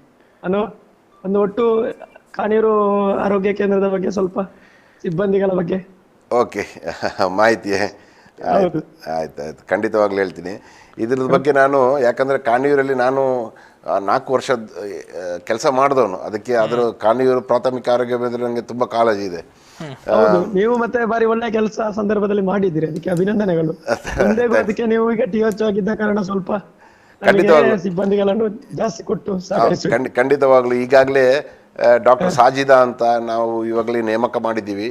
ನಾನು ಒಂದು ಒಟ್ಟು ಕಾಣಿಯೂರು ಆರೋಗ್ಯ ಕೇಂದ್ರದ ಬಗ್ಗೆ ಸ್ವಲ್ಪ ಸಿಬ್ಬಂದಿಗಳ ಬಗ್ಗೆ. ಓಕೆ, ಮಾಹಿತಿ ಆಯ್ತು ಆಯ್ತು, ಖಂಡಿತವಾಗ್ಲೂ ಹೇಳ್ತೀನಿ ಇದ್ರ ಬಗ್ಗೆ. ನಾನು ಯಾಕಂದರೆ ಕಾಣಿಯೂರಲ್ಲಿ ನಾನು 4 ವರ್ಷ ಕೆಲಸ ಮಾಡಿದವನು, ಅದಕ್ಕೆ ಅದರ ಕಾಣಿಯೂರು ಪ್ರಾಥಮಿಕ ಆರೋಗ್ಯ ಕೇಂದ್ರ ನನಗೆ ತುಂಬ ಕಾಳಜಿ ಇದೆ. ನೀವು ಮತ್ತೆ ಬಾರಿ ಒಳ್ಳೆ ಕೆಲಸ ಸಂದರ್ಭದಲ್ಲಿ ಮಾಡಿದ್ದೀರಿ, ಅದಕ್ಕೆ ಅಭಿನಂದನೆಗಳು. ಅದಕ್ಕೆ ನೀವು ಈಗ TH ಆಗಿದ್ದ ಕಾರಣ ಸ್ವಲ್ಪ ಸಿಬ್ಬಂದಿಗಳನ್ನು ಜಾಸ್ತಿ ಕೊಟ್ಟು ಖಂಡಿತವಾಗ್ಲು ಈಗಾಗಲೇ ಡಾಕ್ಟರ್ ಸಾಜಿದಾ ಅಂತ ನಾವು ಇವಾಗಲೇ ನೇಮಕ ಮಾಡಿದ್ದೀವಿ.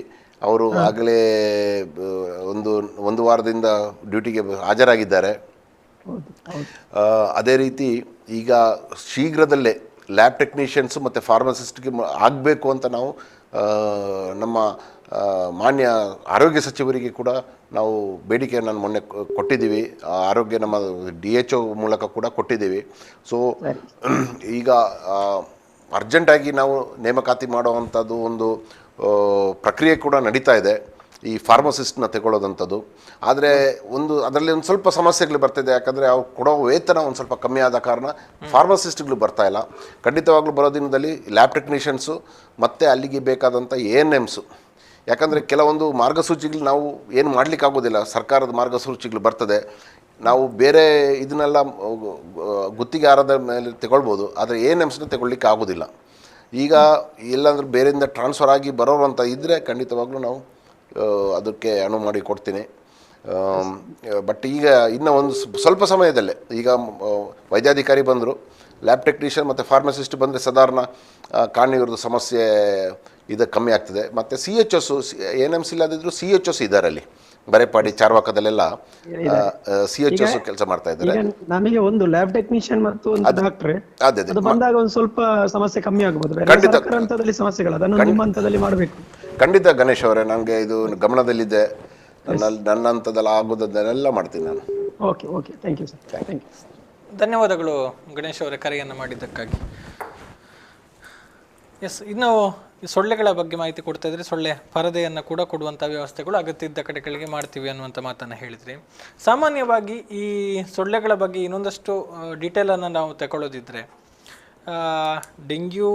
ಅವರು ಆಗಲೇ ಒಂದು ವಾರದಿಂದ ಡ್ಯೂಟಿಗೆ ಹಾಜರಾಗಿದ್ದಾರೆ. ಅದೇ ರೀತಿ ಈಗ ಶೀಘ್ರದಲ್ಲೇ ಲ್ಯಾಬ್ ಟೆಕ್ನಿಷಿಯನ್ಸು ಮತ್ತು ಫಾರ್ಮಸಿಸ್ಟ್ಗೆ ಆಗಬೇಕು ಅಂತ ನಾವು ನಮ್ಮ ಮಾನ್ಯ ಆರೋಗ್ಯ ಸಚಿವರಿಗೆ ಕೂಡ ನಾವು ಬೇಡಿಕೆಯನ್ನು ಮೊನ್ನೆ ಕೊಟ್ಟಿದ್ದೀವಿ. ಆರೋಗ್ಯ ನಮ್ಮ DHO ಮೂಲಕ ಕೂಡ ಕೊಟ್ಟಿದ್ದೀವಿ. ಸೊ ಈಗ ಅರ್ಜೆಂಟಾಗಿ ನಾವು ನೇಮಕಾತಿ ಮಾಡುವಂಥದ್ದು ಒಂದು ಪ್ರಕ್ರಿಯೆ ಕೂಡ ನಡೀತಾ ಇದೆ, ಈ ಫಾರ್ಮಸಿಸ್ಟ್ನ ತಗೊಳ್ಳೋದಂಥದ್ದು. ಆದರೆ ಅದರಲ್ಲಿ ಒಂದು ಸ್ವಲ್ಪ ಸಮಸ್ಯೆಗಳು ಬರ್ತಿದೆ, ಯಾಕಂದರೆ ಅವ್ರು ಕೊಡೋ ವೇತನ ಒಂದು ಸ್ವಲ್ಪ ಕಮ್ಮಿ ಆದ ಕಾರಣ ಫಾರ್ಮಸಿಸ್ಟ್ಗಳು ಬರ್ತಾಯಿಲ್ಲ. ಖಂಡಿತವಾಗ್ಲೂ ಬರೋ ದಿನದಲ್ಲಿ ಲ್ಯಾಬ್ ಟೆಕ್ನಿಷಿಯನ್ಸು ಮತ್ತು ಅಲ್ಲಿಗೆ ಬೇಕಾದಂಥ ANMಸು, ಯಾಕಂದರೆ ಕೆಲವೊಂದು ಮಾರ್ಗಸೂಚಿಗಳು ನಾವು ಏನು ಮಾಡಲಿಕ್ಕಾಗೋದಿಲ್ಲ, ಸರ್ಕಾರದ ಮಾರ್ಗಸೂಚಿಗಳು ಬರ್ತದೆ, ನಾವು ಬೇರೆ ಇದನ್ನೆಲ್ಲ ಗುತ್ತಿಗೆದಾರರ ಮೇಲೆ ತಗೊಳ್ಬೋದು, ಆದರೆ ANMಸ್ನ ತಗೊಳ್ಳಿಕ್ಕೆ ಆಗೋದಿಲ್ಲ. ಈಗ ಎಲ್ಲಂದ್ರೆ ಬೇರೆಯಿಂದ ಟ್ರಾನ್ಸ್ಫರ್ ಆಗಿ ಬರೋರು ಅಂತ ಇದ್ದರೆ ಖಂಡಿತವಾಗ್ಲೂ ನಾವು ಅದಕ್ಕೆ ಅನುವು ಮಾಡಿ ಕೊಡ್ತೀನಿ. ಬಟ್ ಈಗ ಇನ್ನೂ ಒಂದು ಸ್ವಲ್ಪ ಸಮಯದಲ್ಲೇ ಈಗ ವೈದ್ಯಾಧಿಕಾರಿ ಬಂದರು, ಲ್ಯಾಬ್ ಟೆಕ್ನಿಷಿಯನ್ ಮತ್ತು ಫಾರ್ಮಸಿಸ್ಟ್ ಬಂದರೆ ಸಾಧಾರಣ ಕಾಣಿಯೂರದ ಸಮಸ್ಯೆ ಇದು ಕಮ್ಮಿ ಆಗ್ತದೆ. ಮತ್ತು CHS ANMs ಇಲ್ಲದಿದ್ದರೂ CHS ಇದ್ದಾರೆ ಅಲ್ಲಿ ಬರೇಪಾಡಿ ಚಾರ್ವಾಕದಲ್ಲೆಲ್ಲ CHS ಕೆಲಸ ಮಾಡ್ತಾ ಇದ್ದಾರೆ. ನಮಗೆ ಒಂದು ಲ್ಯಾಬ್ ಟೆಕ್ನಿಷಿಯನ್ ಮತ್ತು ಒಂದು ಡಾಕ್ಟರ್ ಅದು ಬಂದಾಗ ಒಂದು ಸ್ವಲ್ಪ ಸಮಸ್ಯೆ ಕಮ್ಮಿ ಆಗಬಹುದು. ಹಂತದಲ್ಲಿ ಸಮಸ್ಯೆಗಳು ಅದನ್ನು ನಿಮ್ಮ ಹಂತದಲ್ಲಿ ಮಾಡಬೇಕು. ಖಂಡಿತ ಗಣೇಶ್ ಅವರೇ, ನನಗೆ ಇದು ಗಮನದಲ್ಲಿದೆ. ನನ್ನ ಹಂತದಲ್ಲಿ ಆಗೋದನ್ನೆಲ್ಲ ಮಾಡ್ತೀನಿ ನಾನು. Okay okay, thank you sir. Thank you, ಧನ್ಯವಾದಗಳು ಗಣೇಶ್ ಅವರೇ ಕರೆಯನ್ನು ಮಾಡಿದ್ದಕ್ಕಾಗಿ. ಎಸ್, ಇನ್ನು ಸೊಳ್ಳೆಗಳ ಬಗ್ಗೆ ಮಾಹಿತಿ ಕೊಡ್ತಾ ಇದ್ರೆ, ಸೊಳ್ಳೆ ಪರದೆಯನ್ನು ಕೂಡ ಕೊಡುವಂಥ ವ್ಯವಸ್ಥೆಗಳು ಅಗತ್ಯ ಇದ್ದ ಕಡೆಗಳಿಗೆ ಮಾಡ್ತೀವಿ ಅನ್ನುವಂಥ ಮಾತನ್ನು ಹೇಳಿದ್ರಿ. ಸಾಮಾನ್ಯವಾಗಿ ಈ ಸೊಳ್ಳೆಗಳ ಬಗ್ಗೆ ಇನ್ನೊಂದಷ್ಟು ಡೀಟೇಲನ್ನು ನಾವು ತಗೊಳ್ಳೋದಿದ್ರೆ, ಡೆಂಗ್ಯೂ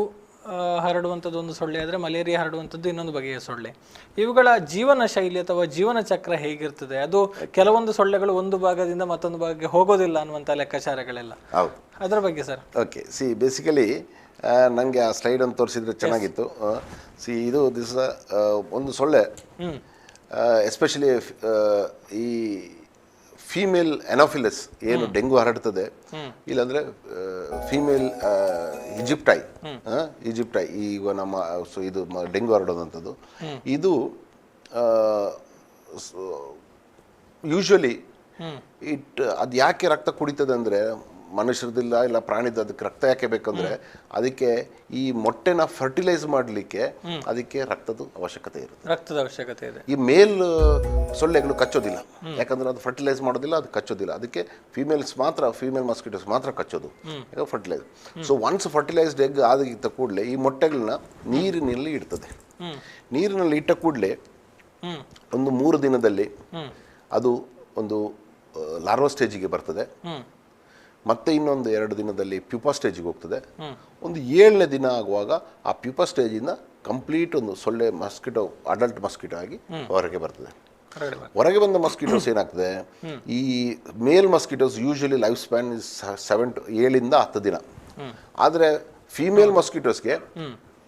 ಹರಡುವಂಥದ್ದು ಒಂದು ಸೊಳ್ಳೆ ಆದರೆ ಮಲೇರಿಯಾ ಹರಡುವಂಥದ್ದು ಇನ್ನೊಂದು ಬಗೆಯ ಸೊಳ್ಳೆ. ಇವುಗಳ ಜೀವನ ಶೈಲಿ ಅಥವಾ ಜೀವನ ಚಕ್ರ ಹೇಗಿರ್ತದೆ? ಅದು ಕೆಲವೊಂದು ಸೊಳ್ಳೆಗಳು ಒಂದು ಭಾಗದಿಂದ ಮತ್ತೊಂದು ಭಾಗಕ್ಕೆ ಹೋಗೋದಿಲ್ಲ ಅನ್ನುವಂಥ ಲೆಕ್ಕಾಚಾರಗಳೆಲ್ಲ, ಅದರ ಬಗ್ಗೆ ಸರ್. ಓಕೆ, ಬೇಸಿಕಲಿ ನನಗೆ ಆ ಸ್ಲೈಡನ್ನು ತೋರಿಸಿದ್ರೆ ಚೆನ್ನಾಗಿತ್ತು. ಇದು ಒಂದು ಸೊಳ್ಳೆ ಎಸ್ಪೆಷಲಿ ಈ ಫೀಮೇಲ್ ಎನೋಫಿಲಸ್ ಏನು ಡೆಂಗು ಹರಡ್ತದೆ, ಇಲ್ಲಾಂದರೆ ಫೀಮೇಲ್ ಈಜಿಪ್ಟೈ ಈಗ ನಮ್ಮ ಇದು ಡೆಂಗು ಹರಡೋದಂಥದ್ದು. ಇದು ಯೂಶ್ವಲಿ ಅದು ಯಾಕೆ ರಕ್ತ ಕುಡಿತದೆ ಅಂದರೆ, ಮನುಷ್ಯರದಿಲ್ಲ ಇಲ್ಲ ಪ್ರಾಣಿದ, ಅದಕ್ಕೆ ರಕ್ತ ಯಾಕೆ ಬೇಕಂದ್ರೆ ಅದಕ್ಕೆ ಈ ಮೊಟ್ಟೆನ ಫರ್ಟಿಲೈಸ್ ಮಾಡಲಿಕ್ಕೆ ಅದಕ್ಕೆ ರಕ್ತದ ಅವಶ್ಯಕತೆ ಇದೆ. ಈ ಮೇಲ್ ಸೊಳ್ಳೆಗಳು ಕಚ್ಚೋದಿಲ್ಲ, ಯಾಕಂದ್ರೆ ಅದು ಫರ್ಟಿಲೈಸ್ ಮಾಡೋದಿಲ್ಲ, ಅದು ಕಚ್ಚೋದಿಲ್ಲ. ಅದಕ್ಕೆ ಫೀಮೇಲ್ ಮಸ್ಕಿಟೋಸ್ ಮಾತ್ರ ಕಚ್ಚೋದು, fertilise. So once fertilised egg ಆಗಿದ್ದ ಕೂಡಲೇ ಈ ಮೊಟ್ಟೆಗಳನ್ನ ನೀರಿನಲ್ಲಿ ಇಡ್ತದೆ. ನೀರಿನಲ್ಲಿ ಇಟ್ಟ ಕೂಡಲೇ ಒಂದು 3 ದಿನದಲ್ಲಿ ಅದು ಒಂದು ಲಾರ್ವಾ ಸ್ಟೇಜಿಗೆ ಬರ್ತದೆ. ಮತ್ತೆ ಇನ್ನೊಂದು 2 ದಿನದಲ್ಲಿ ಪ್ಯೂಪಾ ಸ್ಟೇಜಿಗೆ ಹೋಗ್ತದೆ. ಒಂದು 7ನೇ ದಿನ ಆಗುವಾಗ ಆ ಪ್ಯೂಪಾ ಸ್ಟೇಜಿಂದ ಕಂಪ್ಲೀಟ್ ಒಂದು ಸೊಳ್ಳೆ ಮಸ್ಕಿಟೋ, ಅಡಲ್ಟ್ ಮಸ್ಕಿಟೋ ಆಗಿ ಹೊರಗೆ ಬರ್ತದೆ. ಹೊರಗೆ ಬಂದ ಮಸ್ಕಿಟೋಸ್ ಏನಾಗ್ತದೆ, ಈ male mosquitoes usually life span 7 to 10 ದಿನ. ಆದರೆ ಫೀಮೇಲ್ ಮಸ್ಕಿಟೋಸ್ಗೆ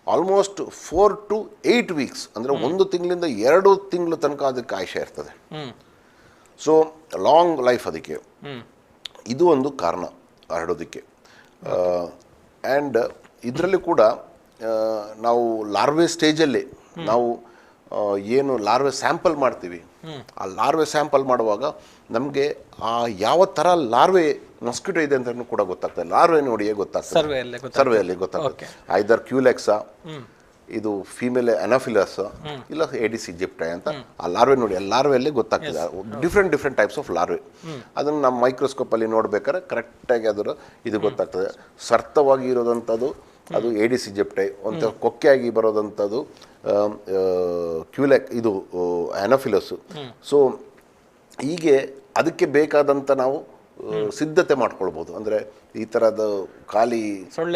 ಆಲ್ಮೋಸ್ಟ್ 4 to 8 ವೀಕ್ಸ್, ಅಂದರೆ 1 ತಿಂಗಳಿಂದ 2 ತಿಂಗಳು ತನಕ ಅದಕ್ಕೆ ಆಯುಷ್ಯ ಇರ್ತದೆ. ಸೊ ಲಾಂಗ್ ಲೈಫ್ ಅದಕ್ಕೆ. ಇದು ಒಂದು ಕಾರಣ ಹರಡೋದಕ್ಕೆ. ಆ್ಯಂಡ್ ಇದರಲ್ಲಿ ಕೂಡ ನಾವು ಲಾರ್ವೆ ಸ್ಟೇಜಲ್ಲಿ ನಾವು ಏನು ಲಾರ್ವೆ ಸ್ಯಾಂಪಲ್ ಮಾಡ್ತೀವಿ, ಆ ಲಾರ್ವೆ ಸ್ಯಾಂಪಲ್ ಮಾಡುವಾಗ ನಮಗೆ ಆ ಯಾವ ಥರ ಲಾರ್ವೆ ಮಸ್ಕಿಟೋ ಇದೆ ಅಂತ ಕೂಡ ಗೊತ್ತಾಗ್ತದೆ. ಲಾರ್ವೆ ನೋಡಿ ಗೊತ್ತಾಗ್ತದೆ, ಸರ್ವೆಯಲ್ಲಿ ಗೊತ್ತಾಗ್ತದೆ. ಐದರ್ ಕ್ಯೂಲೆಕ್ಸಾ, ಇದು ಫೀಮೇಲ್ ಅನಾಫಿಲಸ್, ಇಲ್ಲ ಏಡಿಸ್ ಈಜಿಪ್ಟೈ ಅಂತ ಆ ಲಾರ್ವೆ ನೋಡಿ, ಆ ಲಾರ್ವೆಯಲ್ಲಿ ಗೊತ್ತಾಗ್ತದೆ. Different types of larvae. ಅದನ್ನು ನಮ್ಮ ಮೈಕ್ರೋಸ್ಕೋಪಲ್ಲಿ ನೋಡ್ಬೇಕಾದ್ರೆ ಕರೆಕ್ಟಾಗಿ ಅದರ ಇದು ಗೊತ್ತಾಗ್ತದೆ. ಸರ್ತವಾಗಿ ಇರೋದಂಥದ್ದು ಅದು ಏಡಿಸ್ ಈಜಿಪ್ಟೈ ಒಂಥರ ಕೊಕ್ಕೆಯಾಗಿ ಬರೋದಂಥದ್ದು ಕ್ಯೂಲೆಕ್ ಇದು ಆ್ಯನೋಫಿಲಸ್ಸು. ಸೊ ಹೀಗೆ ಅದಕ್ಕೆ ಬೇಕಾದಂಥ ನಾವು ಸಿದ್ಧತೆ ಮಾಡ್ಕೊಳ್ಬೋದು. ಅಂದರೆ ಈ ಥರದ ಖಾಲಿ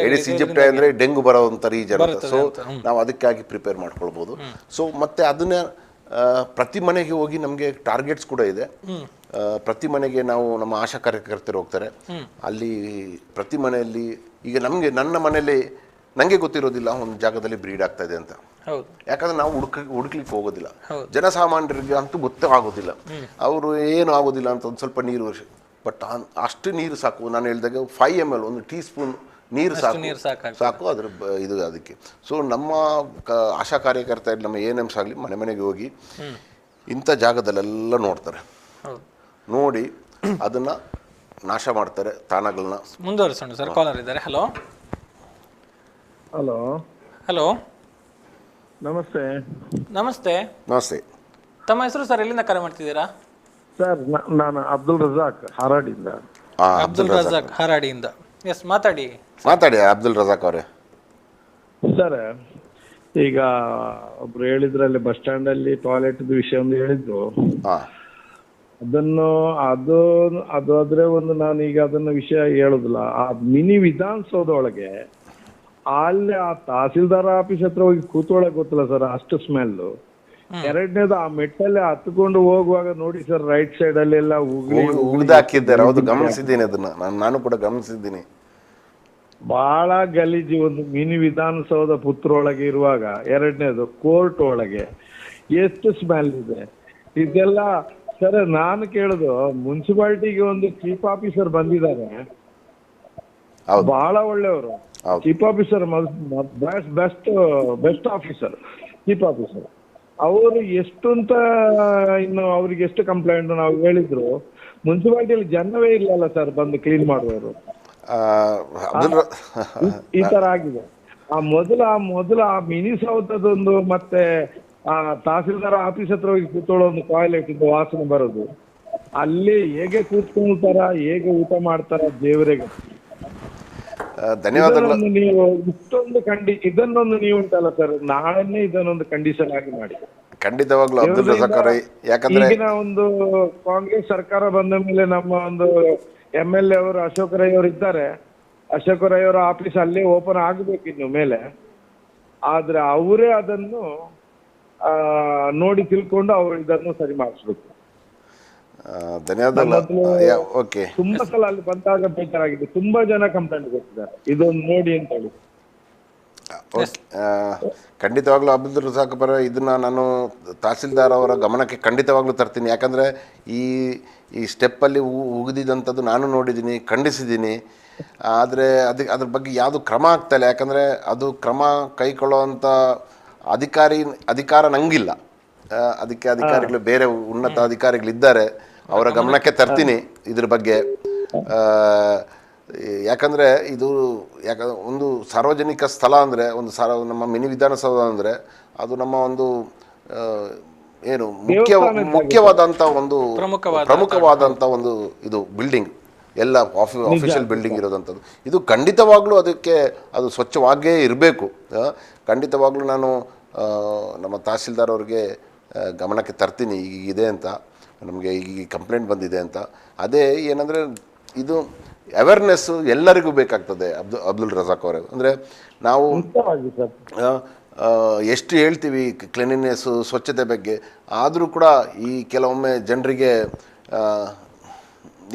ಏಡಿಸ್ ಈಜಿಪ್ಟೈ ಅಂದರೆ ಡೆಂಗು ಬರೋವಂಥ ರೀಜನ್ ಅಂತ. ಸೊ ನಾವು ಅದಕ್ಕಾಗಿ ಪ್ರಿಪೇರ್ ಮಾಡ್ಕೊಳ್ಬೋದು. ಸೊ ಮತ್ತು ಅದನ್ನ ಪ್ರತಿ ಮನೆಗೆ ಹೋಗಿ ನಮಗೆ ಟಾರ್ಗೆಟ್ಸ್ ಕೂಡ ಇದೆ. ಪ್ರತಿ ಮನೆಗೆ ನಾವು ನಮ್ಮ ಆಶಾ ಕಾರ್ಯಕರ್ತರು ಹೋಗ್ತಾರೆ. ಅಲ್ಲಿ ಪ್ರತಿ ಮನೆಯಲ್ಲಿ ಈಗ ನನ್ನ ಮನೆಯಲ್ಲಿ ನನಗೆ ಗೊತ್ತಿರೋದಿಲ್ಲ ಒಂದು ಜಾಗದಲ್ಲಿ ಬ್ರೀಡ್ ಆಗ್ತಾ ಇದೆ ಅಂತ. ಯಾಕಂದ್ರೆ ನಾವು ಹುಡುಕ್ಲಿಕ್ಕೆ ಹೋಗೋದಿಲ್ಲ. ಜನಸಾಮಾನ್ಯರಿಗೆ ಅಂತೂ ಗೊತ್ತೇ ಆಗೋದಿಲ್ಲ. ಅವರು ಏನು ಆಗೋದಿಲ್ಲ ಅಂತ ಒಂದು ಸ್ವಲ್ಪ ನೀರು, ಬಟ್ ಅಷ್ಟು ನೀರು ಸಾಕು. ನಾನು ಹೇಳಿದಾಗ 5 ml ಒಂದು ಟೀ ಸ್ಪೂನ್ ನೀರು ಸಾಕು ಅದ್ರ ಇದು ಅದಕ್ಕೆ. ಸೊ ನಮ್ಮ ಆಶಾ ಕಾರ್ಯಕರ್ತ ನಮ್ಮ ANMs ಆಗಲಿ ಮನೆ ಮನೆಗೆ ಹೋಗಿ ಇಂಥ ಜಾಗದಲ್ಲೆಲ್ಲ ನೋಡ್ತಾರೆ. ನೋಡಿ ಅದನ್ನ ನಾಶ ಮಾಡ್ತಾರೆ ತಾಣಗಳನ್ನ. ಮುಂದುವರಿಸೋಣ ಸರ್. ಕಾಲರ್ ಇದ್ದಾರೆ. ಹಲೋ ಹಲೋ ಹಲೋ ನಮಸ್ತೆ. ನಮಸ್ತೆ. ನಮಸ್ತೆ. ತಮ್ಮ ಹೆಸರು ಸರ್? ಎಲ್ಲಿಂದ ಕರೆ ಮಾಡ್ತಿದ್ದೀರಾ ಸರ್? ನಾನು ಅಬ್ದುಲ್ ರಜಾಕ್ ಹಾರಾಡಿಂದ. ಅಬ್ದುಲ್ ರಜಾಕ್ ಹಾರಾಡಿಯಿಂದ. ಎಸ್, ಮಾತಾಡಿ ಅಬ್ದುಲ್ ರಜಾಕ್ ಅವರೇ. ಸರ್, ಈಗ ಒಬ್ರು ಹೇಳಿದ್ರಲ್ಲಿ ಬಸ್ ಸ್ಟ್ಯಾಂಡ್ ಅಲ್ಲಿ ಟಾಯ್ಲೆಟ್ ವಿಷಯ ಒಂದು ಹೇಳಿದ್ರು. ಅದಾದ್ರೆ ಒಂದು ನಾನು ಈಗ ಅದನ್ನ ವಿಷಯ ಹೇಳುದಿಲ್ಲ. ಆ ಮಿನಿ ವಿಧಾನಸೌಧ ಒಳಗೆ ಅಲ್ಲಿ ಆ ತಹಸೀಲ್ದಾರ್ ಆಫೀಸ್ ಹತ್ರ ಹೋಗಿ ಕೂತ್ಕೊಳ್ಳಕ್ ಗೊತ್ತಿಲ್ಲ ಸರ್, ಅಷ್ಟು ಸ್ಮೆಲ್ಲು. ಎರಡನೇದು ಆ ಮೆಟ್ಟಲ್ಲಿ ಹತ್ಕೊಂಡು ಹೋಗುವಾಗ ನೋಡಿ ಸರ್, ರೈಟ್ ಸೈಡ್ ಅಲ್ಲಿ ಎಲ್ಲ ಉಳಿದಾಕಿದ್ದಾರೆ. ಹೌದು, ಗಮನಿಸಿದ್ದೀನಿ ಅದನ್ನ, ನಾನು ಕೂಡ ಗಮನಿಸಿದ್ದೀನಿ. ಬಹಳ ಗಲೀಜು. ಒಂದು ಮಿನಿ ವಿಧಾನಸೌಧ ಪುತ್ತೂರೊಳಗೆ ಇರುವಾಗ, ಎರಡನೇದು ಕೋರ್ಟ್ ಒಳಗೆ ಎಷ್ಟು ಸ್ಮೆಲ್ ಇದೆ ಇದೆಲ್ಲ. ಸರ್, ನಾನು ಕೇಳುದು ಮುನ್ಸಿಪಾಲಿಟಿಗೆ ಒಂದು ಚೀಫ್ ಆಫೀಸರ್ ಬಂದಿದ್ದಾರೆ, ಬಹಳ ಒಳ್ಳೆಯವರು. Chief officer best officer, chief officer. ಅವರು ಎಷ್ಟು ಅಂತ ಇನ್ನು ಅವ್ರಿಗೆ ಎಷ್ಟು ಕಂಪ್ಲೇಂಟ್ ನಾವು ಹೇಳಿದ್ರು, ಮುನ್ಸಿಪಾಲಿಟಿಯಲ್ಲಿ ಜನವೇ ಇಲ್ಲಲ್ಲ ಸರ್ ಬಂದು ಕ್ಲೀನ್ ಮಾಡುವವರು. ಈ ತರ ಆಗಿದೆ. ಮೊದಲ ಆ ಮಿನಿ ಸೌಧದೊಂದು ಮತ್ತೆ ಆ ತಹಸೀಲ್ದಾರ್ ಆಫೀಸ್ ಹತ್ರ ಹೋಗಿ ಕೂತ್ಕೊಳ್ಳೋ ಒಂದು ಟಾಯ್ಲೆಟ್ ಇಂದ ವಾಸನೆ ಬರೋದು, ಅಲ್ಲಿ ಹೇಗೆ ಕೂತ್ಕೊಳ್ತಾರ, ಹೇಗೆ ಊಟ ಮಾಡ್ತಾರ ದೇವರಿಗೆ. ಧನ್ಯವಾದಗಳು. ನೀವು ಇಷ್ಟೊಂದು ಇದನ್ನೊಂದು ನೀವು ಉಂಟಲ್ಲ ಸರ್, ನಾಳೆನೇ ಇದನ್ನೊಂದು ಕಂಡೀಷನ್ ಆಗಿ ಮಾಡಿ. ಖಂಡಿತವಾಗ್ಲೂ ಅಬ್ದುಲ್ ರಜಾಕ್ ಅವರೇ. ಯಾಕಂದ್ರೆ ಈಗಿನ ಒಂದು ಕಾಂಗ್ರೆಸ್ ಸರ್ಕಾರ ಬಂದ ಮೇಲೆ ನಮ್ಮ ಒಂದು MLA ಅವರು ಅಶೋಕ್ ರೈ ಅವರು ಇದ್ದಾರೆ. ಅಶೋಕ್ ರೈ ಅವರ ಆಫೀಸ್ ಅಲ್ಲೇ ಓಪನ್ ಆಗಬೇಕು ಇನ್ನು ಮೇಲೆ. ಆದ್ರೆ ಅವರೇ ಅದನ್ನು ನೋಡಿ ತಿಳ್ಕೊಂಡು ಅವರು ಇದನ್ನು ಸರಿ ಮಾಡಿಸ್ಬೇಕು. ಧನ್ಯವಾದಗಳು. ಓಕೆ. ತುಂಬಾ ಸಲ ಅಲ್ಲಿ ಬಂದಾಗ ಬೇಜಾರಾಗಿದೆ, ತುಂಬಾ ಜನ ಕಂಪ್ಲೇಂಟ್ ಕೊಟ್ಟಿದ್ದಾರೆ ಇದೊಂದು ನೋಡಿ ಅಂತ ಹೇಳಿ. ಖಂಡಿತವಾಗ್ಲೂ ಅಬ್ದುಲ್ ರಜಾಕ್ ಅವರ ಇದನ್ನ ನಾನು ತಹಸೀಲ್ದಾರ್ ಅವರ ಗಮನಕ್ಕೆ ಖಂಡಿತವಾಗ್ಲೂ ತರ್ತೀನಿ. ಯಾಕಂದರೆ ಈ ಸ್ಟೆಪ್ಪಲ್ಲಿ ಉಗಿದಿದ್ದಂಥದ್ದು ನಾನು ನೋಡಿದ್ದೀನಿ, ಖಂಡಿಸಿದ್ದೀನಿ. ಆದರೆ ಅದ್ರ ಬಗ್ಗೆ ಯಾವುದು ಕ್ರಮ ಆಗ್ತಾಯಿಲ್ಲ. ಯಾಕಂದರೆ ಅದು ಕ್ರಮ ಕೈಗೊಳ್ಳುವಂಥ ಅಧಿಕಾರ ನಂಗಿಲ್ಲ. ಅದಕ್ಕೆ ಅಧಿಕಾರಿಗಳು ಬೇರೆ ಉನ್ನತ ಅಧಿಕಾರಿಗಳಿದ್ದಾರೆ, ಅವರ ಗಮನಕ್ಕೆ ತರ್ತೀನಿ ಇದ್ರ ಬಗ್ಗೆ. ಯಾಕಂದರೆ ಒಂದು ಸಾರ್ವಜನಿಕ ಸ್ಥಳ ಅಂದರೆ ನಮ್ಮ ಮಿನಿ ವಿಧಾನಸೌಧ ಅಂದರೆ ಅದು ನಮ್ಮ ಒಂದು ಏನು ಮುಖ್ಯವಾದಂಥ ಒಂದು ಪ್ರಮುಖವಾದಂಥ ಒಂದು ಇದು ಬಿಲ್ಡಿಂಗ್, ಎಲ್ಲ ಆಫಿಷಿಯಲ್ ಬಿಲ್ಡಿಂಗ್ ಇರೋದಂಥದ್ದು. ಇದು ಖಂಡಿತವಾಗ್ಲೂ ಅದು ಸ್ವಚ್ಛವಾಗೇ ಇರಬೇಕು. ಖಂಡಿತವಾಗ್ಲೂ ನಾನು ನಮ್ಮ ತಹಸೀಲ್ದಾರ್ ಅವ್ರಿಗೆ ಗಮನಕ್ಕೆ ತರ್ತೀನಿ ಈಗಿದೆ ಅಂತ, ನಮಗೆ ಈ ಕಂಪ್ಲೇಂಟ್ ಬಂದಿದೆ ಅಂತ. ಅದೇ ಏನಂದರೆ ಇದು ಅವೇರ್ನೆಸ್ಸು ಎಲ್ಲರಿಗೂ ಬೇಕಾಗ್ತದೆ ಅಬ್ದುಲ್ ರಜಾಕ್ ಅವರೇ. ಅಂದರೆ ನಾವು ಎಷ್ಟು ಹೇಳ್ತೀವಿ ಕ್ಲೀನಿನೆಸ್ಸು, ಸ್ವಚ್ಛತೆ ಬಗ್ಗೆ, ಆದರೂ ಕೂಡ ಈ ಕೆಲವೊಮ್ಮೆ ಜನರಿಗೆ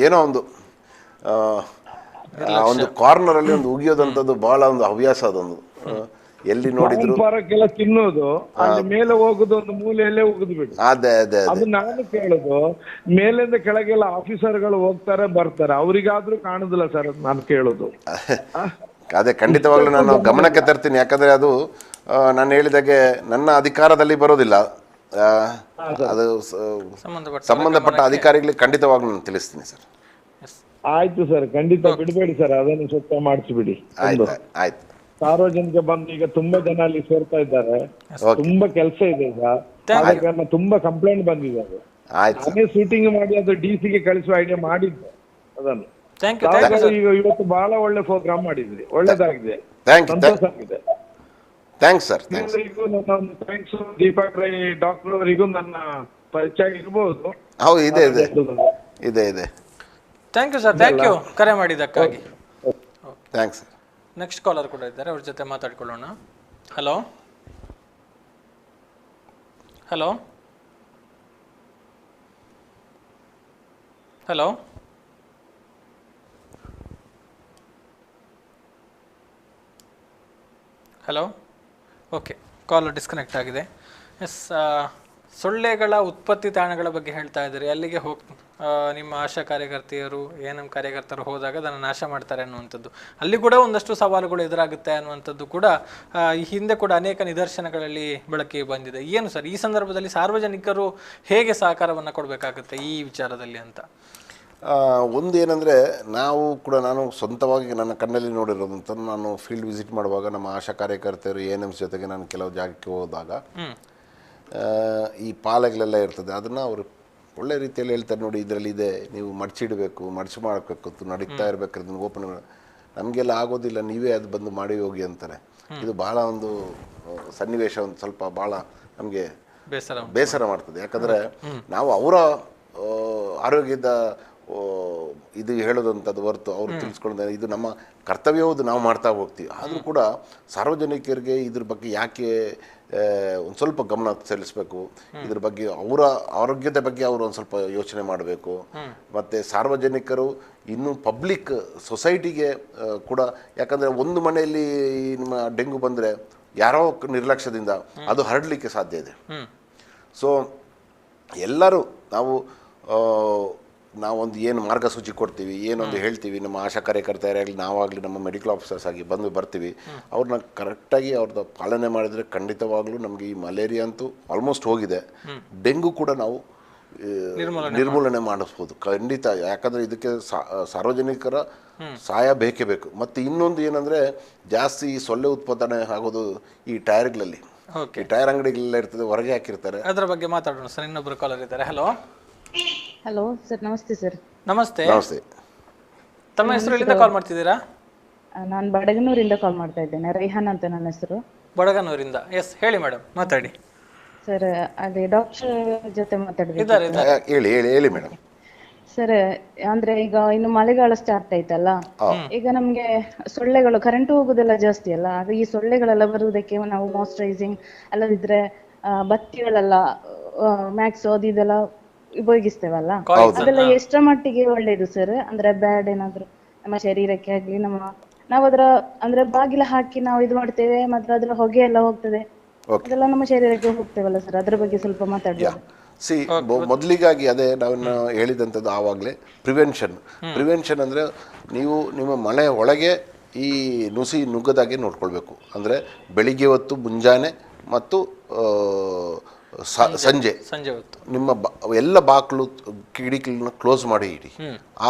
ಏನೋ ಒಂದು ಕಾರ್ನರಲ್ಲಿ ಒಂದು ಉಗಿಯೋದಂಥದ್ದು ಭಾಳ ಒಂದು ಹವ್ಯಾಸ. ಅದೊಂದು ಎಲ್ಲಿ ನೋಡಿದ್ರು ತಿನ್ನೋದು, ಅಲ್ಲಿ ಮೇಲೆ ಹೋಗುದು, ಒಂದು ಮೂಲೆಯಲ್ಲೇ ಉಗಿದು ಬಿಡು. ಅದೇ ಅದು ನಾನು ಕೇಳುದು, ಮೇಲಿಂದ ಕೆಳಗೆಲ್ಲ ಆಫೀಸರ್ಗಳು ಹೋಗ್ತಾರೆ ಬರ್ತಾರೆ, ಅವರಿಗಾದ್ರೂ ಕಾಣುದಿಲ್ಲ ಸರ್ ನಾನು ಕೇಳುದು. ಅದೇ ಖಂಡಿತವಾಗ್ಲೂ ನಾನು ಗಮನಕ್ಕೆ ತರ್ತೀನಿ. ಯಾಕಂದ್ರೆ ಅದು ನಾನು ಹೇಳಿದಾಗೆ ನನ್ನ ಅಧಿಕಾರದಲ್ಲಿ ಬರೋದಿಲ್ಲ. ಅದು ಸಂಬಂಧಪಟ್ಟ ಅಧಿಕಾರಿಗಳಿಗೆ ಖಂಡಿತವಾಗ್ಲೂ ನಾನು ತಿಳಿಸ್ತೀನಿ ಸರ್. ಆಯ್ತು ಸರ್, ಖಂಡಿತ ಬಿಡಬೇಡಿ ಸರ್, ಅದನ್ನು ಸ್ವಚ್ಛ ಮಾಡಿಸ್ಬಿಡಿ. ಆಯ್ತು. ಸಾರ್ವಜನಿಕ ಬಂದು ಈಗ ತುಂಬಾ ಜನ ಅಲ್ಲಿ ಸೇರ್ತಾ ಇದ್ದಾರೆ, ತುಂಬಾ ಕೆಲಸ ಇದೆ ಈಗ, ಆದ ಕಾರಣ ತುಂಬಾ ಕಂಪ್ಲೇಂಟ್ ಬಂದಿದ್ದಾರೆ. ನಾನೇ ಶೂಟಿಂಗ್ ಮಾಡಿ ಅದು DC ಗೆ ಕಳಿಸುವ ಐಡಿಯಾ ಮಾಡಿದ್ದೆ ಅದನ್ನು. ಈಗ ಇವತ್ತು ಬಹಳ ಒಳ್ಳೆ ಪ್ರೋಗ್ರಾಮ್ ಮಾಡಿದ್ರಿ, ಒಳ್ಳೇದಾಗಿದೆ, ಸಂತೋಷ ಆಗಿದೆ. Thanks sir. Thanks. Deepak Rai doctor ಅವರಿಗೂ ನನ್ನ ಪರಿಚಯ ಇರಬಹುದು. ಹೌದು, ಇದೆ ಇದೆ ಇದೆ ಇದೆ. Thank you sir, thank you ಕರೆ ಮಾಡಿದ್ದಕ್ಕಾಗಿ. Thanks sir. ನೆಕ್ಸ್ಟ್ ಕಾಲರ್ ಕೂಡ ಇದ್ದಾರೆ, ಅವ್ರ ಜೊತೆ ಮಾತಾಡ್ಕೊಳ್ಳೋಣ. Hello hello hello hello. Okay, call disconnect ಆಗಿದೆ. ಎಸ್, ಸೊಳ್ಳೆಗಳ ಉತ್ಪತ್ತಿ ತಾಣಗಳ ಬಗ್ಗೆ ಹೇಳ್ತಾ ಇದ್ದೀರಿ. ಅಲ್ಲಿಗೆ ನಿಮ್ಮ ಆಶಾ ಕಾರ್ಯಕರ್ತೆಯರು ANM ಕಾರ್ಯಕರ್ತರು ಹೋದಾಗ ಅದನ್ನು ನಾಶ ಮಾಡ್ತಾರೆ ಅನ್ನುವಂಥದ್ದು, ಅಲ್ಲಿ ಕೂಡ ಒಂದಷ್ಟು ಸವಾಲುಗಳು ಎದುರಾಗುತ್ತೆ ಅನ್ನುವಂಥದ್ದು ಕೂಡ ಈ ಹಿಂದೆ ಕೂಡ ಅನೇಕ ನಿದರ್ಶನಗಳಲ್ಲಿ ಬೆಳಕಿಗೆ ಬಂದಿದೆ. ಏನು ಸರ್, ಈ ಸಂದರ್ಭದಲ್ಲಿ ಸಾರ್ವಜನಿಕರು ಹೇಗೆ ಸಹಕಾರವನ್ನು ಕೊಡಬೇಕಾಗುತ್ತೆ ಈ ವಿಚಾರದಲ್ಲಿ ಅಂತ? ಒಂದು ಏನಂದರೆ, ನಾನು ಸ್ವಂತವಾಗಿ ನನ್ನ ಕಣ್ಣಲ್ಲಿ ನೋಡಿರೋದಂತ, ನಾನು ಫೀಲ್ಡ್ ವಿಸಿಟ್ ಮಾಡುವಾಗ ನಮ್ಮ ಆಶಾ ಕಾರ್ಯಕರ್ತೆಯರು ANMs ಜೊತೆಗೆ ನಾನು ಕೆಲವು ಜಾಗಕ್ಕೆ ಹೋದಾಗ ಈ ಪಾಲೆಗಳೆಲ್ಲ ಇರ್ತದೆ, ಅದನ್ನು ಅವರು ಒಳ್ಳೆ ರೀತಿಯಲ್ಲಿ ಹೇಳ್ತಾರೆ, ನೋಡಿ ಇದರಲ್ಲಿ ಇದೆ, ನೀವು ಮಡಚಿಡಬೇಕು, ಮಡಚು ಮಾಡಬೇಕು, ನಡೀತಾ ಇರಬೇಕು, ಅದನ್ನು ಓಪನ್ ನಮಗೆಲ್ಲ ಆಗೋದಿಲ್ಲ, ನೀವೇ ಅದು ಬಂದು ಮಾಡಿ ಹೋಗಿ ಅಂತಾರೆ. ಇದು ಭಾಳ ಒಂದು ಸನ್ನಿವೇಶ ಒಂದು ಸ್ವಲ್ಪ ಭಾಳ ನಮಗೆ ಬೇಸರ ಮಾಡ್ತದೆ. ಯಾಕಂದರೆ ನಾವು ಅವರ ಆರೋಗ್ಯದ ಇದು ಹೇಳೋದಂಥದ್ದು ಹೊರತು ಅವರು ತಿಳಿಸ್ಕೊಳ್ಳೋದು ಇದು ನಮ್ಮ ಕರ್ತವ್ಯ, ಹೌದು, ನಾವು ಮಾಡ್ತಾ ಹೋಗ್ತೀವಿ. ಆದರೂ ಕೂಡ ಸಾರ್ವಜನಿಕರಿಗೆ ಇದ್ರ ಬಗ್ಗೆ ಯಾಕೆ ಒಂದು ಸ್ವಲ್ಪ ಗಮನ ಸಲ್ಲಿಸಬೇಕು, ಇದ್ರ ಬಗ್ಗೆ ಅವರ ಆರೋಗ್ಯದ ಬಗ್ಗೆ ಅವರು ಒಂದು ಸ್ವಲ್ಪ ಯೋಚನೆ ಮಾಡಬೇಕು. ಮತ್ತು ಸಾರ್ವಜನಿಕರು ಇನ್ನು ಪಬ್ಲಿಕ್ ಸೊಸೈಟಿಗೆ ಕೂಡ, ಯಾಕಂದರೆ ಒಂದು ಮನೆಯಲ್ಲಿ ನಿಮ್ಮ ಡೆಂಗು ಬಂದರೆ ಯಾರೋ ನಿರ್ಲಕ್ಷ್ಯದಿಂದ ಅದು ಹರಡಲಿಕ್ಕೆ ಸಾಧ್ಯ ಇದೆ. ಸೊ ಎಲ್ಲರೂ ನಾವೊಂದು ಏನು ಮಾರ್ಗಸೂಚಿ ಕೊಡ್ತೀವಿ, ಏನೊಂದು ಹೇಳ್ತೀವಿ, ನಮ್ಮ ಆಶಾ ಕಾರ್ಯಕರ್ತರಾಗಲಿ ನಾವಾಗಲಿ ನಮ್ಮ ಮೆಡಿಕಲ್ ಆಫೀಸರ್ಸ್ ಆಗಿ ಬರ್ತೀವಿ, ಅವ್ರನ್ನ ಕರೆಕ್ಟಾಗಿ ಅವ್ರದ್ದು ಪಾಲನೆ ಮಾಡಿದರೆ ಖಂಡಿತವಾಗ್ಲೂ ನಮಗೆ ಈ ಮಲೇರಿಯಾ ಅಂತೂ ಆಲ್ಮೋಸ್ಟ್ ಹೋಗಿದೆ. ಡೆಂಗು ಕೂಡ ನಾವು ನಿರ್ಮೂಲನೆ ಮಾಡಿಸ್ಬೋದು ಖಂಡಿತ. ಯಾಕಂದರೆ ಇದಕ್ಕೆ ಸಾರ್ವಜನಿಕರ ಸಹಾಯ ಬೇಕೇ ಬೇಕು. ಮತ್ತು ಇನ್ನೊಂದು ಏನಂದರೆ, ಜಾಸ್ತಿ ಈ ಸೊಳ್ಳೆ ಉತ್ಪಾದನೆ ಆಗೋದು ಈ ಟೈರ್ಗಳಲ್ಲಿ, ಈ ಟೈರ್ ಅಂಗಡಿಗಳೆಲ್ಲ ಇರ್ತದೆ, ಹೊರಗೆ ಹಾಕಿರ್ತಾರೆ. ಅದರ ಬಗ್ಗೆ ಮಾತಾಡೋಣ ಸರ್. ಇನ್ನೊಬ್ರು ಕಾಲರ್ ಇದ್ದಾರೆ. ಹಲೋ ಹಲೋ ಸರ್, ನಮಸ್ತೆ ಸರ್. ನಮಸ್ತೆ. ನಮಸ್ತೆ. ತಮ್ಮ ಹೆಸರು ಎಲ್ಲಿಂದ ಕಾಲ್ ಮಾಡ್ತಿದ್ದೀರಾ? ನಾನು ಬಡಗನೂರಿಂದ ಕಾಲ್ ಮಾಡ್ತಾ ಇದ್ದೇನೆ. ರೇಹಾನ್ ಅಂತ ನನ್ನ ಹೆಸರು. ಬಡಗನೂರಿಂದ. ಎಸ್, ಹೇಳಿ ಮೇಡಮ್, ಮಾತಾಡಿ. ಸರ್, ಅದೇ ಡಾಕ್ಟರ್ ಜೊತೆ ಮಾತಾಡ್ಬೇಕು. ಹೇಳಿ ಮೇಡಮ್. ಸರ್, ಅಂದ್ರೆ ಈಗ ಇನ್ನು ಮಳೆಗಾಲ ಸ್ಟಾರ್ಟ್ ಆಯ್ತಲ್ಲ, ಈಗ ನಮ್ಗೆ ಸೊಳ್ಳೆಗಳು ಕರೆಂಟ್ ಹೋಗುದೆಲ್ಲ ಜಾಸ್ತಿ ಅಲ್ಲ, ಆಗ ಈ ಸೊಳ್ಳೆಗಳೆಲ್ಲ ಬರುವುದಕ್ಕೆ ನಾವು ಮಾಯಿಶ್ಚರೈಸಿಂಗ್ ಅಲ್ಲದಿದ್ರೆ ಬತ್ತಿಗಳೆಲ್ಲ ಮ್ಯಾಕ್ಸ್ ಇದೆಲ್ಲ ಉಪಯೋಗಿಸ್ತೇವಲ್ಲ, ಅದೆಲ್ಲ ಎಷ್ಟರ ಮಟ್ಟಿಗೆ ಒಳ್ಳೇದು ಸರ್? ಅಂದ್ರೆ ಬ್ಯಾಡ್ ಏನಾದ್ರು ನಮ್ಮ ಶರೀರಕ್ಕೆ ಆಗ್ಲಿ, ನಾವು ಅದರ ಅಂದ್ರೆ ಬಾಗಿಲ ಹಾಕಿ ನಾವು ಇದು ಮಾಡ್ತೇವೆ, ಮಾತ್ರ ಅದರ ಹೊಗೆ ಎಲ್ಲ ಹೋಗ್ತದೆ, ಅದೆಲ್ಲ ನಮ್ಮ ಶರೀರಕ್ಕೆ ಹೋಗ್ತೇವಲ್ಲ ಸರ್, ಅದ್ರ ಬಗ್ಗೆ ಸ್ವಲ್ಪ ಮಾತಾಡ್ಬೋದು. ಮೊದಲಿಗಾಗಿ ಅದೇ ನಾವು ಹೇಳಿದಂಥದ್ದು ಆವಾಗಲೇ ಪ್ರಿವೆನ್ಷನ್ ಅಂದರೆ ನೀವು ನಿಮ್ಮ ಮನೆ ಒಳಗೆ ಈ ನುಸಿ ನುಗ್ಗದಾಗೆ ನೋಡ್ಕೊಳ್ಬೇಕು. ಅಂದರೆ ಬೆಳಿಗ್ಗೆ ಹೊತ್ತು, ಮುಂಜಾನೆ ಮತ್ತು ಸಂಜೆ ಹೊತ್ತು ನಿಮ್ಮ ಎಲ್ಲ ಬಾಗಿಲು ಕಿಡಿಕಿಗಳನ್ನ ಕ್ಲೋಸ್ ಮಾಡಿ ಇಡಿ.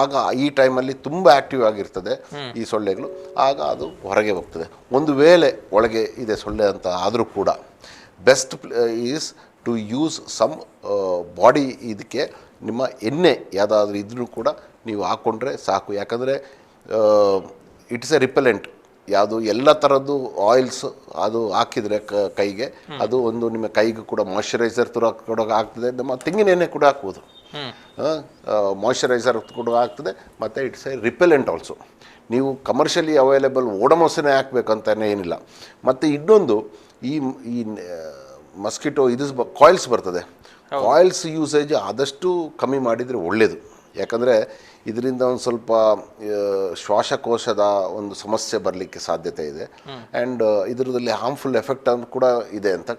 ಆಗ ಈ ಟೈಮಲ್ಲಿ ತುಂಬ ಆಕ್ಟಿವ್ ಆಗಿರ್ತದೆ ಈ ಸೊಳ್ಳೆಗಳು, ಆಗ ಅದು ಹೊರಗೆ ಹೋಗ್ತದೆ. ಒಂದು ವೇಳೆ ಒಳಗೆ ಇದೆ ಸೊಳ್ಳೆ ಅಂತ ಆದರೂ ಕೂಡ best is to use some body, ಇದಕ್ಕೆ ನಿಮ್ಮ ಎಣ್ಣೆ ಯಾವುದಾದ್ರೂ ಇದ್ರೂ ಕೂಡ ನೀವು ಹಾಕ್ಕೊಂಡ್ರೆ ಸಾಕು. ಯಾಕಂದರೆ ಇಟ್ಸ್ ಎ ರಿಪೆಲೆಂಟ್. ಯಾವುದು ಎಲ್ಲ ಥರದ್ದು ಆಯಿಲ್ಸ್ ಅದು ಹಾಕಿದರೆ ಕೈಗೆ, ಅದು ಒಂದು ನಿಮ್ಮ ಕೈಗೂ ಕೂಡ ಮಾಯ್ಶ್ಚರೈಸರ್ ಥರ ಕೂಡ ಆಗ್ತದೆ. ನಮ್ಮ ತೆಂಗಿನ ಎಣ್ಣೆ ಕೂಡ ಹಾಕ್ಬೋದು, ಮಾಯ್ಶ್ಚರೈಸರ್ ಕೂಡ ಆಗ್ತದೆ, ಮತ್ತು ಇಟ್ಸ್ ಎ ರಿಪೆಲೆಂಟ್ ಆಲ್ಸೋ. ನೀವು ಕಮರ್ಷಿಯಲಿ ಅವೈಲೇಬಲ್ ಓಡಮೋಸನೇ ಹಾಕ್ಬೇಕಂತಲೇ ಏನಿಲ್ಲ. ಮತ್ತು ಇನ್ನೊಂದು ಈ ಮಸ್ಕಿಟೋ ಕಾಯಿಲ್ಸ್ ಬರ್ತದೆ, ಕಾಯಿಲ್ಸ್ ಯೂಸೇಜ್ ಆದಷ್ಟು ಕಮ್ಮಿ ಮಾಡಿದರೆ ಒಳ್ಳೆಯದು. ಯಾಕಂದರೆ ಇದರಿಂದ ಒಂದು ಸ್ವಲ್ಪ ಶ್ವಾಸಕೋಶದ ಒಂದು ಸಮಸ್ಯೆ ಬರಲಿಕ್ಕೆ ಸಾಧ್ಯತೆ ಇದೆ. ಆ್ಯಂಡ್ ಇದರಲ್ಲಿ ಹಾರ್ಮ್ಫುಲ್ ಎಫೆಕ್ಟ್ ಕೂಡ ಇದೆ ಅಂತ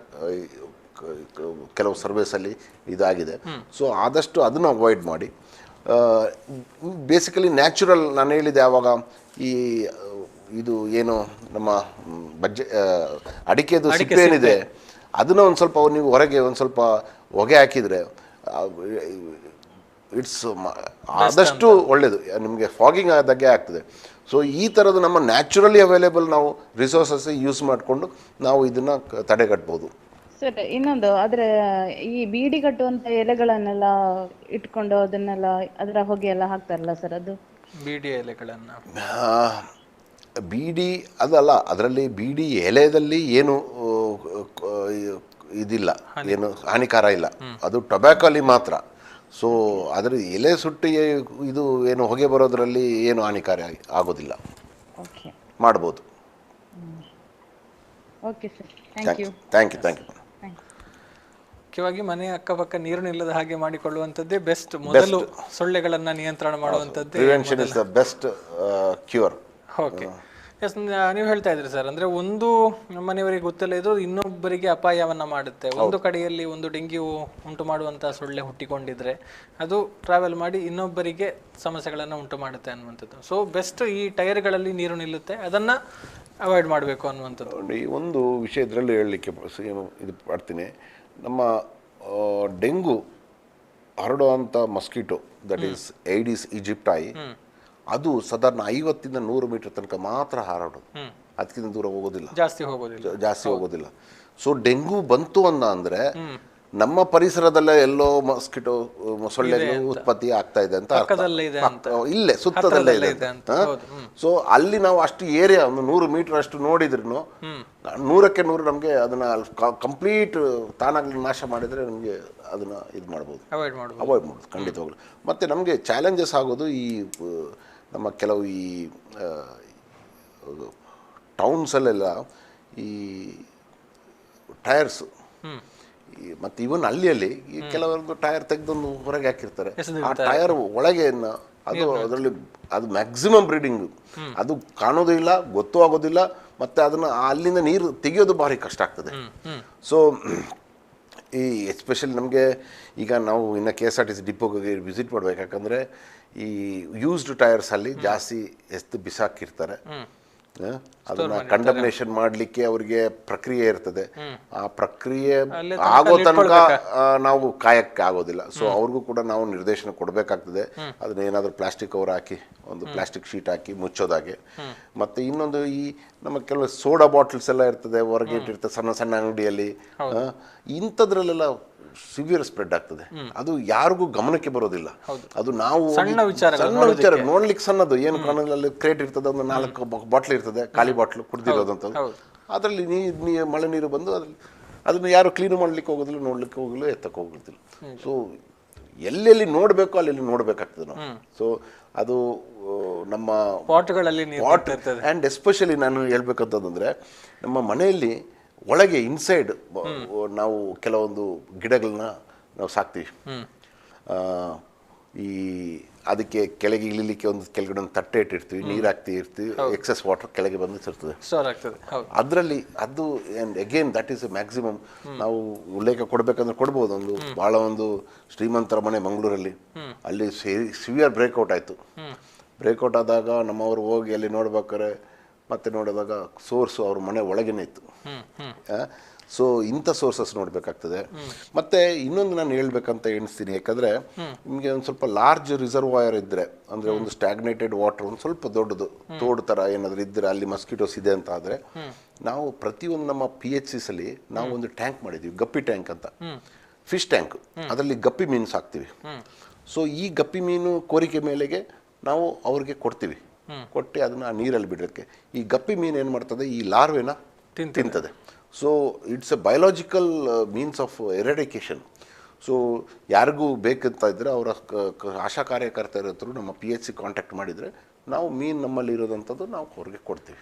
ಕೆಲವು ಸರ್ವೇಸಲ್ಲಿ ಇದಾಗಿದೆ. ಸೊ ಆದಷ್ಟು ಅದನ್ನು ಅವಾಯ್ಡ್ ಮಾಡಿ. ಬೇಸಿಕಲಿ ನ್ಯಾಚುರಲ್, ನಾನು ಹೇಳಿದೆ ಆವಾಗ, ಇದು ಏನು ನಮ್ಮ ಅಡಿಕೆದು ಸಿಪ್ಪೆ ಏನಿದೆ ಅದನ್ನು ಒಂದು ಸ್ವಲ್ಪ ನೀವು ಹೊರಗೆ ಒಂದು ಸ್ವಲ್ಪ ಹೊಗೆ ಹಾಕಿದರೆ ಇಟ್ಸ್ ಆದಷ್ಟು ಒಳ್ಳೆಯದು, ನಿಮಗೆ ಫಾಗಿಂಗ್ ಆದಾಗೆ ಆಗ್ತದೆ. ಸೊ ಈ ಥರದ್ದು ನಮ್ಮ ನ್ಯಾಚುರಲಿ ಅವೈಲೇಬಲ್ ನಾವು ರಿಸೋರ್ಸಸ್ ಯೂಸ್ ಮಾಡಿಕೊಂಡು ನಾವು ಇದನ್ನು ತಡೆಗಟ್ಬೋದು. ಸರ್, ಇನ್ನೊಂದು, ಆದರೆ ಈ ಬೀಡಿ ಕಟ್ಟುವಂಥ ಎಲೆಗಳನ್ನೆಲ್ಲ ಇಟ್ಕೊಂಡು ಅದನ್ನೆಲ್ಲ ಅದರ ಹೊಗೆ ಎಲ್ಲ ಹಾಕ್ತಾರಲ್ಲ ಸರ್, ಅದು ಬೀಡಿ ಎಲೆಗಳನ್ನು ಬೀಡಿ ಅದಲ್ಲ, ಅದರಲ್ಲಿ ಬೀಡಿ ಎಲೆದಲ್ಲಿ ಏನು ಇದಿಲ್ಲ, ಏನು ಹಾನಿಕಾರ ಇಲ್ಲ, ಅದು ಟೊಬ್ಯಾಕೋಲಿ ಮಾತ್ರ. ಸೊ ಅದರ ಎಲೆ ಸುಟ್ಟಿ ಇದು ಏನು ಹೊಗೆ ಬರೋದ್ರಲ್ಲಿ ಏನು ಹಾನಿಕಾರಿ ಆಗೋದಿಲ್ಲ, ಮಾಡ್ಬೋದು. Thank you. ಮುಖ್ಯವಾಗಿ ಮನೆ ಅಕ್ಕಪಕ್ಕ ನೀರು ನಿಲ್ಲದ ಹಾಗೆ ಮಾಡಿಕೊಳ್ಳುವಂಥದ್ದೇ ಬೆಸ್ಟ್. ಮೊದಲು ಸೊಳ್ಳೆಗಳನ್ನ ನಿಯಂತ್ರಣ ಮಾಡುವಂಥದ್ದೇ prevention is the best cure. Okay, yes. ನೀವು ಹೇಳ್ತಾ ಇದ್ರಿ ಸರ್, ಅಂದ್ರೆ ಒಂದು ಮನೆಯವರಿಗೆ ಗೊತ್ತಿಲ್ಲ ಇದ್ರು ಇನ್ನೊಬ್ಬರಿಗೆ ಅಪಾಯವನ್ನ ಮಾಡುತ್ತೆ. ಒಂದು ಕಡೆಯಲ್ಲಿ ಒಂದು ಡೆಂಗ್ಯೂ ಉಂಟು ಮಾಡುವಂತಹ ಸೊಳ್ಳೆ ಹುಟ್ಟಿಕೊಂಡಿದ್ರೆ ಅದು ಟ್ರಾವೆಲ್ ಮಾಡಿ ಇನ್ನೊಬ್ಬರಿಗೆ ಸಮಸ್ಯೆಗಳನ್ನು ಉಂಟು ಮಾಡುತ್ತೆ ಅನ್ನುವಂಥದ್ದು. ಸೊ ಬೆಸ್ಟ್ ಈ ಟೈರ್ಗಳಲ್ಲಿ ನೀರು ನಿಲ್ಲುತ್ತೆ, ಅದನ್ನ ಅವಾಯ್ಡ್ ಮಾಡಬೇಕು ಅನ್ನುವಂಥದ್ದು. ಈ ಒಂದು ವಿಷಯ ಇದರಲ್ಲಿ ಹೇಳಲಿಕ್ಕೆ ಇದು ಮಾಡ್ತೀನಿ. ನಮ್ಮ ಡೆಂಗು ಹರಡುವಂಥ ಮಸ್ಕಿಟೋ ದಟ್ ಈಸ್ ಏಡಿಸ್ ಈಜಿಪ್ಟಾಯಿ, ಅದು ಸಾಧಾರಣ 50 ಇಂದ 100 ಮೀಟರ್ ತನಕ ಮಾತ್ರ ಹಾರಾಡೋದು, ಅದಕ್ಕಿಂತ ದೂರ ಹೋಗೋದಿಲ್ಲ, ಜಾಸ್ತಿ ಹೋಗೋದಿಲ್ಲ. ಸೊ ಡೆಂಗು ಬಂತು ಅಂದ್ರೆ ನಮ್ಮ ಪರಿಸರದಲ್ಲೇ ಎಲ್ಲೋ ಮಸ್ಕಿಟೋ ಸೊಳ್ಳೆಗಳು ಉತ್ಪತ್ತಿ ಆಗ್ತಾ ಇದೆ ಅಂತ ಇಲ್ಲೇ ಸುತ್ತದಲ್ಲೇ ಇದೆ ಅಂತ. ಸೊ ಅಲ್ಲಿ ನಾವು ಅಷ್ಟು ಏರಿಯಾ ಒಂದು 100 ಮೀಟರ್ ಅಷ್ಟು ನೋಡಿದ್ರು 100ಕ್ಕೆ 100 ನಮಗೆ ಅದನ್ನ ಕಂಪ್ಲೀಟ್ ತಾನಾಗ್ಲಿ ನಾಶ ಮಾಡಿದ್ರೆ ನಮಗೆ ಅದನ್ನ ಇದು ಮಾಡ್ಬೋದು, ಅವಾಯ್ಡ್ ಮಾಡ್ಬೋದು ಖಂಡಿತವಾಗ್ಲು. ಮತ್ತೆ ನಮಗೆ ಚಾಲೆಂಜಸ್ ಆಗೋದು ಈ ನಮ್ಮ ಕೆಲವು ಈ ಟೌನ್ಸಲ್ಲೆಲ್ಲ ಈ ಟೈರ್ಸ್, ಮತ್ತು ಇವನ್ ಹಳ್ಳಿಯಲ್ಲಿ ಈ ಕೆಲವೊಂದು ಟೈರ್ ತೆಗೆದೊಂದು ಹೊರಗೆ ಹಾಕಿರ್ತಾರೆ. ಆ ಟೈರ್ ಒಳಗೆ ಅದು ಅದರಲ್ಲಿ ಅದು ಮ್ಯಾಕ್ಸಿಮಮ್ ಬ್ರೀಡಿಂಗ್, ಅದು ಕಾಣೋದು ಇಲ್ಲ, ಗೊತ್ತೂ ಆಗೋದಿಲ್ಲ, ಮತ್ತೆ ಅದನ್ನ ಅಲ್ಲಿಂದ ನೀರು ತೆಗೆಯೋದು ಭಾರಿ ಕಷ್ಟ ಆಗ್ತದೆ. ಸೊ ಈ ಎಸ್ಪೆಷಲಿ ನಮಗೆ ಈಗ ನಾವು ಇನ್ನು KSRTC ಡಿಪೋಗೆ ವಿಸಿಟ್ ಮಾಡ್ಬೇಕು, ಯಾಕಂದರೆ ಈ ಯೂಸ್ಡ್ ಟೈರ್ಸಲ್ಲಿ ಜಾಸ್ತಿ ಎಸ್ತು ಬಿಸಾಕಿರ್ತಾರೆ. ಅದನ್ನ ಕಂಡಮ್ನೇಷನ್ ಮಾಡಲಿಕ್ಕೆ ಅವರಿಗೆ ಪ್ರಕ್ರಿಯೆ ಇರ್ತದೆ, ಆ ಪ್ರಕ್ರಿಯೆ ಆಗೋ ತನಕ ನಾವು ಕಾಯಕ್ಕೆ ಆಗೋದಿಲ್ಲ. ಸೊ ಅವ್ರಿಗೂ ಕೂಡ ನಾವು ನಿರ್ದೇಶನ ಕೊಡಬೇಕಾಗ್ತದೆ, ಅದನ್ನ ಏನಾದರೂ ಪ್ಲಾಸ್ಟಿಕ್ ಕವರ್ ಹಾಕಿ ಒಂದು ಪ್ಲಾಸ್ಟಿಕ್ ಶೀಟ್ ಹಾಕಿ ಮುಚ್ಚೋದಾಗೆ. ಮತ್ತೆ ಇನ್ನೊಂದು ಈ ನಮ್ಮ ಕೆಲವು ಸೋಡಾ ಬಾಟಲ್ಸ್ ಎಲ್ಲ ಇರ್ತದೆ, ಹೊರಗೆ ಇಟ್ಟಿರ್ತದೆ ಸಣ್ಣ ಸಣ್ಣ ಅಂಗಡಿಯಲ್ಲಿ, ಇಂಥದ್ರಲ್ಲೆಲ್ಲ ಸಿವಿಯರ್ ಸ್ಪ್ರೆಡ್ ಆಗ್ತದೆ. ಅದು ಯಾರಿಗೂ ಗಮನಕ್ಕೆ ಬರೋದಿಲ್ಲ. ಅದು ನಾವು ಸಣ್ಣ ವಿಚಾರ ನೋಡ್ಲಿಕ್ಕೆ ಸಣ್ಣದು, ಏನು ಕಾಣಲ್ಲಿ ಕ್ರೇಟ್ ಇರ್ತದೆ, ಒಂದು 4 ಬಾಟ್ಲ್ ಇರ್ತದೆ, ಖಾಲಿ ಬಾಟ್ಲು ಕುಡ್ದಿರೋದಂಥದ್ದು, ಅದರಲ್ಲಿ ಮಳೆ ನೀರು ಬಂದು ಅದ್ರಲ್ಲಿ ಅದನ್ನು ಯಾರು ಕ್ಲೀನ್ ಮಾಡ್ಲಿಕ್ಕೆ ಹೋಗೋದಿಲ್ಲ, ನೋಡ್ಲಿಕ್ಕೆ ಹೋಗಲು ಎತ್ತಕ್ಕೆ ಹೋಗೋದಿಲ್ಲ. ಸೊ ಎಲ್ಲೆಲ್ಲಿ ನೋಡಬೇಕು ಅಲ್ಲಿ ನೋಡ್ಬೇಕಾಗ್ತದೆ ನಾವು. ಸೊ ಅದು ನಮ್ಮ ಪಾಟ್ಗಳಲ್ಲಿ ಪಾಟ್ ಆ್ಯಂಡ್ ಎಸ್ಪೆಷಲಿ ನಾನು ಹೇಳ್ಬೇಕಂತಂದ್ರೆ ನಮ್ಮ ಮನೆಯಲ್ಲಿ ಒಳಗೆ ಇನ್ಸೈಡ್ ನಾವು ಕೆಲವೊಂದು ಗಿಡಗಳನ್ನ ನಾವು ಸಾಕ್ತೀವಿ. ಈ ಅದಕ್ಕೆ ಕೆಳಗೆ ಇಳಿಲಿಕ್ಕೆ ಒಂದು ಕೆಳಗಡೆ ಒಂದು ತಟ್ಟೆ ಇಟ್ಟಿರ್ತೀವಿ, ನೀರು ಹಾಕ್ತಿರ್ತೀವಿ, ಎಕ್ಸೆಸ್ ವಾಟರ್ ಕೆಳಗೆ ಬಂದು ಸಿರ್ತದೆ ಅದರಲ್ಲಿ. ಅದು and again that is maximum. ನಾವು ಉಲ್ಲೇಖ ಕೊಡ್ಬೇಕಂದ್ರೆ ಕೊಡ್ಬೋದು. ಒಂದು ಭಾಳ ಒಂದು ಶ್ರೀಮಂತರ ಮನೆ ಮಂಗಳೂರಲ್ಲಿ, ಅಲ್ಲಿ ಸಿವಿಯರ್ ಬ್ರೇಕ್ಔಟ್ ಆಯಿತು. ಬ್ರೇಕ್ಔಟ್ ಆದಾಗ ನಮ್ಮವರು ಹೋಗಿ ಅಲ್ಲಿ ನೋಡ್ಬೇಕಾದ್ರೆ ಮತ್ತೆ ನೋಡಿದಾಗ ಸೋರ್ಸು ಅವ್ರ ಮನೆ ಒಳಗೇನೆ ಇತ್ತು. ಸೊ ಇಂಥ ಸೋರ್ಸಸ್ ನೋಡಬೇಕಾಗ್ತದೆ. ಮತ್ತೆ ಇನ್ನೊಂದು ನಾನು ಹೇಳ್ಬೇಕಂತ ಎಣಿಸ್ತೀನಿ, ಯಾಕಂದರೆ ನಿಮಗೆ ಒಂದು ಸ್ವಲ್ಪ ಲಾರ್ಜ್ ರಿಸರ್ವಾಯರ್ ಇದ್ದರೆ, ಅಂದರೆ ಒಂದು ಸ್ಟ್ಯಾಗ್ನೇಟೆಡ್ ವಾಟರ್ ಒಂದು ಸ್ವಲ್ಪ ದೊಡ್ಡದು ತೋಡು ಥರ ಏನಾದರೂ ಇದ್ದರೆ ಅಲ್ಲಿ ಮಸ್ಕಿಟೋಸ್ ಇದೆ ಅಂತ ಆದರೆ, ನಾವು ಪ್ರತಿಯೊಂದು ನಮ್ಮ PHCs ಅಲ್ಲಿ ನಾವು ಒಂದು ಟ್ಯಾಂಕ್ ಮಾಡಿದ್ದೀವಿ, ಗಪ್ಪಿ ಟ್ಯಾಂಕ್ ಅಂತ, ಫಿಶ್ ಟ್ಯಾಂಕ್. ಅದರಲ್ಲಿ ಗಪ್ಪಿ ಮೀನು ಸಾಕ್ತೀವಿ. ಸೊ ಈ ಗಪ್ಪಿ ಮೀನು ಕೋರಿಕೆ ಮೇಲೆಗೆ ನಾವು ಅವ್ರಿಗೆ ಕೊಡ್ತೀವಿ, ಕೊಟ್ಟು ಅದನ್ನು ನೀರಲ್ಲಿ ಬಿಡೋಕ್ಕೆ. ಈ ಗಪ್ಪಿ ಮೀನು ಏನು ಮಾಡ್ತದೆ, ಈ ಲಾರ್ವೆನ ತಿಂತದೆ. So it's A biological means of eradication. So ಯಾರಿಗೂ ಬೇಕಂತ ಇದ್ದರೆ ಅವರ ಆಶಾ ಕಾರ್ಯಕರ್ತರ ಹತ್ರ ನಮ್ಮ PHC ಕಾಂಟ್ಯಾಕ್ಟ್ ಮಾಡಿದರೆ ನಾವು ಮೀನು ನಮ್ಮಲ್ಲಿ ಇರೋದಂಥದ್ದು ನಾವು ಅವ್ರಿಗೆ ಕೊಡ್ತೀವಿ,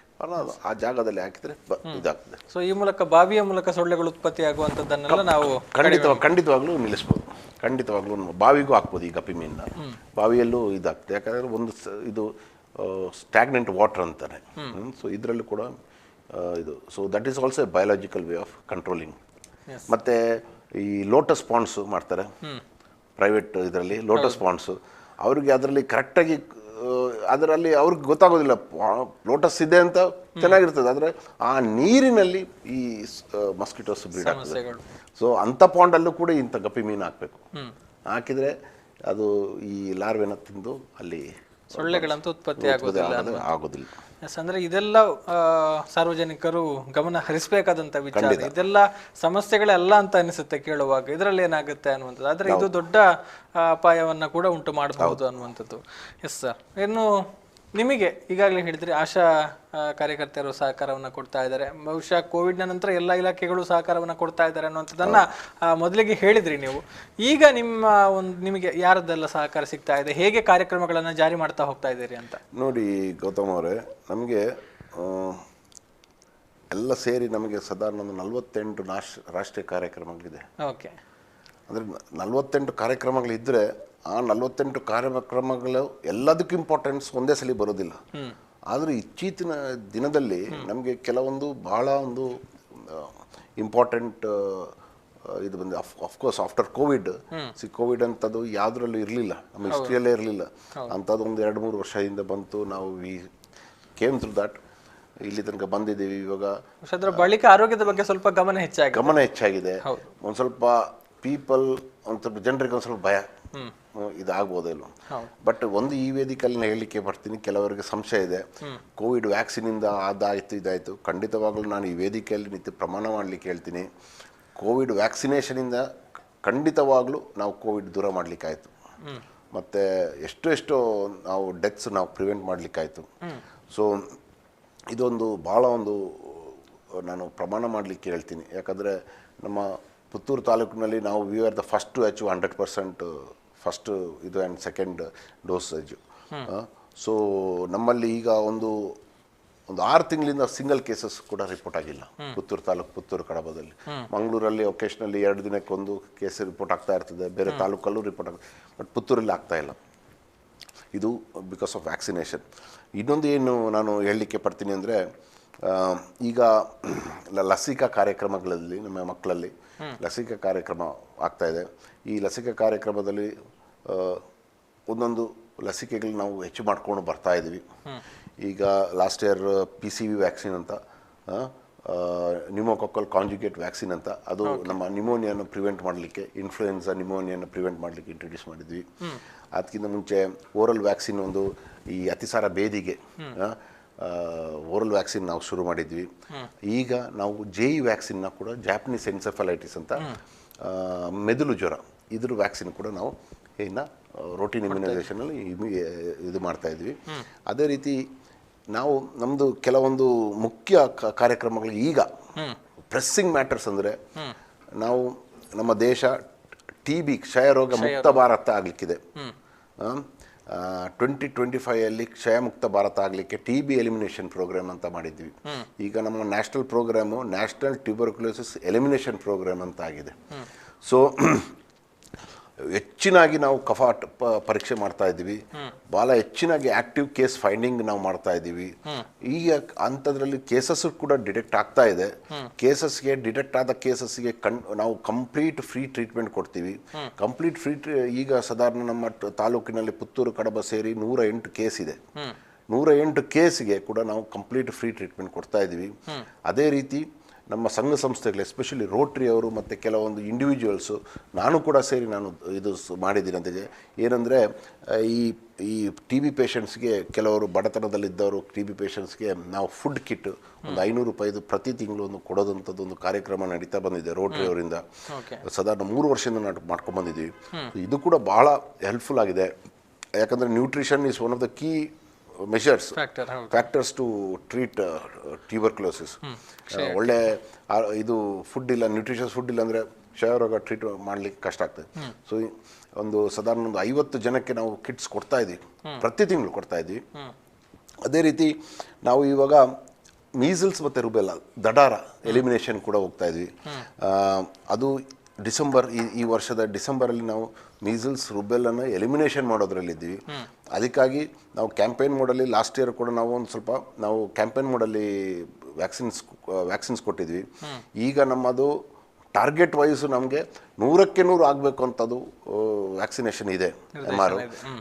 ಆ ಜಾಗದಲ್ಲಿ ಹಾಕಿದರೆ ಇದಾಗ್ತದೆ. ಸೊ ಈ ಮೂಲಕ ಬಾವಿಯ ಮೂಲಕ ಸೊಳ್ಳೆಗಳು ಉತ್ಪತ್ತಿ ಆಗುವಂಥದ್ದನ್ನೆಲ್ಲ ನಾವು ಖಂಡಿತವಾಗ್ಲೂ ನಿಲ್ಲಿಸ್ಬೋದು. ಖಂಡಿತವಾಗ್ಲೂ ಬಾವಿಗೂ ಹಾಕ್ಬೋದು ಈ ಗಪ್ಪಿ ಮೀನನ್ನ, ಬಾವಿಯಲ್ಲೂ ಇದಾಗ್ತದೆ. ಯಾಕಂದರೆ ಒಂದು ಇದು ಸ್ಟ್ಯಾಗ್ನೆಂಟ್ ವಾಟರ್ ಅಂತಾರೆ. ಸೊ ಇದರಲ್ಲೂ ಕೂಡ ಇದು. So that is also A biological way of controlling. ಮತ್ತು ಈ ಲೋಟಸ್ ಪಾಂಡ್ಸು ಮಾಡ್ತಾರೆ ಪ್ರೈವೇಟ್ ಇದರಲ್ಲಿ, ಲೋಟಸ್ ಪಾಂಡ್ಸು ಅವ್ರಿಗೆ ಅದರಲ್ಲಿ ಕರೆಕ್ಟಾಗಿ ಅದರಲ್ಲಿ ಅವ್ರಿಗೆ ಗೊತ್ತಾಗೋದಿಲ್ಲ ಲೋಟಸ್ ಇದೆ ಅಂತ, ಚೆನ್ನಾಗಿರ್ತದೆ, ಆದರೆ ಆ ನೀರಿನಲ್ಲಿ ಈ ಮಸ್ಕಿಟೋಸ್ ಬ್ರೀಡ್ ಆಗ್ತದೆ. ಸೊ ಅಂಥ ಪಾಂಡಲ್ಲೂ ಕೂಡ ಇಂಥ ಗಪ್ಪಿ ಮೀನು ಹಾಕಬೇಕು. ಹಾಕಿದರೆ ಅದು ಈ ಲಾರ್ವೆನ ತಿಂದು ಅಲ್ಲಿ ಸೊಳ್ಳೆಗಳಂತೂ ಉತ್ಪತ್ತಿ ಆಗೋದಿಲ್ಲ. ಎಸ್, ಅಂದ್ರೆ ಇದೆಲ್ಲ ಸಾರ್ವಜನಿಕರು ಗಮನ ಹರಿಸಬೇಕಾದಂತ ವಿಚಾರ. ಇದೆಲ್ಲ ಸಮಸ್ಯೆಗಳೆಲ್ಲ ಅಂತ ಅನಿಸುತ್ತೆ ಕೇಳುವಾಗ, ಇದರಲ್ಲಿ ಏನಾಗುತ್ತೆ ಅನ್ನುವಂಥದ್ದು. ಆದ್ರೆ ಇದು ದೊಡ್ಡ ಅಪಾಯವನ್ನ ಕೂಡ ಉಂಟು ಮಾಡಬಹುದು ಅನ್ನುವಂಥದ್ದು. ಎಸ್ ಸರ್, ಇನ್ನು ನಿಮಗೆ ಈಗಾಗಲೇ ಹೇಳಿದ್ರಿ ಆಶಾ ಕಾರ್ಯಕರ್ತರು ಸಹಕಾರವನ್ನು ಕೊಡ್ತಾ ಇದ್ದಾರೆ. ಬಹುಶಃ ಕೋವಿಡ್ನ ನಂತರ ಎಲ್ಲ ಇಲಾಖೆಗಳು ಸಹಕಾರವನ್ನು ಕೊಡ್ತಾ ಇದ್ದಾರೆ ಅನ್ನುವಂಥದ್ದನ್ನ ಮೊದಲಿಗೆ ಹೇಳಿದ್ರಿ ನೀವು. ಈಗ ನಿಮಗೆ ಯಾರದ್ದೆಲ್ಲ ಸಹಕಾರ ಸಿಗ್ತಾ ಇದೆ, ಹೇಗೆ ಕಾರ್ಯಕ್ರಮಗಳನ್ನು ಜಾರಿ ಮಾಡ್ತಾ ಹೋಗ್ತಾ ಇದ್ದೀರಿ ಅಂತ? ನೋಡಿ ಗೌತಮ್ ಅವರೇ, ನಮಗೆ ಎಲ್ಲ ಸೇರಿ ನಮಗೆ ಸಾಧಾರಣ ಒಂದು 48 ರಾಷ್ಟ್ರೀಯ ಕಾರ್ಯಕ್ರಮಗಳಿದೆ. ಓಕೆ, ಅಂದರೆ 48 ಕಾರ್ಯಕ್ರಮಗಳಿದ್ದರೆ ಆ 48 ಕಾರ್ಯಕ್ರಮಗಳು ಎಲ್ಲದಕ್ಕೂ ಇಂಪಾರ್ಟೆನ್ಸ್ ಒಂದೇ ಸಲ ಬರೋದಿಲ್ಲ. ಆದರೆ ಇತ್ತೀಚಿನ ದಿನದಲ್ಲಿ ನಮಗೆ ಕೆಲವೊಂದು ಬಹಳ ಒಂದು ಇಂಪಾರ್ಟೆಂಟ್ ಇದು ಬಂದು ಅಫ್ಕೋರ್ಸ್ ಆಫ್ಟರ್ ಕೋವಿಡ್ ಅಂಥದ್ದು ಯಾವುದ್ರಲ್ಲೂ ಇರಲಿಲ್ಲ, ನಮ್ಮ ಹಿಸ್ಟ್ರಿಯಲ್ಲೇ ಇರಲಿಲ್ಲ. ಅಂಥದ್ದು ಒಂದು 2-3 ವರ್ಷದಿಂದ ಬಂತು. ನಾವು ವಿ ಕೇಮ್ ಥ್ರೂ ದಟ್, ಇಲ್ಲಿ ತನಕ ಬಂದಿದ್ದೀವಿ. ಇವಾಗ ಅದರ ಬಳಿಕ ಆರೋಗ್ಯದ ಬಗ್ಗೆ ಸ್ವಲ್ಪ ಗಮನ ಹೆಚ್ಚಾಗಿದೆ. ಒಂದು ಸ್ವಲ್ಪ ಪೀಪಲ್, ಒಂದು ಸ್ವಲ್ಪ ಜನರಿಗೆ ಒಂದು ಸ್ವಲ್ಪ ಭಯ ಇದಾಗ್ಬೋದೇನೋ. ಬಟ್ ಒಂದು ಈ ವೇದಿಕೆಯಲ್ಲಿ ಹೇಳಲಿಕ್ಕೆ ಬರ್ತೀನಿ, ಕೆಲವರಿಗೆ ಸಂಶಯ ಇದೆ ಕೋವಿಡ್ ವ್ಯಾಕ್ಸಿನಿಂದ ಅದಾಯಿತು ಇದಾಯಿತು. ಖಂಡಿತವಾಗ್ಲೂ ನಾನು ಈ ವೇದಿಕೆಯಲ್ಲಿ ನಿತ್ಯ ಪ್ರಮಾಣ ಮಾಡಲಿಕ್ಕೆ ಹೇಳ್ತೀನಿ, ಕೋವಿಡ್ ವ್ಯಾಕ್ಸಿನೇಷನಿಂದ ಖಂಡಿತವಾಗ್ಲೂ ನಾವು ಕೋವಿಡ್ ದೂರ ಮಾಡಲಿಕ್ಕಾಯಿತು. ಮತ್ತು ಎಷ್ಟೋ ನಾವು ಡೆತ್ಸ್ ನಾವು ಪ್ರಿವೆಂಟ್ ಮಾಡಲಿಕ್ಕಾಯಿತು. ಸೊ ಇದೊಂದು ಭಾಳ ಒಂದು ನಾನು ಪ್ರಮಾಣ ಮಾಡಲಿಕ್ಕೆ ಹೇಳ್ತೀನಿ. ಯಾಕಂದರೆ ನಮ್ಮ ಪುತ್ತೂರು ತಾಲೂಕಿನಲ್ಲಿ ನಾವು we are the first to achieve 100% first ಇದು ಆ್ಯಂಡ್ ಸೆಕೆಂಡ್ ಡೋಸೇಜು. ಸೊ ನಮ್ಮಲ್ಲಿ ಈಗ ಒಂದು 6 ತಿಂಗಳಿಂದ ಸಿಂಗಲ್ ಕೇಸಸ್ ಕೂಡ ರಿಪೋರ್ಟ್ ಆಗಿಲ್ಲ ಪುತ್ತೂರು ತಾಲೂಕು, ಪುತ್ತೂರು ಕಡಬದಲ್ಲಿ. ಮಂಗಳೂರಲ್ಲಿ ಒಕೇಶ್ನಲ್ಲಿ 2 ದಿನಕ್ಕೊಂದು ಕೇಸ್ ರಿಪೋರ್ಟ್ ಆಗ್ತಾ ಇರ್ತದೆ, ಬೇರೆ ತಾಲೂಕಲ್ಲೂ ರಿಪೋರ್ಟ್ ಆಗ್ತದೆ. ಬಟ್ ಪುತ್ತೂರಲ್ಲಿ ಆಗ್ತಾ ಇಲ್ಲ. ಇದು ಬಿಕಾಸ್ ಆಫ್ ವ್ಯಾಕ್ಸಿನೇಷನ್. ಇನ್ನೊಂದು ಏನು ನಾನು ಹೇಳಲಿಕ್ಕೆ ಪಡ್ತೀನಿ ಅಂದರೆ, ಈಗ ಲಸಿಕಾ ಕಾರ್ಯಕ್ರಮಗಳಲ್ಲಿ ನಮ್ಮ ಮಕ್ಕಳಲ್ಲಿ ಲಸಿಕಾ ಕಾರ್ಯಕ್ರಮ ಆಗ್ತಾಯಿದೆ. ಈ ಲಸಿಕಾ ಕಾರ್ಯಕ್ರಮದಲ್ಲಿ ಒಂದೊಂದು ಲಸಿಕೆಗಳು ನಾವು ಹೆಚ್ಚು ಮಾಡ್ಕೊಂಡು ಬರ್ತಾ ಇದ್ದೀವಿ. ಈಗ ಲಾಸ್ಟ್ ಇಯರ್ PCV ವ್ಯಾಕ್ಸಿನ್ ಅಂತ, ನ್ಯೂಮೋಕಾಕಲ್ ಕಾಂಜುಗೇಟ್ ವ್ಯಾಕ್ಸಿನ್ ಅಂತ, ಅದು ನಮ್ಮ ನ್ಯೂಮೋನಿಯಾನ ಪ್ರಿವೆಂಟ್ ಮಾಡಲಿಕ್ಕೆ, ಇನ್ಫ್ಲೂಯೆನ್ಸಾ ನ್ಯೂಮೋನಿಯಾನ ಪ್ರಿವೆಂಟ್ ಮಾಡಲಿಕ್ಕೆ ಇಂಟ್ರೊಡ್ಯೂಸ್ ಮಾಡಿದ್ವಿ. ಅದಕ್ಕಿಂತ ಮುಂಚೆ ಓರಲ್ ವ್ಯಾಕ್ಸಿನ್ ಒಂದು ಈ ಅತಿಸಾರ ಬೇದಿಗೆ ಓರಲ್ ವ್ಯಾಕ್ಸಿನ್ ನಾವು ಶುರು ಮಾಡಿದ್ವಿ. ಈಗ ನಾವು JE ವ್ಯಾಕ್ಸಿನ್ನ ಕೂಡ, ಜಾಪನೀಸ್ ಎನ್ಸೆಫಲೈಟಿಸ್ ಅಂತ ಮೆದುಳು ಜ್ವರ, ಇದ್ರ ವ್ಯಾಕ್ಸಿನ್ ಕೂಡ ನಾವು ಇನ್ನು ರೋಟೀನ್ ಇಮ್ಯುನೈಸೇಷನಲ್ಲಿ ಇದು ಮಾಡ್ತಾಯಿದ್ವಿ. ಅದೇ ರೀತಿ ನಾವು ನಮ್ಮದು ಕೆಲವೊಂದು ಮುಖ್ಯ ಕಾರ್ಯಕ್ರಮಗಳು ಈಗ ಪ್ರೆಸ್ಸಿಂಗ್ ಮ್ಯಾಟರ್ಸ್ ಅಂದರೆ, ನಾವು ನಮ್ಮ ದೇಶ TB ಕ್ಷಯರೋಗ ಮುಕ್ತ ಭಾರತ ಆಗಲಿಕ್ಕಿದೆ. 2025 ಕ್ಷಯ ಮುಕ್ತ ಭಾರತ ಆಗಲಿಕ್ಕೆ TB ಎಲಿಮಿನೇಷನ್ ಪ್ರೋಗ್ರಾಮ್ ಅಂತ ಮಾಡಿದ್ವಿ. ಈಗ ನಮ್ಮ national program national tuberculosis elimination program ಅಂತ ಆಗಿದೆ. ಸೊ ಹೆಚ್ಚಿನಾಗಿ ನಾವು ಕಫ ಪರೀಕ್ಷೆ ಮಾಡ್ತಾ ಇದ್ದೀವಿ, ಭಾಳ ಹೆಚ್ಚಿನಾಗಿ ಆಕ್ಟಿವ್ ಕೇಸ್ ಫೈಂಡಿಂಗ್ ನಾವು ಮಾಡ್ತಾ ಇದ್ದೀವಿ. ಈಗ ಅಂಥದ್ರಲ್ಲಿ ಕೇಸಸ್ ಕೂಡ ಡಿಟೆಕ್ಟ್ ಆಗ್ತಾ ಇದೆ. ಕೇಸಸ್ಗೆ ಡಿಟೆಕ್ಟ್ ಆದ ಕೇಸಸ್ಗೆ ನಾವು ಕಂಪ್ಲೀಟ್ ಫ್ರೀ ಟ್ರೀಟ್ಮೆಂಟ್ ಕೊಡ್ತೀವಿ. ಕಂಪ್ಲೀಟ್ ಫ್ರೀ ಈಗ ಸಾಧಾರಣ ನಮ್ಮ ತಾಲೂಕಿನಲ್ಲಿ ಪುತ್ತೂರು ಕಡಬ ಸೇರಿ 108 ಕೇಸ್ ಇದೆ. 108 ಕೇಸ್ಗೆ ಕೂಡ ನಾವು ಕಂಪ್ಲೀಟ್ ಫ್ರೀ ಟ್ರೀಟ್ಮೆಂಟ್ ಕೊಡ್ತಾ ಇದ್ದೀವಿ. ಅದೇ ರೀತಿ ನಮ್ಮ ಸಂಘ ಸಂಸ್ಥೆಗಳು, ಎಸ್ಪೆಷಲಿ ರೋಟ್ರಿ ಅವರು ಮತ್ತು ಕೆಲವೊಂದು ಇಂಡಿವಿಜುವಲ್ಸು, ನಾನು ಕೂಡ ಸೇರಿ ನಾನು ಇದು ಮಾಡಿದ್ದೀನಿ ಅಂತಿದೆ. ಏನಂದರೆ ಈ TB ಪೇಷಂಟ್ಸ್ಗೆ, ಕೆಲವರು ಬಡತನದಲ್ಲಿದ್ದವರು TB ಪೇಷಂಟ್ಸ್ಗೆ ನಾವು ಫುಡ್ ಕಿಟ್ ಒಂದು 500 ರೂಪಾಯಿದು ಪ್ರತಿ ತಿಂಗಳು ಒಂದು ಕೊಡೋದಂಥದ್ದು ಒಂದು ಕಾರ್ಯಕ್ರಮ ನಡೀತಾ ಬಂದಿದೆ ರೋಟ್ರಿ ಅವರಿಂದ. ಸಾಧಾರಣ 3 ವರ್ಷದಿಂದ ನಾವು ಮಾಡ್ಕೊಂಡ್ಬಂದಿದ್ದೀವಿ. ಇದು ಕೂಡ ಭಾಳ ಹೆಲ್ಪ್ಫುಲ್ ಆಗಿದೆ. ಯಾಕಂದರೆ nutrition is one of the key measures, factors to treat tuberculosis. ಒಳ್ಳೆ ಇದು ಫುಡ್ ಇಲ್ಲ, ನ್ಯೂಟ್ರಿಷಸ್ ಫುಡ್ ಇಲ್ಲ ಅಂದರೆ ಕ್ಷಯರೋಗ ಟ್ರೀಟ್ ಮಾಡಲಿಕ್ಕೆ ಕಷ್ಟ ಆಗ್ತದೆ. ಸೊ ಒಂದು ಸಾಧಾರಣ ಒಂದು 50 ಜನಕ್ಕೆ ನಾವು ಕಿಟ್ಸ್ ಕೊಡ್ತಾ ಇದ್ದೀವಿ, ಪ್ರತಿ ತಿಂಗಳು ಕೊಡ್ತಾ ಇದ್ದೀವಿ. ಅದೇ ರೀತಿ ನಾವು ಇವಾಗ ಮೀಸಲ್ಸ್ ಮತ್ತು ರುಬೆಲ್ಲಾ ದಡಾರ ಎಲಿಮಿನೇಷನ್ ಕೂಡ ಹೋಗ್ತಾ ಇದ್ವಿ. ಅದು ಡಿಸೆಂಬರ್, ಈ ವರ್ಷದ ಡಿಸೆಂಬರಲ್ಲಿ ನಾವು ಮೀಸಲ್ಸ್ ರುಬೆಲ್ಲನ್ನು ಎಲಿಮಿನೇಷನ್ ಮಾಡೋದ್ರಲ್ಲಿದ್ದೀವಿ. ಅದಕ್ಕಾಗಿ ನಾವು ಕ್ಯಾಂಪೇನ್ ಮೋಡಲ್ಲಿ ಲಾಸ್ಟ್ ಇಯರ್ ಕೂಡ ನಾವು ಒಂದು ಸ್ವಲ್ಪ ನಾವು ಕ್ಯಾಂಪೇನ್ ಮೋಡಲ್ಲಿ ವ್ಯಾಕ್ಸಿನ್ಸ್ ಕೊಟ್ಟಿದ್ವಿ. ಈಗ ನಮ್ಮದು ಟಾರ್ಗೆಟ್ ವೈಸು ನಮಗೆ 100ಕ್ಕೆ 100 ಆಗಬೇಕು ಅಂತದ್ದು ವ್ಯಾಕ್ಸಿನೇಷನ್ ಇದೆ. MR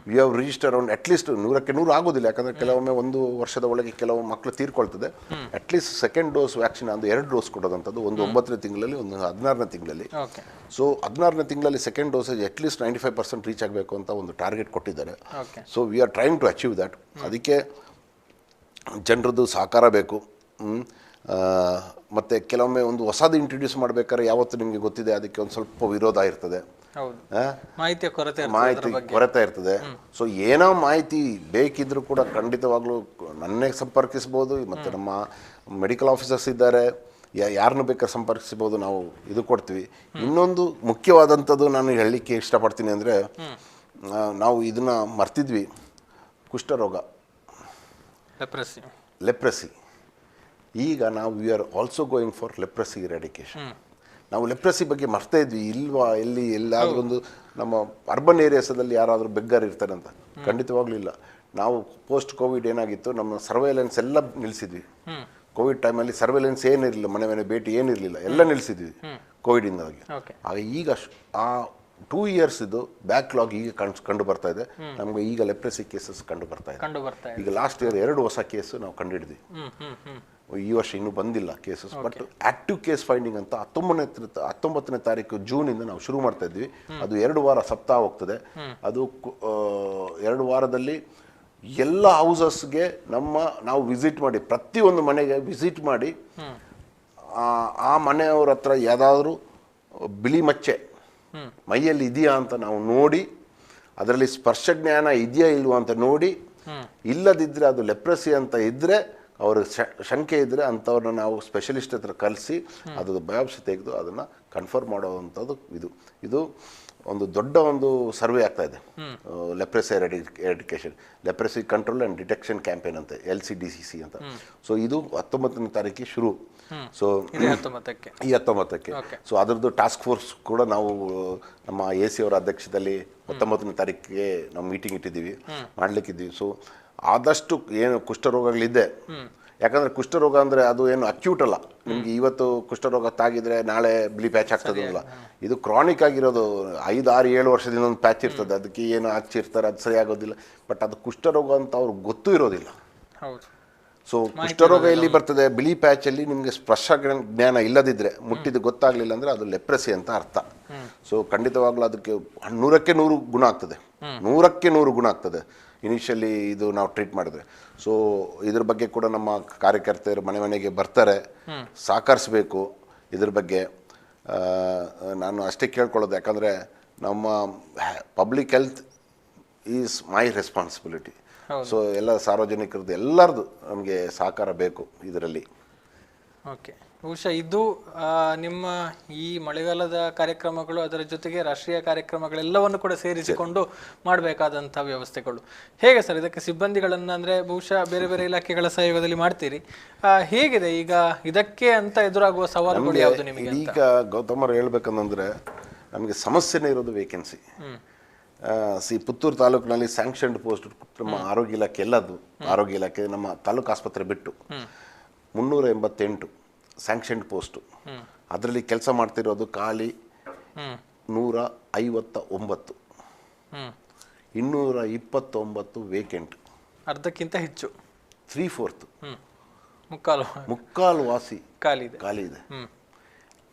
we have reached around at least 100ಕ್ಕೆ 100 ಆಗೋದಿಲ್ಲ. ಯಾಕಂದರೆ ಕೆಲವೊಮ್ಮೆ 1 ವರ್ಷದ ಒಳಗೆ ಕೆಲವು ಮಕ್ಕಳು ತೀರ್ಕೊಳ್ತದೆ. ಅಟ್ಲೀಸ್ಟ್ ಸೆಕೆಂಡ್ ಡೋಸ್ ವ್ಯಾಕ್ಸಿನ್ ಒಂದು 2 ಡೋಸ್ ಕೊಡೋದಂಥದ್ದು, ಒಂದು 9ನೇ ತಿಂಗಳಲ್ಲಿ, ಒಂದು 16ನೇ ತಿಂಗಳಲ್ಲಿ. ಸೊ 16ನೇ ತಿಂಗಳಲ್ಲಿ ಸೆಕೆಂಡ್ ಡೋಸೇಜ್ ಅಟ್ಲೀಸ್ಟ್ 95% ರೀಚ್ ಆಗಬೇಕು ಅಂತ ಒಂದು ಟಾರ್ಗೆಟ್ ಕೊಟ್ಟಿದ್ದಾರೆ. So we are trying to achieve that. ಅದಕ್ಕೆ ಜನರದ್ದು ಸಹಕಾರ ಬೇಕು. ಮತ್ತು ಕೆಲವೊಮ್ಮೆ ಒಂದು ಹೊಸದು ಇಂಟ್ರೊಡ್ಯೂಸ್ ಮಾಡಬೇಕಾದ್ರೆ ಯಾವತ್ತು ನಿಮಗೆ ಗೊತ್ತಿದೆ ಅದಕ್ಕೆ ಒಂದು ಸ್ವಲ್ಪ ವಿರೋಧ ಇರ್ತದೆ, ಮಾಹಿತಿ ಕೊರತೆ ಇರ್ತದೆ. ಸೊ ಏನೋ ಮಾಹಿತಿ ಬೇಕಿದ್ರೂ ಕೂಡ ಖಂಡಿತವಾಗ್ಲೂ ನನ್ನೇ ಸಂಪರ್ಕಿಸ್ಬೋದು, ಮತ್ತು ನಮ್ಮ ಮೆಡಿಕಲ್ ಆಫೀಸರ್ಸ್ ಇದ್ದಾರೆ, ಯಾರನ್ನು ಬೇಕಾದ್ರೆ ಸಂಪರ್ಕಿಸ್ಬೋದು, ನಾವು ಇದು ಕೊಡ್ತೀವಿ. ಇನ್ನೊಂದು ಮುಖ್ಯವಾದಂಥದ್ದು ನಾನು ಹೇಳಲಿಕ್ಕೆ ಇಷ್ಟಪಡ್ತೀನಿ ಅಂದರೆ, ನಾವು ಇದನ್ನು ಮರ್ತಿದ್ವಿ, ಕುಷ್ಠರೋಗ, ಲೆಪ್ರಸಿ. ಈಗ ನಾವು we are also going for leprosy eradication. ನಾವು ಲೆಪ್ರಸಿ ಬಗ್ಗೆ ಮರ್ತಾ ಇದ್ವಿ, ಇಲ್ವಾ ಎಲ್ಲಾದರೂ ಒಂದು ನಮ್ಮ ಅರ್ಬನ್ ಏರಿಯಾಸದಲ್ಲಿ ಯಾರಾದರೂ ಬೆಗ್ಗರ್ ಇರ್ತಾರೆ ಅಂತ. ಖಂಡಿತವಾಗ್ಲೂ ಇಲ್ಲ. ನಾವು ಪೋಸ್ಟ್ ಕೋವಿಡ್ ಏನಾಗಿತ್ತು, ನಮ್ಮ ಸರ್ವೈಲೆನ್ಸ್ ಎಲ್ಲ ನಿಲ್ಲಿಸಿದ್ವಿ. ಕೋವಿಡ್ ಟೈಮಲ್ಲಿ ಸರ್ವೈಲೆನ್ಸ್ ಏನಿರಲಿಲ್ಲ, ಮನೆ ಮನೆ ಭೇಟಿ ಏನಿರಲಿಲ್ಲ, ಎಲ್ಲ ನಿಲ್ಲಿಸಿದ್ವಿ ಕೋವಿಡಿಂದಾಗಿ. ಆಗ ಈಗ ಆ 2 years ಇದು ಬ್ಯಾಕ್ಲಾಗ್ ಈಗ ಕಂಡು ಬರ್ತಾ ಇದೆ ನಮಗೆ. ಈಗ ಲೆಪ್ರಸಿ ಕೇಸಸ್ ಕಂಡು ಬರ್ತಾ ಇದೆ. ಈಗ ಲಾಸ್ಟ್ ಇಯರ್ 2 ಹೊಸ ಕೇಸು ನಾವು ಕಂಡುಹಿಡಿದ್ವಿ. ಈ ವರ್ಷ ಇನ್ನೂ ಬಂದಿಲ್ಲ cases, but active case finding ಅಂತ 19ನೇ ತಾರೀಕು ಜೂನಿಂದ ನಾವು ಶುರು ಮಾಡ್ತಾ ಇದ್ವಿ. ಅದು 2 ವಾರ ಸಪ್ತಾಹ ಹೋಗ್ತದೆ. ಅದು 2 ವಾರದಲ್ಲಿ ಎಲ್ಲ ಹೌಸಸ್ಗೆ ನಾವು ವಿಸಿಟ್ ಮಾಡಿ, ಪ್ರತಿಯೊಂದು ಮನೆಗೆ ವಿಸಿಟ್ ಮಾಡಿ, ಆ ಮನೆಯವ್ರ ಹತ್ರ ಯಾವುದಾದ್ರೂ ಬಿಳಿ ಮಚ್ಚೆ ಮೈಯಲ್ಲಿ ಇದೆಯಾ ಅಂತ ನಾವು ನೋಡಿ, ಅದರಲ್ಲಿ ಸ್ಪರ್ಶ ಜ್ಞಾನ ಇದೆಯಾ ಇಲ್ವಾ ಅಂತ ನೋಡಿ, ಇಲ್ಲದಿದ್ದರೆ ಅದು ಲೆಪ್ರಸಿ ಅಂತ ಇದ್ದರೆ, ಅವ್ರಿಗೆ ಶಂಕೆ ಇದ್ದರೆ ಅಂಥವ್ರನ್ನ ನಾವು ಸ್ಪೆಷಲಿಸ್ಟ್ ಹತ್ರ ಕಲಿಸಿ ಅದು ಬಯಾಪ್ಸಿ ತೆಗೆದು ಅದನ್ನು ಕನ್ಫರ್ಮ್ ಮಾಡೋವಂಥದ್ದು. ಇದು ಒಂದು ದೊಡ್ಡ ಒಂದು ಸರ್ವೆ ಆಗ್ತಾ ಇದೆ, leprosy eradication, leprosy control and detection campaign ಅಂತ, LCDCC ಅಂತ. ಸೊ ಇದು 19ನೇ ತಾರೀಕಿಗೆ ಶುರು. ಸೊ ಈ 19ಕ್ಕೆ ಸೊ ಅದರದ್ದು ಟಾಸ್ಕ್ ಫೋರ್ಸ್ ಕೂಡ ನಾವು ನಮ್ಮ AC ಅವರ ಅಧ್ಯಕ್ಷದಲ್ಲಿ 19ನೇ ತಾರೀಕಿಗೆ ನಾವು ಮೀಟಿಂಗ್ ಇಟ್ಟಿದ್ದೀವಿ, ಮಾಡಲಿಕ್ಕಿದ್ದೀವಿ. ಸೊ ಆದಷ್ಟು ಏನು ಕುಷ್ಠರೋಗಗಳಿದೆ, ಯಾಕಂದರೆ ಕುಷ್ಠರೋಗ ಅಂದರೆ ಅದು ಏನು ಅಕ್ಯೂಟ್ ಅಲ್ಲ. ನಿಮಗೆ ಇವತ್ತು ಕುಷ್ಠರೋಗ ತಾಗಿದ್ರೆ ನಾಳೆ ಬಿಳಿ ಪ್ಯಾಚ್ ಆಗ್ತದಲ್ಲ, ಇದು ಕ್ರಾನಿಕ್ ಆಗಿರೋದು 5, 6, 7 ವರ್ಷದಿಂದ ಒಂದು ಪ್ಯಾಚ್ ಇರ್ತದೆ, ಅದಕ್ಕೆ ಏನು ಹಚ್ಚಿರ್ತಾರೆ, ಅದು ಸರಿ ಆಗೋದಿಲ್ಲ. ಬಟ್ ಅದು ಕುಷ್ಠರೋಗ ಅಂತ ಅವ್ರಿಗೆ ಗೊತ್ತೂ ಇರೋದಿಲ್ಲ. ಸೊ ಕುಷ್ಠರೋಗ ಎಲ್ಲಿ ಬರ್ತದೆ, ಬಿಳಿ ಪ್ಯಾಚಲ್ಲಿ ನಿಮಗೆ ಸ್ಪರ್ಶ ಜ್ಞಾನ ಇಲ್ಲದಿದ್ದರೆ, ಮುಟ್ಟಿದ್ದು ಗೊತ್ತಾಗಲಿಲ್ಲ ಅಂದರೆ ಅದು ಲೆಪ್ರಸಿ ಅಂತ ಅರ್ಥ. ಸೊ ಖಂಡಿತವಾಗ್ಲೂ ಅದಕ್ಕೆ 100ಕ್ಕೆ 100 ಗುಣ ಆಗ್ತದೆ, 100ಕ್ಕೆ 100 ಗುಣ ಆಗ್ತದೆ ಇನಿಷಿಯಲಿ ಇದು ನಾವು ಟ್ರೀಟ್ ಮಾಡಿದ್ರೆ. ಸೊ ಇದ್ರ ಬಗ್ಗೆ ಕೂಡ ನಮ್ಮ ಕಾರ್ಯಕರ್ತರು ಮನೆ ಮನೆಗೆ ಬರ್ತಾರೆ, ಸಹಕರಿಸಬೇಕು ಇದ್ರ ಬಗ್ಗೆ. ನಾನು ಅಷ್ಟೇ ಕೇಳ್ಕೊಳ್ಳೋದು, ಯಾಕಂದರೆ ನಮ್ಮ public health is my responsibility. So ಎಲ್ಲ ಸಾರ್ವಜನಿಕರದ್ದು ಎಲ್ಲರದು ನಮಗೆ ಸಹಕಾರ ಬೇಕು ಇದರಲ್ಲಿ. ಓಕೆ, ಬಹುಶಃ ಇದು ನಿಮ್ಮ ಈ ಮಳೆಗಾಲದ ಕಾರ್ಯಕ್ರಮಗಳು, ಅದರ ಜೊತೆಗೆ ರಾಷ್ಟ್ರೀಯ ಕಾರ್ಯಕ್ರಮಗಳೆಲ್ಲವನ್ನು ಕೂಡ ಸೇರಿಸಿಕೊಂಡು ಮಾಡಬೇಕಾದಂಥ ವ್ಯವಸ್ಥೆಗಳು ಹೇಗೆ ಸರ್? ಇದಕ್ಕೆ ಸಿಬ್ಬಂದಿಗಳನ್ನು ಅಂದರೆ ಬಹುಶಃ ಬೇರೆ ಬೇರೆ ಇಲಾಖೆಗಳ ಸಹಯೋಗದಲ್ಲಿ ಮಾಡ್ತೀರಿ, ಹೇಗಿದೆ ಈಗ ಇದಕ್ಕೆ ಅಂತ ಎದುರಾಗುವ ಸವಾಲುಗಳು ಯಾವುದು ನಿಮಗೆ? ಈಗ ಗೌತಮರು ಹೇಳ್ಬೇಕಂದ್ರೆ ನಮಗೆ ಸಮಸ್ಯೆನೇ ಇರೋದು ವೇಕೆನ್ಸಿ. ಪುತ್ತೂರು ತಾಲೂಕಿನಲ್ಲಿ ಸ್ಯಾಂಕ್ಷನ್ಡ್ ಪೋಸ್ಟ್ ನಮ್ಮ ಆರೋಗ್ಯ ಇಲಾಖೆ ಎಲ್ಲದು, ಆರೋಗ್ಯ ಇಲಾಖೆ ನಮ್ಮ ತಾಲೂಕು ಆಸ್ಪತ್ರೆ ಬಿಟ್ಟು 388 ಸ್ಯಾಂಕ್ಷನ್ಡ್ ಪೋಸ್ಟು. ಅದರಲ್ಲಿ ಕೆಲಸ ಮಾಡ್ತಿರೋದು ಖಾಲಿ 159, 229 ವೇಕೆಂಟ್, ಅರ್ಧಕ್ಕಿಂತ ಹೆಚ್ಚು, 3/4 ಮುಕ್ಕಾಲು ವಾಸಿ ಖಾಲಿ ಇದೆ.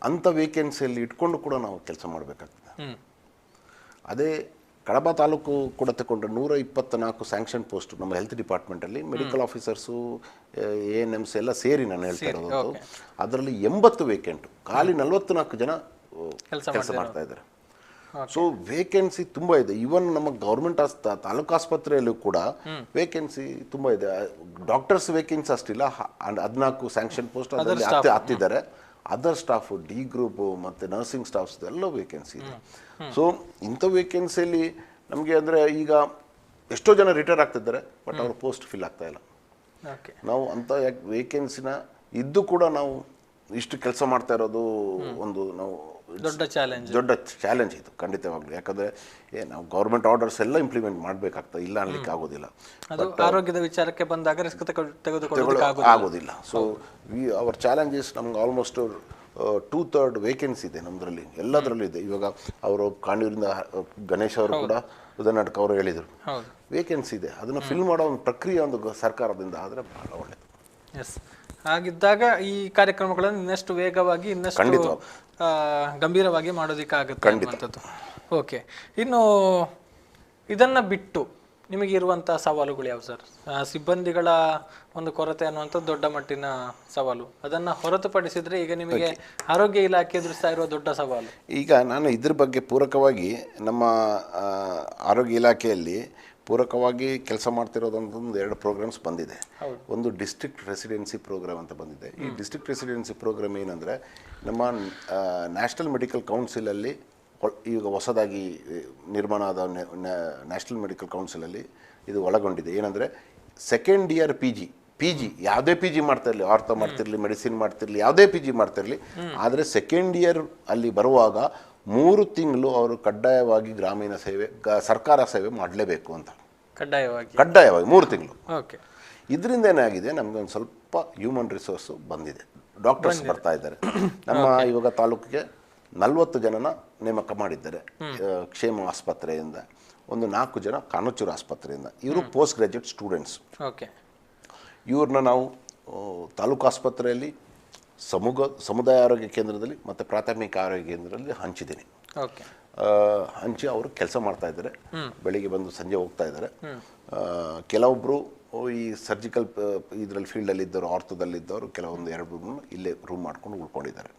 ಅಂಥ ವೇಕೆನ್ಸಿಯಲ್ಲಿ ಇಟ್ಕೊಂಡು ಕೂಡ ನಾವು ಕೆಲಸ ಮಾಡಬೇಕಾಗ್ತದೆ. ಅದೇ ಕಡಬ ತಾಲೂಕು ಕೂಡ ತಗೊಂಡ್ರೆ 124 ಸ್ಯಾಂಕ್ಷನ್ ಪೋಸ್ಟ್ ನಮ್ಮ ಹೆಲ್ತ್ ಡಿಪಾರ್ಟ್ಮೆಂಟಲ್ಲಿ, ಮೆಡಿಕಲ್ ಆಫೀಸರ್ಸು, ANMs ಎಲ್ಲ ಸೇರಿ ನಾನು ಹೇಳ್ತಾ ಇರೋದು. ಅದರಲ್ಲಿ 80 ವೇಕೆಂಟು, ಖಾಲಿ 44 ಜನ ಕೆಲಸ ಮಾಡ್ತಾ ಇದ್ದಾರೆ. ಸೊ ವೇಕೆನ್ಸಿ ತುಂಬ ಇದೆ. ಈವನ್ ನಮ್ಮ ಗೌರ್ಮೆಂಟ್ ತಾಲೂಕು ಆಸ್ಪತ್ರೆಯಲ್ಲೂ ಕೂಡ ವೇಕೆನ್ಸಿ ತುಂಬ ಇದೆ. ಡಾಕ್ಟರ್ಸ್ ವೇಕೆನ್ಸಿ ಅಷ್ಟಿಲ್ಲ, 14 ಸ್ಯಾಂಕ್ಷನ್ ಪೋಸ್ಟ್ ಅದರಲ್ಲಿ ಹತ್ತಿದ್ದಾರೆ. ಅದರ್ ಸ್ಟಾಫು, D ಗ್ರೂಪು ಮತ್ತು ನರ್ಸಿಂಗ್ ಸ್ಟಾಫ್ಸ್ ಎಲ್ಲ ವೇಕೆನ್ಸಿ ಇದೆ. ಸೊ ಇಂಥ ವೇಕೆನ್ಸಿಯಲ್ಲಿ ನಮಗೆ ಅಂದರೆ ಈಗ ಎಷ್ಟೋ ಜನ ರಿಟೈರ್ ಆಗ್ತಿದ್ದಾರೆ, ಬಟ್ ಅವ್ರ ಪೋಸ್ಟ್ ಫಿಲ್ ಆಗ್ತಾ ಇಲ್ಲ. ನಾವು ಅಂಥ ವೇಕೆನ್ಸಿನ ಇದ್ದು ಕೂಡ ನಾವು ಇಷ್ಟು ಕೆಲಸ ಮಾಡ್ತಾ ಇರೋದು ಒಂದು ನಾವು ದೊಡ್ಡ ಚಾಲೆಂಜ್ ಇದು ಖಂಡಿತವಾಗ್ಲೂ. ಯಾಕಂದರೆ ನಾವು ಗೌರ್ಮೆಂಟ್ ಆರ್ಡರ್ಸ್ ಎಲ್ಲ ಇಂಪ್ಲಿಮೆಂಟ್ ಮಾಡಬೇಕಾಗ್ತದೆ, ಇಲ್ಲ ಅನ್ಲಿಕ್ಕೆ ಆಗೋದಿಲ್ಲ. ಆರೋಗ್ಯದ ವಿಚಾರಕ್ಕೆ ಬಂದಾಗ ರಿಸ್ಕ್ ಆಗೋದಿಲ್ಲ. ಸೊ ಅವರ್ ಚಾಲೆಂಜಸ್ ನಮ್ಗೆ ಆಲ್ಮೋಸ್ಟ್ 2/3 ವೇಕೆನ್ಸಿ ಇದೆ ನಮ್ಮದ್ರಲ್ಲಿ, ಎಲ್ಲದರಲ್ಲೂ ಇದೆ. ಇವಾಗ ಅವರು ಕಾಣಿಯೂರಿಂದ ಗಣೇಶ್ ಅವರು ಕೂಡ ಉದಯನಾಟಕ ಅವರು ಹೇಳಿದರು, ವೇಕೆನ್ಸಿ ಇದೆ, ಅದನ್ನು ಫಿಲ್ ಮಾಡೋ ಒಂದು ಪ್ರಕ್ರಿಯೆ ಒಂದು ಸರ್ಕಾರದಿಂದ ಆದರೆ ಬಹಳ ಒಳ್ಳೆಯದು. ಎಸ್, ಹಾಗಿದ್ದಾಗ ಈ ಕಾರ್ಯಕ್ರಮಗಳನ್ನು ಇನ್ನಷ್ಟು ವೇಗವಾಗಿ, ಇನ್ನಷ್ಟು ಗಂಭೀರವಾಗಿ ಮಾಡೋದಕ್ಕಾಗುತ್ತೆ ಅನ್ನುವಂಥದ್ದು. ಓಕೆ, ಇನ್ನು ಇದನ್ನು ಬಿಟ್ಟು ನಿಮಗೆ ಇರುವಂತಹ ಸವಾಲುಗಳು ಯಾವ ಸರ್? ಸಿಬ್ಬಂದಿಗಳ ಒಂದು ಕೊರತೆ ಅನ್ನುವಂಥದ್ದು ದೊಡ್ಡ ಮಟ್ಟಿನ ಸವಾಲು. ಅದನ್ನು ಹೊರತುಪಡಿಸಿದ್ರೆ ಈಗ ನಿಮಗೆ ಆರೋಗ್ಯ ಇಲಾಖೆ ಎದುರಿಸ್ತಾ ಇರುವ ದೊಡ್ಡ ಸವಾಲು. ಈಗ ನಾನು ಇದ್ರ ಬಗ್ಗೆ ಪೂರಕವಾಗಿ ನಮ್ಮ ಆರೋಗ್ಯ ಇಲಾಖೆಯಲ್ಲಿ ಪೂರಕವಾಗಿ ಕೆಲಸ ಮಾಡ್ತಿರೋದಂತಂದು 2 ಪ್ರೋಗ್ರಾಮ್ಸ್ ಬಂದಿದೆ. ಒಂದು ಡಿಸ್ಟ್ರಿಕ್ಟ್ ರೆಸಿಡೆನ್ಸಿ ಪ್ರೋಗ್ರಾಮ್ ಅಂತ ಬಂದಿದೆ. ಈ ಡಿಸ್ಟ್ರಿಕ್ಟ್ ರೆಸಿಡೆನ್ಸಿ ಪ್ರೋಗ್ರಾಮ್ ಏನಂದರೆ ನಮ್ಮ ನ್ಯಾಷನಲ್ ಮೆಡಿಕಲ್ ಕೌನ್ಸಿಲಲ್ಲಿ ಈಗ ಹೊಸದಾಗಿ ನಿರ್ಮಾಣ ಆದ ನ್ಯಾಷನಲ್ ಮೆಡಿಕಲ್ ಕೌನ್ಸಿಲಲ್ಲಿ ಇದು ಒಳಗೊಂಡಿದೆ. ಏನಂದರೆ ಸೆಕೆಂಡ್ ಇಯರ್ ಪಿ ಜಿ ಯಾವುದೇ ಪಿ ಜಿ ಮಾಡ್ತಾ ಇರಲಿ, ಆರ್ಥ ಮಾಡ್ತಿರಲಿ, ಮೆಡಿಸಿನ್ ಮಾಡ್ತಿರಲಿ, ಯಾವುದೇ ಪಿ ಜಿ ಮಾಡ್ತಿರಲಿ, ಆದರೆ ಸೆಕೆಂಡ್ ಇಯರ್ ಅಲ್ಲಿ ಬರುವಾಗ 3 ತಿಂಗಳು ಅವರು ಕಡ್ಡಾಯವಾಗಿ ಗ್ರಾಮೀಣ ಸೇವೆ ಸರ್ಕಾರ ಸೇವೆ ಮಾಡಲೇಬೇಕು ಅಂತ. ಕಡ್ಡಾಯವಾಗಿ 3 ತಿಂಗಳು. ಇದರಿಂದ ಏನಾಗಿದೆ, ನಮಗೆ ಒಂದು ಸ್ವಲ್ಪ ಹ್ಯೂಮನ್ ರಿಸೋರ್ಸು ಬಂದಿದೆ. ಡಾಕ್ಟರ್ಸ್ ಬರ್ತಾ ಇದ್ದಾರೆ. ನಮ್ಮ ಇವಾಗ ತಾಲೂಕಿಗೆ 40 ಜನನ ನೇಮಕ ಮಾಡಿದ್ದಾರೆ ಕ್ಷೇಮ ಆಸ್ಪತ್ರೆಯಿಂದ, ಒಂದು 4 ಜನ ಕಾನೂಚೂರು ಆಸ್ಪತ್ರೆಯಿಂದ. ಇವರು ಪೋಸ್ಟ್ ಗ್ರಾಜ್ಯುಯೇಟ್ ಸ್ಟೂಡೆಂಟ್ಸ್. ಇವ್ರನ್ನ ನಾವು ತಾಲೂಕು ಆಸ್ಪತ್ರೆಯಲ್ಲಿ, ಸಮುದಾಯ ಆರೋಗ್ಯ ಕೇಂದ್ರದಲ್ಲಿ ಮತ್ತು ಪ್ರಾಥಮಿಕ ಆರೋಗ್ಯ ಕೇಂದ್ರದಲ್ಲಿ ಹಂಚಿದ್ದೀನಿ. ಹಂಚಿ ಅವರು ಕೆಲಸ ಮಾಡ್ತಾ ಇದ್ದಾರೆ. ಬೆಳಿಗ್ಗೆ ಬಂದು ಸಂಜೆ ಹೋಗ್ತಾ ಇದ್ದಾರೆ. ಕೆಲವೊಬ್ಬರು ಈ ಸರ್ಜಿಕಲ್ ಇದರಲ್ಲಿ ಫೀಲ್ಡಲ್ಲಿ ಇದ್ದವರು, ಆರ್ಥೋದಲ್ಲಿದ್ದವರು ಕೆಲವೊಂದು 2 ಇಲ್ಲೇ ರೂಮ್ ಮಾಡ್ಕೊಂಡು ಉಳ್ಕೊಂಡಿದ್ದಾರೆ.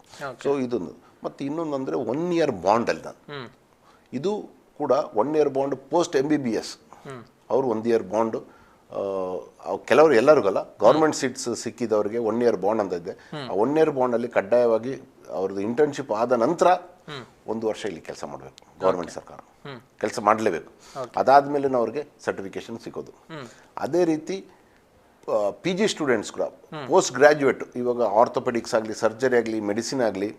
ಸೊ ಇದೊಂದು. ಮತ್ತು ಇನ್ನೊಂದು ಅಂದರೆ 1 ಇಯರ್ ಬಾಂಡ್ ಅಲ್ಲ, ಇದು ಕೂಡ 1 ಇಯರ್ ಬಾಂಡ್ ಪೋಸ್ಟ್ MBBS. ಅವರು 1 ಇಯರ್ ಬಾಂಡು, ಕೆಲವರು ಎಲ್ಲರಿಗಲ್ಲ, ಗೌರ್ಮೆಂಟ್ ಸೀಟ್ಸ್ ಸಿಕ್ಕಿದವ್ರಿಗೆ 1 ಇಯರ್ ಬಾಂಡ್ ಅಂತ ಇದೆ. ಆ 1 ಇಯರ್ ಬಾಂಡಲ್ಲಿ ಕಡ್ಡಾಯವಾಗಿ ಅವ್ರದ್ದು ಇಂಟರ್ನ್ಶಿಪ್ ಆದ ನಂತರ 1 ವರ್ಷ ಇಲ್ಲಿ ಕೆಲಸ ಮಾಡಬೇಕು. ಗೌರ್ಮೆಂಟ್ ಸರ್ಕಾರ ಕೆಲಸ ಮಾಡಲೇಬೇಕು. ಅದಾದಮೇಲೆ ಅವ್ರಿಗೆ ಸರ್ಟಿಫಿಕೇಶನ್ ಸಿಗೋದು. ಅದೇ ರೀತಿ ಪಿ ಜಿ ಸ್ಟೂಡೆಂಟ್ಸ್ ಕೂಡ ಪೋಸ್ಟ್ ಗ್ರ್ಯಾಜುಯೇಟ್, ಇವಾಗ ಆರ್ಥೋಪೆಡಿಕ್ಸ್ ಆಗಲಿ, ಸರ್ಜರಿ ಆಗಲಿ, ಮೆಡಿಸಿನ್ ಆಗಲಿ,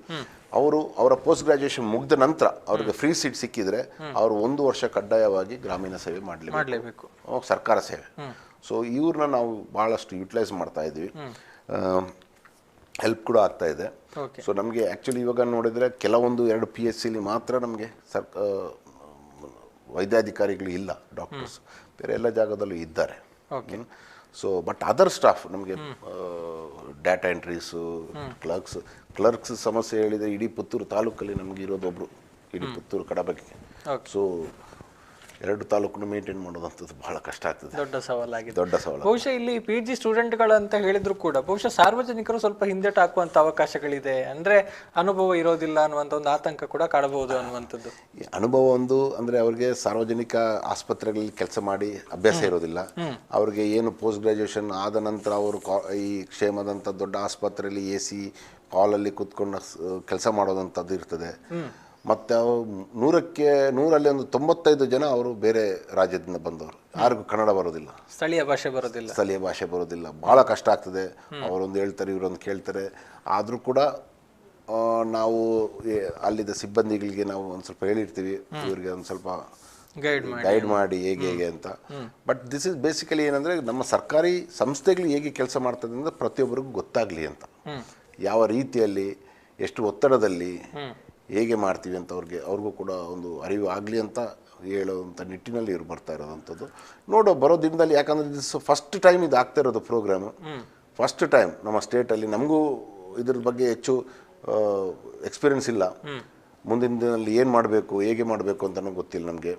ಅವರ ಪೋಸ್ಟ್ ಗ್ರ್ಯಾಜುಯೇಷನ್ ಮುಗಿದ ನಂತರ ಅವ್ರಿಗೆ ಫ್ರೀ ಸೀಟ್ ಸಿಕ್ಕಿದ್ರೆ ಅವರು 1 ವರ್ಷ ಕಡ್ಡಾಯವಾಗಿ ಗ್ರಾಮೀಣ ಸೇವೆ ಮಾಡಲೇಬೇಕು, ಸರ್ಕಾರ ಸೇವೆ. ಸೊ ಇವ್ರನ್ನ ನಾವು ಭಾಳಷ್ಟು ಯುಟಿಲೈಸ್ ಮಾಡ್ತಾ ಇದ್ವಿ. ಹೆಲ್ಪ್ ಕೂಡ ಆಗ್ತಾ ಇದೆ. ಸೊ ನಮಗೆ ಆ್ಯಕ್ಚುಲಿ ಇವಾಗ ನೋಡಿದರೆ ಕೆಲವೊಂದು 2 PHCಲಿ ಮಾತ್ರ ನಮಗೆ ವೈದ್ಯಾಧಿಕಾರಿಗಳು ಇಲ್ಲ, ಡಾಕ್ಟರ್ಸ್. ಬೇರೆ ಎಲ್ಲ ಜಾಗದಲ್ಲೂ ಇದ್ದಾರೆ. ಸೊ ಬಟ್ ಅದರ್ ಸ್ಟಾಫ್ ನಮಗೆ ಡಾಟಾ ಎಂಟ್ರೀಸು, ಕ್ಲರ್ಕ್ಸ್ ಸಮಸ್ಯೆ ಹೇಳಿದರೆ ಇಡೀ ಪುತ್ತೂರು ತಾಲೂಕಲ್ಲಿ ನಮಗೆ ಇರೋದೊಬ್ಬರು, ಇಡೀ ಪುತ್ತೂರು ಕಡಬಕ್ಕೆ. ಸೊ 2 ತಾಲೂಕನ್ನು ಮೇಂಟೈನ್ ಮಾಡೋದಂಥದ್ದು ಬಹಳ ಕಷ್ಟ ಆಗ್ತದೆ, ದೊಡ್ಡ ಸವಾಲು. ಬಹುಶಃ ಇಲ್ಲಿ PG ಸ್ಟೂಡೆಂಟ್ಗಳು ಅಂತ ಹೇಳಿದ್ರು ಕೂಡ ಬಹುಶಃ ಸಾರ್ವಜನಿಕರು ಸ್ವಲ್ಪ ಹಿಂದೆಟು ಹಾಕುವಂಥ ಅವಕಾಶಗಳಿದೆ. ಅಂದರೆ ಅನುಭವ ಇರೋದಿಲ್ಲ ಅನ್ನುವಂಥ ಒಂದು ಆತಂಕ ಕೂಡ ಕಾಡಬಹುದು ಅನ್ನುವಂಥದ್ದು. ಅನುಭವ ಒಂದು ಅಂದರೆ ಅವ್ರಿಗೆ ಸಾರ್ವಜನಿಕ ಆಸ್ಪತ್ರೆಗಳಲ್ಲಿ ಕೆಲಸ ಮಾಡಿ ಅಭ್ಯಾಸ ಇರೋದಿಲ್ಲ. ಅವ್ರಿಗೆ ಏನು ಪೋಸ್ಟ್ ಗ್ರಾಜ್ಯುಯೇಷನ್ ಆದ ನಂತರ ಅವರು ಈ ಕ್ಷೇಮದಂಥ ದೊಡ್ಡ ಆಸ್ಪತ್ರೆಯಲ್ಲಿ AC ಹಾಲಲ್ಲಿ ಕೂತ್ಕೊಂಡು ಕೆಲಸ ಮಾಡೋದಂಥದ್ದು ಇರ್ತದೆ. ಮತ್ತು 100ರಲ್ಲಿ ಒಂದು 95 ಜನ ಅವರು ಬೇರೆ ರಾಜ್ಯದಿಂದ ಬಂದವರು, ಯಾರಿಗೂ ಕನ್ನಡ ಬರೋದಿಲ್ಲ, ಸ್ಥಳೀಯ ಭಾಷೆ ಬರೋದಿಲ್ಲ. ಭಾಳ ಕಷ್ಟ ಆಗ್ತದೆ. ಅವರೊಂದು ಹೇಳ್ತಾರೆ, ಇವರೊಂದು ಕೇಳ್ತಾರೆ. ಆದರೂ ಕೂಡ ನಾವು ಅಲ್ಲಿದ್ದ ಸಿಬ್ಬಂದಿಗಳಿಗೆ ನಾವು ಒಂದು ಸ್ವಲ್ಪ ಹೇಳಿರ್ತೀವಿ, ಇವರಿಗೆ ಒಂದು ಸ್ವಲ್ಪ ಗೈಡ್ ಮಾಡಿ ಹೇಗೆ ಅಂತ. ಬಟ್ ದಿಸ್ ಇಸ್ ಬೇಸಿಕಲಿ ಏನಂದರೆ, ನಮ್ಮ ಸರ್ಕಾರಿ ಸಂಸ್ಥೆಗಳು ಹೇಗೆ ಕೆಲಸ ಮಾಡ್ತದೆ ಅಂದರೆ ಪ್ರತಿಯೊಬ್ಬರಿಗೂ ಗೊತ್ತಾಗಲಿ ಅಂತ, ಯಾವ ರೀತಿಯಲ್ಲಿ, ಎಷ್ಟು ಒತ್ತಡದಲ್ಲಿ ಹೇಗೆ ಮಾಡ್ತೀವಿ ಅಂತ ಅವ್ರಿಗೂ ಕೂಡ ಒಂದು ಅರಿವು ಆಗಲಿ ಅಂತ ಹೇಳೋವಂಥ ನಿಟ್ಟಿನಲ್ಲಿ ಇವ್ರು ಬರ್ತಾ ಇರೋದಂಥದ್ದು. ಬರೋ ದಿನದಲ್ಲಿ, ಯಾಕಂದರೆ ದಿಸ್ ಫಸ್ಟ್ ಟೈಮ್ ಇದು ಆಗ್ತಾ ಇರೋದು ಪ್ರೋಗ್ರಾಮು. ಫಸ್ಟ್ ಟೈಮ್ ನಮ್ಮ ಸ್ಟೇಟಲ್ಲಿ. ನಮಗೂ ಇದ್ರ ಬಗ್ಗೆ ಹೆಚ್ಚು ಎಕ್ಸ್ಪೀರಿಯನ್ಸ್ ಇಲ್ಲ. ಮುಂದಿನ ದಿನದಲ್ಲಿ ಏನು ಮಾಡಬೇಕು, ಹೇಗೆ ಮಾಡಬೇಕು ಅಂತಲೂ ಗೊತ್ತಿಲ್ಲ ನಮಗೆ.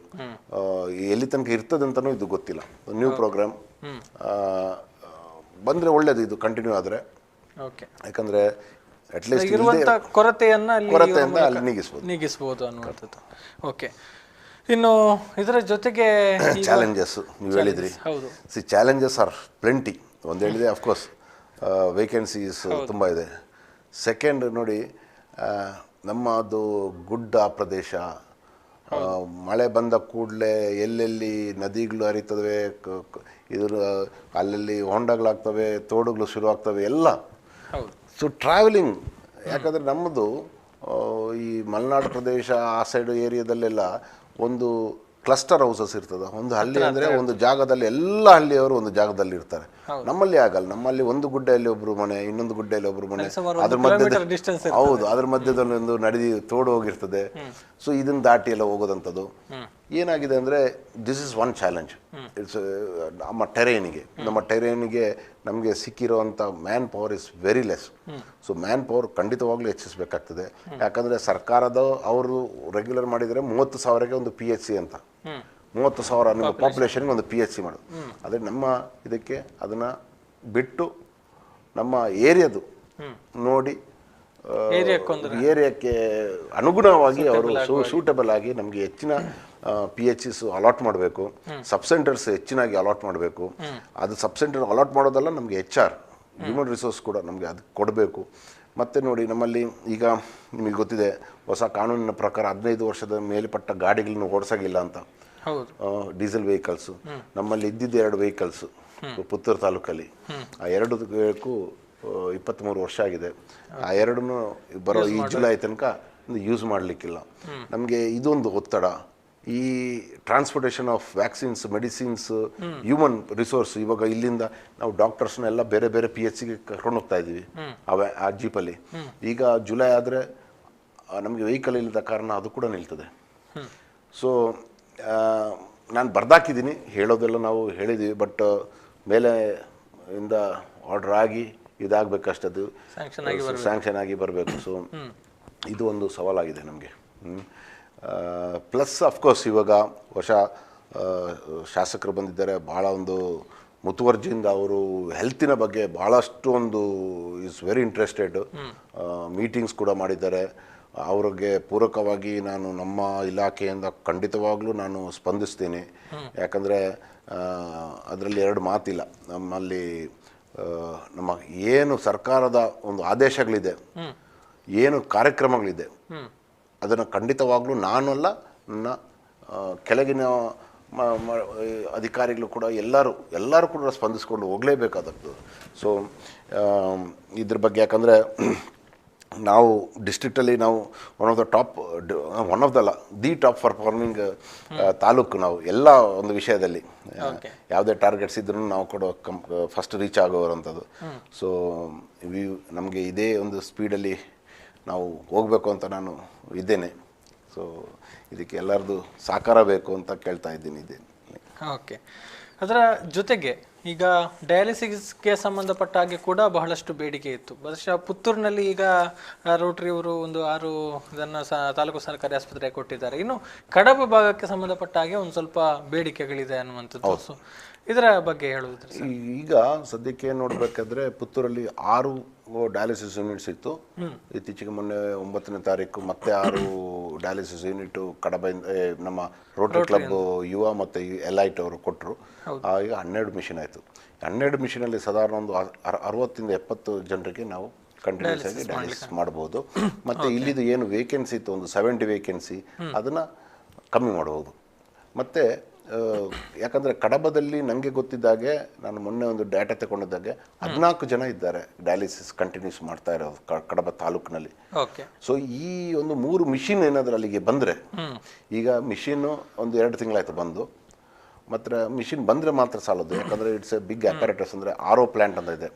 ಎಲ್ಲಿ ತನಕ ಇರ್ತದೆ ಅಂತಲೂ ಇದು ಗೊತ್ತಿಲ್ಲ. ನ್ಯೂ ಪ್ರೋಗ್ರಾಮ್ ಬಂದರೆ ಒಳ್ಳೆಯದು, ಇದು ಕಂಟಿನ್ಯೂ ಆದರೆ. ಯಾಕಂದರೆ ಅಟ್ಲೀಸ್ಟ್ ಕೊರತೆಯನ್ನು ಅಲ್ಲಿ ನೀಗಿಸಬಹುದು ಅನ್ನುವಂಥದ್ದು. ಓಕೆ, ಇನ್ನು ಇದರ ಜೊತೆಗೆ ಚಾಲೆಂಜಸ್ ನೀವು ಹೇಳಿದ್ರಿ. Challenges R plenty. ಒಂದು ಹೇಳಿದೆ, ಅಫ್ಕೋರ್ಸ್ ವೇಕೆನ್ಸೀಸ್ ತುಂಬ ಇದೆ. ಸೆಕೆಂಡ್ ನೋಡಿ, ನಮ್ಮದು ಗುಡ್ಡ ಪ್ರದೇಶ, ಮಳೆ ಬಂದ ಕೂಡಲೇ ಎಲ್ಲೆಲ್ಲಿ ನದಿಗಳು ಹರಿತವೆ, ಅಲ್ಲಲ್ಲಿ ಹೊಂಡಗಳಾಗ್ತವೆ, ತೋಡುಗಳು ಶುರು ಆಗ್ತವೆ ಎಲ್ಲ. ಸೊ ಟ್ರಾವೆಲಿಂಗ್, ಯಾಕಂದರೆ ನಮ್ಮದು ಈ ಮಲೆನಾಡು ಪ್ರದೇಶ ಆ ಸೈಡ್ ಏರಿಯಾದಲ್ಲೆಲ್ಲ ಒಂದು ಕ್ಲಸ್ಟರ್ ಹೌಸಸ್ ಇರ್ತದೆ. ಒಂದು ಹಳ್ಳಿ ಅಂದರೆ ಒಂದು ಜಾಗದಲ್ಲಿ ಎಲ್ಲ ಹಳ್ಳಿಯವರು ಒಂದು ಜಾಗದಲ್ಲಿ ಇರ್ತಾರೆ. ನಮ್ಮಲ್ಲಿ ಆಗಲ್ಲ. ನಮ್ಮಲ್ಲಿ ಒಂದು ಗುಡ್ಡೆಯಲ್ಲಿ ಒಬ್ಬರು ಮನೆ, ಇನ್ನೊಂದು ಗುಡ್ಡೆಯಲ್ಲಿ ಒಬ್ಬರು ಮನೆ, ಅದ್ರ ಮಧ್ಯದಲ್ಲಿ ಅದ್ರ ಮಧ್ಯದಲ್ಲಿ ಒಂದು ನದಿ ತೋಡು ಹೋಗಿರ್ತದೆ. ಸೊ ಇದನ್ನು ದಾಟಿ ಎಲ್ಲ ಹೋಗೋದಂಥದ್ದು. ಏನಾಗಿದೆ ಅಂದರೆ, this is one challenge. It's ನಮ್ಮ ಟೆರೇನಿಗೆ ನಮಗೆ ಸಿಕ್ಕಿರೋವಂಥ man power is very less. So man power ಖಂಡಿತವಾಗ್ಲೂ ಹೆಚ್ಚಿಸಬೇಕಾಗ್ತದೆ. ಯಾಕಂದರೆ ಸರ್ಕಾರದ ಅವರು ರೆಗ್ಯುಲರ್ ಮಾಡಿದರೆ 30,000ಗೆ ಒಂದು PHC ಅಂತ, 30,000 ನಿಮ್ಮ ಪಾಪ್ಯುಲೇಷನ್ಗೆ ಒಂದು PHC ಮಾಡೋದು. ಆದರೆ ನಮ್ಮ ಇದಕ್ಕೆ ಅದನ್ನು ಬಿಟ್ಟು ನಮ್ಮ ಏರಿಯಾದು ನೋಡಿ ಏರಿಯಾಕ್ಕೆ ಅನುಗುಣವಾಗಿ ಅವರು ಸೂಟಬಲ್ ಆಗಿ ನಮಗೆ ಹೆಚ್ಚಿನ PHCs ಅಲಾಟ್ ಮಾಡಬೇಕು, ಸಬ್ ಸೆಂಟರ್ಸ್ ಹೆಚ್ಚಿನಾಗಿ ಅಲಾಟ್ ಮಾಡಬೇಕು. ಅದು ಸಬ್ ಸೆಂಟರ್ ಅಲಾಟ್ ಮಾಡೋದಲ್ಲ, ನಮಗೆ HR ಹ್ಯೂಮನ್ ರಿಸೋರ್ಸ್ ಕೂಡ ನಮಗೆ ಅದಕ್ಕೆ ಕೊಡಬೇಕು. ಮತ್ತು ನೋಡಿ, ನಮ್ಮಲ್ಲಿ ಈಗ ನಿಮಗೆ ಗೊತ್ತಿದೆ, ಹೊಸ ಕಾನೂನಿನ ಪ್ರಕಾರ 15 ವರ್ಷದ ಮೇಲ್ಪಟ್ಟ ಗಾಡಿಗಳನ್ನು ಓಡಿಸೋಂಗಿಲ್ಲ ಅಂತ. ಡೀಸೆಲ್ ವೆಹಿಕಲ್ಸು ನಮ್ಮಲ್ಲಿ ಇದ್ದಿದ್ದು 2 ವೆಹಿಕಲ್ಸು ಪುತ್ತೂರು ತಾಲೂಕಲ್ಲಿ. ಆ 2ಕ್ಕೂ 23 ವರ್ಷ ಆಗಿದೆ. ಆ 2 ಬರೋ ಈ ಜುಲೈ ತನಕ ಯೂಸ್ ಮಾಡಲಿಕ್ಕಿಲ್ಲ. ನಮಗೆ ಇದೊಂದು ಒತ್ತಡ. ಈ transportation of vaccines, medicines, human resource. ಇವಾಗ ಇಲ್ಲಿಂದ ನಾವು ಡಾಕ್ಟರ್ಸ್ನೆಲ್ಲ ಬೇರೆ ಬೇರೆ PHCಗೆ ಕರ್ಕೊಂಡು ಹೋಗ್ತಾ ಇದ್ದೀವಿ ಆ ಜೀಪಲ್ಲಿ. ಈಗ ಜುಲೈ ಆದರೆ ನಮಗೆ ವೆಹಿಕಲ್ ಇಲ್ಲದ ಕಾರಣ ಅದು ಕೂಡ ನಿಲ್ತದೆ. ಸೊ ನಾನು ಬರ್ದಾಕಿದ್ದೀನಿ, ಹೇಳೋದೆಲ್ಲ ನಾವು ಹೇಳಿದ್ದೀವಿ, ಬಟ್ ಮೇಲೆ ಇಂದ ಆರ್ಡರ್ ಆಗಿ ಇದಾಗಬೇಕಷ್ಟದು ಸ್ಯಾಂಕ್ಷನ್ ಆಗಿ ಬರಬೇಕು. ಸೊ ಇದು ಒಂದು ಸವಾಲಾಗಿದೆ ನಮಗೆ. ಪ್ಲಸ್ ಅಫ್ಕೋರ್ಸ್ ಇವಾಗ ಹೊಸ ಶಾಸಕರು ಬಂದಿದ್ದಾರೆ. ಭಾಳ ಒಂದು ಮುತುವರ್ಜಿಯಿಂದ ಅವರು ಹೆಲ್ತಿನ ಬಗ್ಗೆ ಭಾಳಷ್ಟು ಒಂದು ಈಸ್ ವೆರಿ ಇಂಟ್ರೆಸ್ಟೆಡ್. ಮೀಟಿಂಗ್ಸ್ ಕೂಡ ಮಾಡಿದ್ದಾರೆ. ಅವ್ರಿಗೆ ಪೂರಕವಾಗಿ ನಾನು ನಮ್ಮ ಇಲಾಖೆಯಿಂದ ಖಂಡಿತವಾಗ್ಲೂ ನಾನು ಸ್ಪಂದಿಸ್ತೀನಿ. ಯಾಕಂದರೆ ಅದರಲ್ಲಿ 2 ಮಾತಿಲ್ಲ. ನಮ್ಮಲ್ಲಿ ನಮ್ಮ ಏನು ಸರ್ಕಾರದ ಒಂದು ಆದೇಶಗಳಿದೆ, ಏನು ಕಾರ್ಯಕ್ರಮಗಳಿದೆ, ಅದನ್ನು ಖಂಡಿತವಾಗ್ಲೂ ನಾನಲ್ಲ, ನನ್ನ ಕೆಳಗಿನ ಅಧಿಕಾರಿಗಳು ಕೂಡ ಎಲ್ಲರೂ ಕೂಡ ಸ್ಪಂದಿಸ್ಕೊಂಡು ಹೋಗಲೇಬೇಕಾದದ್ದು. ಸೊ ಇದ್ರ ಬಗ್ಗೆ ಯಾಕಂದರೆ ನಾವು ಡಿಸ್ಟ್ರಿಕ್ಟಲ್ಲಿ ನಾವು ದಿ ಟಾಪ್ ಪರ್ಫಾರ್ಮಿಂಗ್ ತಾಲೂಕು ನಾವು ಎಲ್ಲ ಒಂದು ವಿಷಯದಲ್ಲಿ. ಯಾವುದೇ ಟಾರ್ಗೆಟ್ಸ್ ಇದ್ರೂ ನಾವು ಕೂಡ ಫಸ್ಟ್ ರೀಚ್ ಆಗೋರಂಥದ್ದು. ಸೊ ನಮಗೆ ಇದೇ ಒಂದು ಸ್ಪೀಡಲ್ಲಿ ನಾವು ಹೋಗಬೇಕು ಅಂತ ನಾನು ಇದ್ದೇನೆ. ಸೊ ಇದಕ್ಕೆ ಎಲ್ಲರದು ಸಹಕಾರ ಬೇಕು ಅಂತ ಕೇಳ್ತಾ ಇದ್ದೀನಿ. ಇದೇನು ಓಕೆ. ಅದರ ಜೊತೆಗೆ ಈಗ ಡಯಾಲಿಸಿಸ್ಗೆ ಸಂಬಂಧಪಟ್ಟ ಹಾಗೆ ಕೂಡ ಬಹಳಷ್ಟು ಬೇಡಿಕೆ ಇತ್ತು. ಬಹುಶಃ ಪುತ್ತೂರಿನಲ್ಲಿ ಈಗ ರೋಟರಿ ಅವರು ಒಂದು 6 ಇದನ್ನು ತಾಲೂಕು ಸರ್ಕಾರಿ ಆಸ್ಪತ್ರೆಗೆ ಕೊಟ್ಟಿದ್ದಾರೆ. ಇನ್ನು ಕಡಬ ಭಾಗಕ್ಕೆ ಸಂಬಂಧಪಟ್ಟ ಹಾಗೆ ಒಂದು ಸ್ವಲ್ಪ ಬೇಡಿಕೆಗಳಿದೆ ಅನ್ನುವಂಥದ್ದು. ಸೊ ಇದರ ಬಗ್ಗೆ ಹೇಳುವುದ್ರೆ ಈಗ ಸದ್ಯಕ್ಕೆ ನೋಡಬೇಕಾದ್ರೆ ಪುತ್ತೂರಲ್ಲಿ 6 ಡಯಾಲಿಸಿಸ್ ಯೂನಿಟ್ಸ್ ಇತ್ತು. ಇತ್ತೀಚೆಗೆ ಮೊನ್ನೆ 9ನೇ ತಾರೀಕು ಮತ್ತೆ 6 ಡಯಾಲಿಸಿಸ್ ಯೂನಿಟ್ ಕಡಬೆಯಿಂದ ನಮ್ಮ ರೋಟರಿ ಕ್ಲಬ್ ಯುವ ಮತ್ತು ಎಲೈಟ್ ಅವರು ಕೊಟ್ಟರು. ಈಗ 12 ಮಿಷಿನ್ ಆಯಿತು. 12 ಮಿಷಿನಲ್ಲಿ ಸಾಧಾರಣ ಒಂದು 60ರಿಂದ 70 ಜನರಿಗೆ ನಾವು ಕಂಟಿನ್ಯೂಸ್ ಆಗಿ ಡಯಾಲಿಸಿಸ್ ಮಾಡ್ಬೋದು. ಮತ್ತು ಇಲ್ಲಿದು ಏನು ವೇಕೆನ್ಸಿ ಇತ್ತು, ಒಂದು 70 ವೇಕೆನ್ಸಿ, ಅದನ್ನು ಕಮ್ಮಿ ಮಾಡ್ಬೋದು. ಮತ್ತು ಯಾಕಂದರೆ ಕಡಬದಲ್ಲಿ ನನಗೆ ಗೊತ್ತಿದ್ದಾಗೆ, ನಾನು ಮೊನ್ನೆ ಒಂದು ಡೇಟಾ ತಗೊಂಡಿದ್ದಾಗೆ 14 ಜನ ಇದ್ದಾರೆ ಡಯಾಲಿಸಿಸ್ ಕಂಟಿನ್ಯೂಸ್ ಮಾಡ್ತಾ ಇರೋದು ಕಡಬ ತಾಲೂಕಿನಲ್ಲಿ. ಸೊ ಈ ಒಂದು 3 ಮಿಷಿನ್ ಏನಾದರೂ ಅಲ್ಲಿಗೆ ಬಂದರೆ, ಈಗ ಮಿಷಿನ್ನು ಒಂದು 2 ತಿಂಗಳಾಯ್ತು ಬಂದು, ಮಾತ್ರ ಮಿಷಿನ್ ಬಂದರೆ ಮಾತ್ರ ಸಾಲದು. ಯಾಕಂದರೆ ಇಟ್ಸ್ ಎ ಬಿಗ್ ಅಪಾರೇಟಸ್. ಅಂದರೆ RO ಪ್ಲ್ಯಾಂಟ್ ಅಂತ ಇದೆ.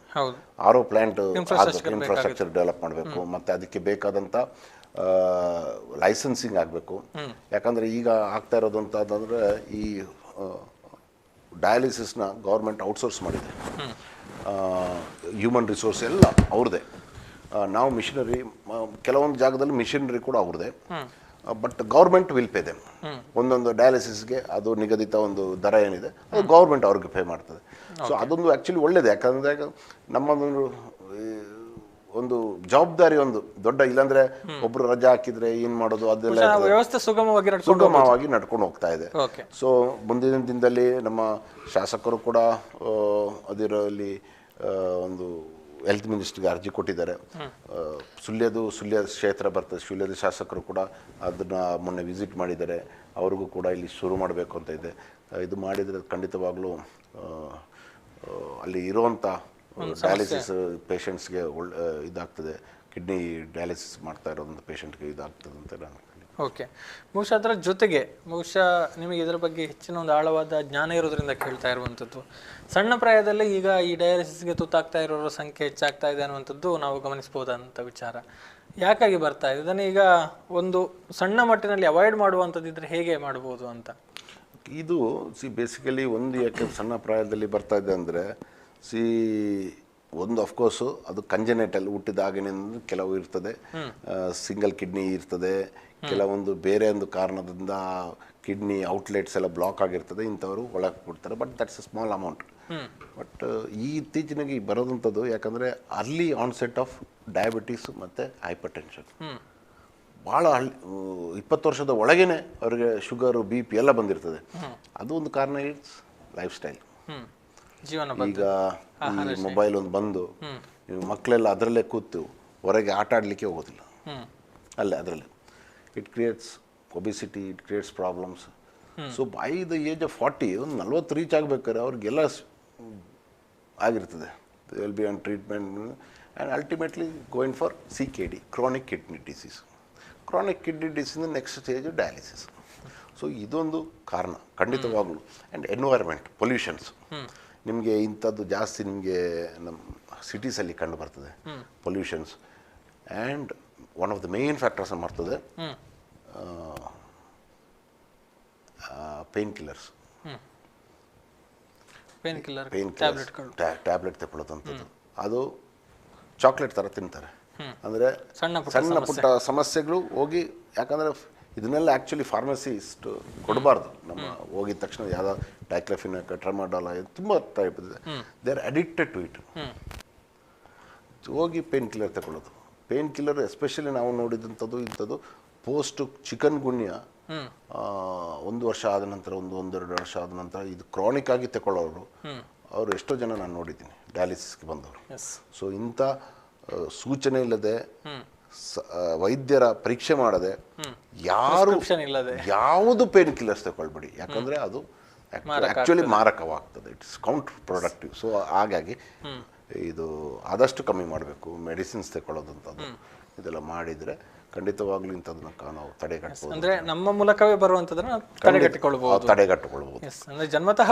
RO ಪ್ಲ್ಯಾಂಟ್ ಇನ್ಫ್ರಾಸ್ಟ್ರಕ್ಚರ್ ಡೆವಲಪ್ ಮಾಡಬೇಕು. ಮತ್ತು ಅದಕ್ಕೆ ಬೇಕಾದಂಥ ಲೈಸೆನ್ಸಿಂಗ್ ಆಗಬೇಕು. ಯಾಕಂದರೆ ಈಗ ಆಗ್ತಾ ಇರೋದು ಅಂತಂದರೆ ಈ ಡಯಾಲಿಸಿಸ್ನ ಗೌರ್ಮೆಂಟ್ ಔಟ್ಸೋರ್ಸ್ ಮಾಡಿದೆ. ಹ್ಯೂಮನ್ ರಿಸೋರ್ಸ್ ಎಲ್ಲ ಅವ್ರದ್ದೇ. ನಾವು ಮಿಷನರಿ, ಕೆಲವೊಂದು ಜಾಗದಲ್ಲಿ ಮಿಷನರಿ ಕೂಡ ಅವ್ರದ್ದೇ. But government will pay them. ಒಂದೊಂದು ಡಯಾಲಿಸಿಸ್ಗೆ ಅದು ನಿಗದಿತ ಒಂದು ದರ ಏನಿದೆ ಅದು ಗೌರ್ಮೆಂಟ್ ಅವ್ರಿಗೆ ಪೇ ಮಾಡ್ತದೆ. ಸೊ ಅದೊಂದು ಆ್ಯಕ್ಚುಲಿ ಒಳ್ಳೇದು. ಯಾಕಂದರೆ ನಮ್ಮದೊಂದು ಒಂದು ಜವಾಬ್ದಾರಿ ಒಂದು ದೊಡ್ಡ, ಇಲ್ಲಾಂದ್ರೆ ಒಬ್ರು ರಜಾ ಹಾಕಿದ್ರೆ ಏನ್ ಮಾಡೋದು, ಅದೆಲ್ಲ ವ್ಯವಸ್ಥೆ ಸುಗಮವಾಗಿ ನಡ್ಕೊಂಡು ಹೋಗ್ತಾ ಇದೆ. ಸೊ ಮುಂದಿನ ದಿನದಲ್ಲಿ ನಮ್ಮ ಶಾಸಕರು ಕೂಡ ಅದರಲ್ಲಿ ಒಂದು ಹೆಲ್ತ್ ಮಿನಿಸ್ಟ್ರಿಗೆ ಅರ್ಜಿ ಕೊಟ್ಟಿದ್ದಾರೆ. ಸುಳ್ಯ ಕ್ಷೇತ್ರ ಬರ್ತದೆ, ಸುಳ್ಯದ ಶಾಸಕರು ಕೂಡ ಅದನ್ನ ಮೊನ್ನೆ ವಿಸಿಟ್ ಮಾಡಿದ್ದಾರೆ. ಅವ್ರಿಗೂ ಕೂಡ ಇಲ್ಲಿ ಶುರು ಮಾಡಬೇಕು ಅಂತ ಇದೆ. ಇದು ಮಾಡಿದರೆ ಖಂಡಿತವಾಗ್ಲೂ ಅಲ್ಲಿ ಇರುವಂಥ ಡಯಾಲಿಸಿಸ್ ಪೇಷಂಟ್ಸ್ಗೆ ಇದಾಗ್ತದೆ. ಕಿಡ್ನಿ ಡಯಾಲಿಸಿಸ್ ಮಾಡ್ತಾ ಇರೋದಂಥ ಪೇಷಂಟ್ಗೆ ಇದಾಗ್ತದೆ ಅಂತ ನಾನು. ಓಕೆ. ಬಹುಶಃ ಅದರ ಜೊತೆಗೆ ಬಹುಶಃ ನಿಮಗೆ ಇದರ ಬಗ್ಗೆ ಹೆಚ್ಚಿನ ಒಂದು ಆಳವಾದ ಜ್ಞಾನ ಇರೋದ್ರಿಂದ ಕೇಳ್ತಾ ಇರುವಂಥದ್ದು, ಸಣ್ಣ ಪ್ರಾಯದಲ್ಲೇ ಈಗ ಈ ಡಯಾಲಿಸಿಸ್ಗೆ ತುತ್ತಾಗ್ತಾ ಇರೋರ ಸಂಖ್ಯೆ ಹೆಚ್ಚಾಗ್ತಾ ಇದೆ ಅನ್ನುವಂಥದ್ದು ನಾವು ಗಮನಿಸ್ಬೋದಂಥ ವಿಚಾರ. ಯಾಕಾಗಿ ಬರ್ತಾ ಇದೆ? ಇದನ್ನು ಈಗ ಒಂದು ಸಣ್ಣ ಮಟ್ಟಿನಲ್ಲಿ ಅವಾಯ್ಡ್ ಮಾಡುವಂಥದ್ದಿದ್ರೆ ಹೇಗೆ ಮಾಡ್ಬೋದು ಅಂತ. ಇದು ಬೇಸಿಕಲಿ ಒಂದು ಯಾಕೆ ಸಣ್ಣ ಪ್ರಾಯದಲ್ಲಿ ಬರ್ತಾ ಇದೆ ಅಂದರೆ, ಒಂದು ಅಫ್ಕೋರ್ಸು ಅದು ಕಂಜೆನೆಟಲ್ ಹುಟ್ಟಿದಾಗಿನಿಂದ ಕೆಲವು ಇರ್ತದೆ, ಸಿಂಗಲ್ ಕಿಡ್ನಿ ಇರ್ತದೆ, ಕೆಲವೊಂದು ಬೇರೆ ಒಂದು ಕಾರಣದಿಂದ ಕಿಡ್ನಿ ಔಟ್ಲೆಟ್ಸ್ ಎಲ್ಲ ಬ್ಲಾಕ್ ಆಗಿರ್ತದೆ, ಇಂಥವರು ಒಳಗೆ ಬಿಡ್ತಾರೆ. But that's a small amount. But ಈ ಇತ್ತೀಚಿನಾಗಿ ಬರೋದಂಥದ್ದು ಯಾಕಂದರೆ ಅರ್ಲಿ ಆನ್ಸೆಟ್ ಆಫ್ ಡಯಾಬಿಟೀಸು ಮತ್ತು ಹೈಪರ್ ಟೆನ್ಷನ್ ಭಾಳ 20 ವರ್ಷದ ಒಳಗೇನೆ ಅವ್ರಿಗೆ ಶುಗರು BP ಎಲ್ಲ ಬಂದಿರ್ತದೆ. ಅದು ಒಂದು ಕಾರಣ ಇಟ್ಸ್ ಲೈಫ್ ಸ್ಟೈಲ್. ಈಗ ಈ ಮೊಬೈಲ್ ಒಂದು ಬಂದು ಮಕ್ಕಳೆಲ್ಲ ಅದರಲ್ಲೇ ಕೂತು ಹೊರಗೆ ಆಟ ಆಡಲಿಕ್ಕೆ ಹೋಗೋದಿಲ್ಲ, ಅಲ್ಲೇ ಅದರಲ್ಲೇ. It creates obesity, it creates problems. So by the age of 40 ಒಂದು 40 ರೀಚ್ ಆಗಬೇಕಾದ್ರೆ ಅವ್ರಿಗೆಲ್ಲ ಆಗಿರ್ತದೆ. They will be on treatment and ultimately going for CKD, chronic kidney disease. Chronic kidney disease next stage dialysis. So ಇದೊಂದು ಕಾರಣ ಖಂಡಿತವಾಗ್ಲೂ. And environment pollutions ನಿಮಗೆ ಇಂಥದ್ದು ಜಾಸ್ತಿ ನಿಮಗೆ ನಮ್ಮ ಸಿಟೀಸಲ್ಲಿ ಕಂಡು ಬರ್ತದೆ, pollutions. And one of the main factors ಮಾಡ್ತದೆ ಪೇನ್ ಕಿಲ್ಲರ್ಸ್. ಟ್ಯಾಬ್ಲೆಟ್ ತಗೊಳ್ಳೋದಂಥದ್ದು, ಅದು ಚಾಕ್ಲೇಟ್ ಥರ ತಿಂತಾರೆ. ಅಂದರೆ ಸಣ್ಣ ಪುಟ್ಟ ಸಮಸ್ಯೆಗಳು ಹೋಗಿ, ಯಾಕಂದರೆ ಇದನ್ನೆಲ್ಲ ಆ್ಯಕ್ಚುಲಿ ಫಾರ್ಮಸಿಸ್ಟ್ ಕೊಡಬಾರ್ದು. ನಮ್ಮ ಹೋಗಿದ ತಕ್ಷಣ ಯಾವುದೋ ಡೈಕ್ಲಫಿನಾಕ್, ಟ್ರಮಾಡಾಲ್ ತುಂಬ ಟೈಪ್ ಇದೆ. They are addicted to it. ಹೋಗಿ ಪೇನ್ ಕಿಲ್ಲರ್ ತಗೊಳ್ಳೋದು. ಪೇನ್ ಕಿಲ್ಲರ್ ಎಸ್ಪೆಷಲಿ ನಾವು ನೋಡಿದಂಥದ್ದು ಇಂಥದ್ದು ಪೋಸ್ಟ್ ಚಿಕನ್ ಗುನ್ಯ 1 ವರ್ಷ ಆದ ನಂತರ, 1-2 ವರ್ಷ ಆದ ನಂತರ ಇದು ಕ್ರಾನಿಕ್ ಆಗಿ ತಗೊಳ್ಳೋರು ಅವರು ಎಷ್ಟೋ ಜನ ನಾನು ನೋಡಿದ್ದೀನಿ ಡಯಾಲಿಸಿಸ್ಗೆ ಬಂದವರು. ಸೊ ಇಂಥ ಸೂಚನೆ ಇಲ್ಲದೆ, ವೈದ್ಯರ ಪರೀಕ್ಷೆ ಮಾಡದೆ ಯಾರು ಯಾವುದು ಪೇನ್ ಕಿಲ್ಲರ್ಸ್ ತಗೊಳ್ಬೇಡಿ, ಯಾಕಂದರೆ ಅದು ಆ್ಯಕ್ಚುಲಿ ಮಾರಕವಾಗ್ತದೆ. It's counterproductive. ಸೊ ಹಾಗಾಗಿ ಇದು ಆದಷ್ಟು ಕಮ್ಮಿ ಮಾಡಬೇಕು ಮೆಡಿಸಿನ್ಸ್ ತಗೊಳ್ಳೋದಂಥದ್ದು. ಇದೆಲ್ಲ ಮಾಡಿದರೆ ಖಂಡಿತವಾಗ್ಲೂ ಇಂಥದನ್ನ ನಾವು ತಡೆಗಟ್ಟಬಹುದು. ಅಂದ್ರೆ ನಮ್ಮ ಮೂಲಕವೇ ಬರುವಂತದನ್ನ ತಡೆಗಟ್ಟಿಕೊಳ್ಳಬಹುದು. ಅಂದ್ರೆ ಜನ್ಮತಃ